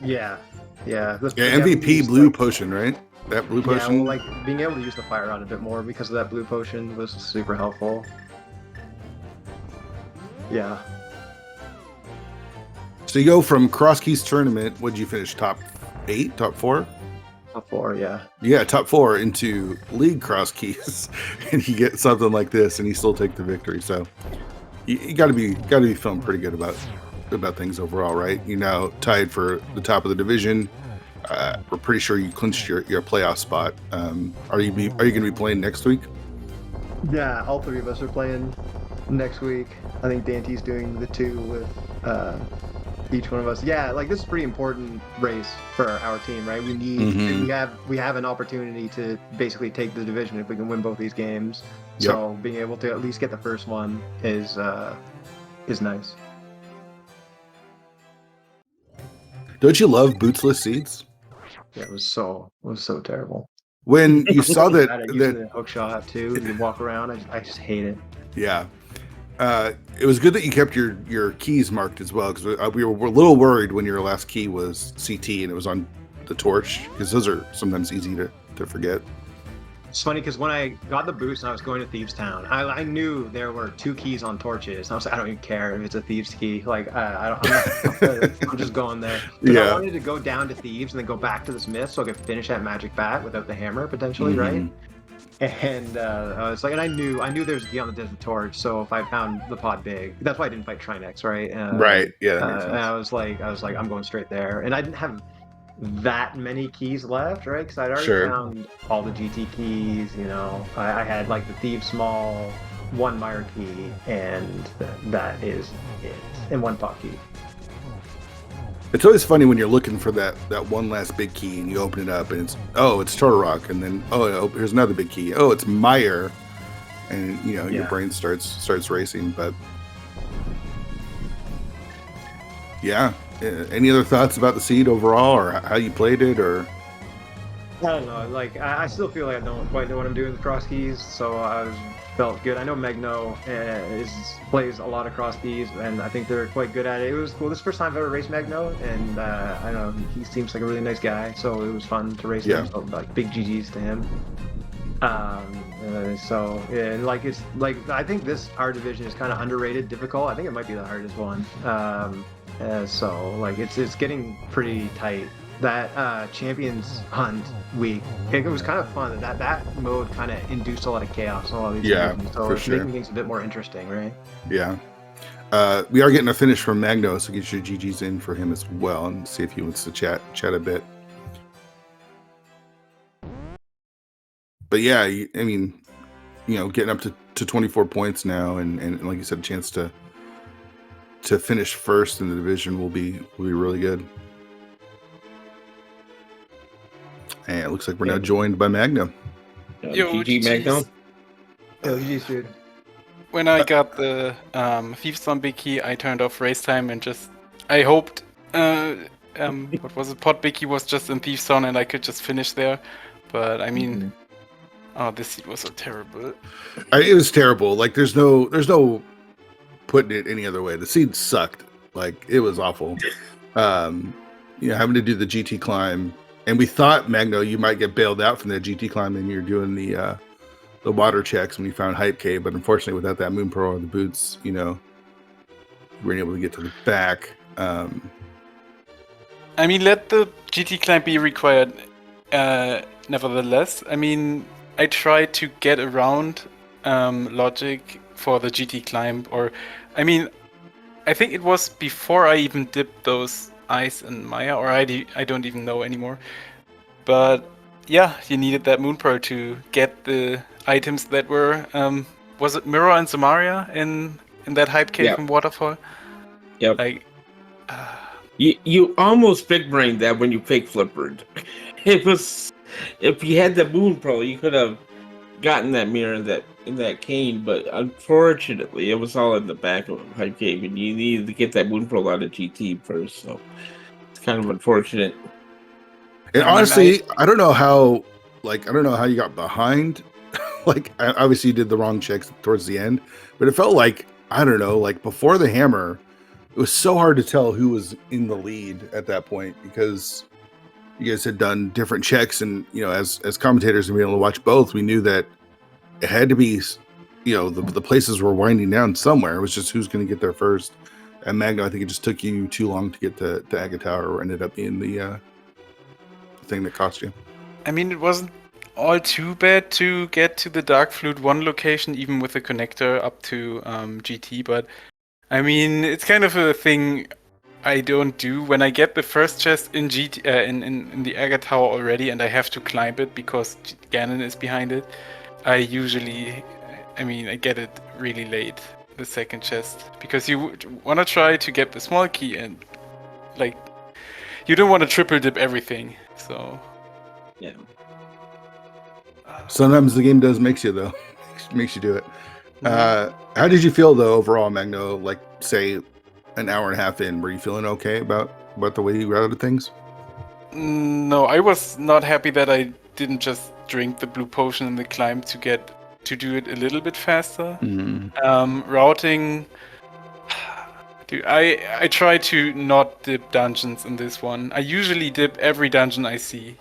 yeah. MVP blue potion, right? That blue potion. Yeah, well, like being able to use the fire rod a bit more because of that blue potion was super helpful. Yeah. So you go from Cross Keys tournament. Would you finish top 8, top 4? Top 4, yeah. Yeah, top 4 into League Cross Keys, and you get something like this, and you still take the victory. So you got to be feeling pretty good about things overall, right? You now tied for the top of the division. We're pretty sure you clinched your playoff spot. Are you going to be playing next week? Yeah, all 3 of us are playing next week. I think Dante's doing the 2 with each one of us. Yeah, like this is a pretty important race for our team, right? We need we have an opportunity to basically take the division if we can win both these games. Yep. So being able to at least get the first one is nice. Don't you love bootsless seeds? Yeah, it was so terrible. When you saw that the Hookshot too, you walk around. I just hate it. Yeah. It was good that you kept your keys marked as well, because we were a little worried when your last key was CT and it was on the torch, because those are sometimes easy to forget. It's funny because when I got the boost and I was going to Thieves Town, I knew there were 2 keys on torches. And I was like, I don't even care if it's a Thieves key. Like, I'm just going there. Yeah. I wanted to go down to Thieves and then go back to the Smith so I could finish that magic bat without the hammer potentially, right? And I was like, and I knew there was a key on the Desert Torch. So if I found the pod big, that's why I didn't fight Trinex, right? Right. Yeah. And I was like, I'm going straight there, and I didn't have that many keys left, right? Because I'd already found all the GT keys. I had like the Thieves Small, 1 Meyer key, and that is it, and 1 pot key. It's always funny when you're looking for that one last big key and you open it up and it's Turtle Rock, and then here's another big key. Oh, it's Meyer, and your brain starts racing. But yeah, any other thoughts about the seed overall, or how you played it, or? I don't know. Like I still feel like I don't quite know what I'm doing with cross keys, so I felt good. I know Magno plays a lot of cross keys, and I think they're quite good at it. It was cool. This is the first time I've ever raced Magno, and I know he seems like a really nice guy, so it was fun to race him. So like big GGs to him. And like it's like I think our division is kind of underrated, difficult. I think it might be the hardest one. So like it's getting pretty tight. That Champions Hunt week, it was kind of fun. That mode kind of induced a lot of chaos in a lot of these divisions, so it's making things a bit more interesting, right? Yeah. We are getting a finish from Magno, so get your GGs in for him as well, and see if he wants to chat a bit. But yeah, I mean, getting up to 24 points now, and like you said, a chance to finish first in the division will be really good. And it looks like we're now joined by Magno. GG Magno. GG, dude. When I got the Thieves on big key, I turned off race time and I hoped what was it? Pot big key was just in Thieves Zone and I could just finish there. But I mean, this seat was so terrible. It was terrible. Like there's no putting it any other way. The seed sucked. Like it was awful. Having to do the GT climb. And we thought, Magno, you might get bailed out from the GT climb, and you're doing the the water checks when you found Hype Cave, but unfortunately, without that Moon Pearl or the boots, you weren't able to get to the back. I mean, let the GT climb be required. Nevertheless, I mean, I tried to get around logic for the GT climb, or I mean, I think it was before I even dipped those eyes in Maya, or I don't even know anymore. But yeah, you needed that Moon Pearl to get the items that were was it Mirror and Samaria in that Hype Cave and Waterfall? Yep. Like you almost big brained that when you fake flippered. It was, if you had the Moon Pearl, you could have gotten that mirror in that cane, but unfortunately, it was all in the back of the Hype Cave, and you needed to get that Moon Pearl out of GT first. So it's kind of unfortunate. And honestly, I don't know how you got behind. Like, obviously you did the wrong checks towards the end, but it felt like, I don't know, like before the hammer, it was so hard to tell who was in the lead at that point because you guys had done different checks, and as commentators and being able to watch both, we knew that it had to be, the places were winding down somewhere. It was just who's going to get there first. And Magno, I think it just took you too long to get to Agate Tower, or ended up being the thing that cost you. I mean, it wasn't all too bad to get to the Dark Flute 1 location, even with the connector up to GT, but I mean, it's kind of a thing I don't do. When I get the first chest in GT in the Agate Tower already, and I have to climb it because Ganon is behind it, I get it really late, the second chest, because you want to try to get the small key, and like you don't want to triple dip everything. So yeah. Sometimes the game does makes you do it. How did you feel though overall, Magno? Like, say, an hour and a half in, were you feeling okay about the way you routed things? No, I was not happy that I didn't just drink the blue potion in the climb to do it a little bit faster. Routing, dude, I try to not dip dungeons in this one. I usually dip every dungeon I see,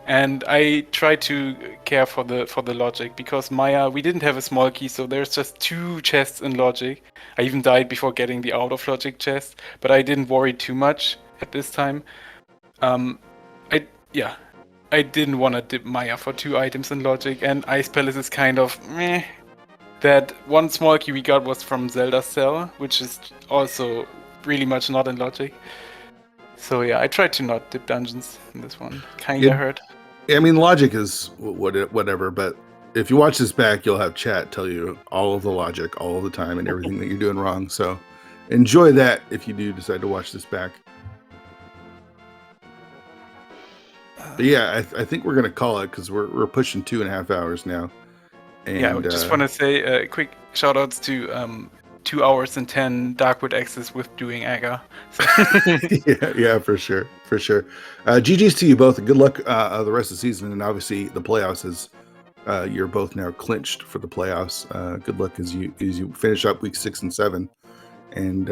and I try to care for the logic, because Maya, we didn't have a small key, so there's just 2 chests in logic. I even died before getting the out of logic chest, but I didn't worry too much at this time. I didn't want to dip Maya for 2 items in logic, and Ice Palace is kind of meh. That one small key we got was from Zelda's Cell, which is also really much not in logic. So yeah, I tried to not dip dungeons in this one. Kinda hurt. I mean, logic is whatever, but if you watch this back, you'll have chat tell you all of the logic all of the time and everything that you're doing wrong. So enjoy that if you do decide to watch this back. But yeah, I think we're gonna call it because we're pushing 2.5 hours now. And, I just want to say quick shout outs to 2 hours and 10 Darkwood Access with doing Aga. So. yeah, for sure. GG's to you both. Good luck the rest of the season, and obviously the playoffs is you're both now clinched for the playoffs. Good luck as you finish up week 6 and 7. And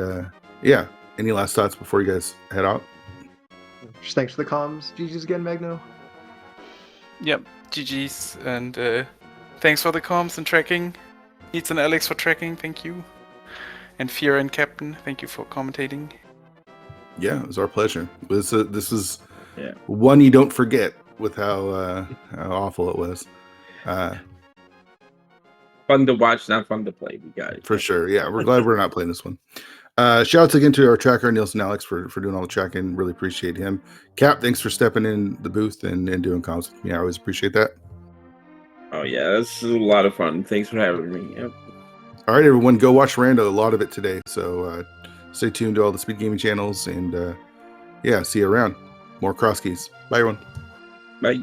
any last thoughts before you guys head out? Just thanks for the comms. GG's again, Magno. Yep, GG's, and thanks for the comms and tracking. Needs and Alex for tracking, thank you. And Fear and Captain, thank you for commentating. Yeah, it was our pleasure. This is one you don't forget with how awful it was. Fun to watch, not fun to play. We got it. For sure. Yeah, we're glad we're not playing this one. Shout out again to our tracker, Nielsen Alex, for doing all the tracking. Really appreciate him. Cap, thanks for stepping in the booth and doing comms with me. I always appreciate that. Oh, yeah, this is a lot of fun. Thanks for having me. Yep. All right, everyone, go watch Rando. A lot of it today. So stay tuned to all the SpeedGaming channels. And see you around. More cross keys. Bye, everyone. Bye.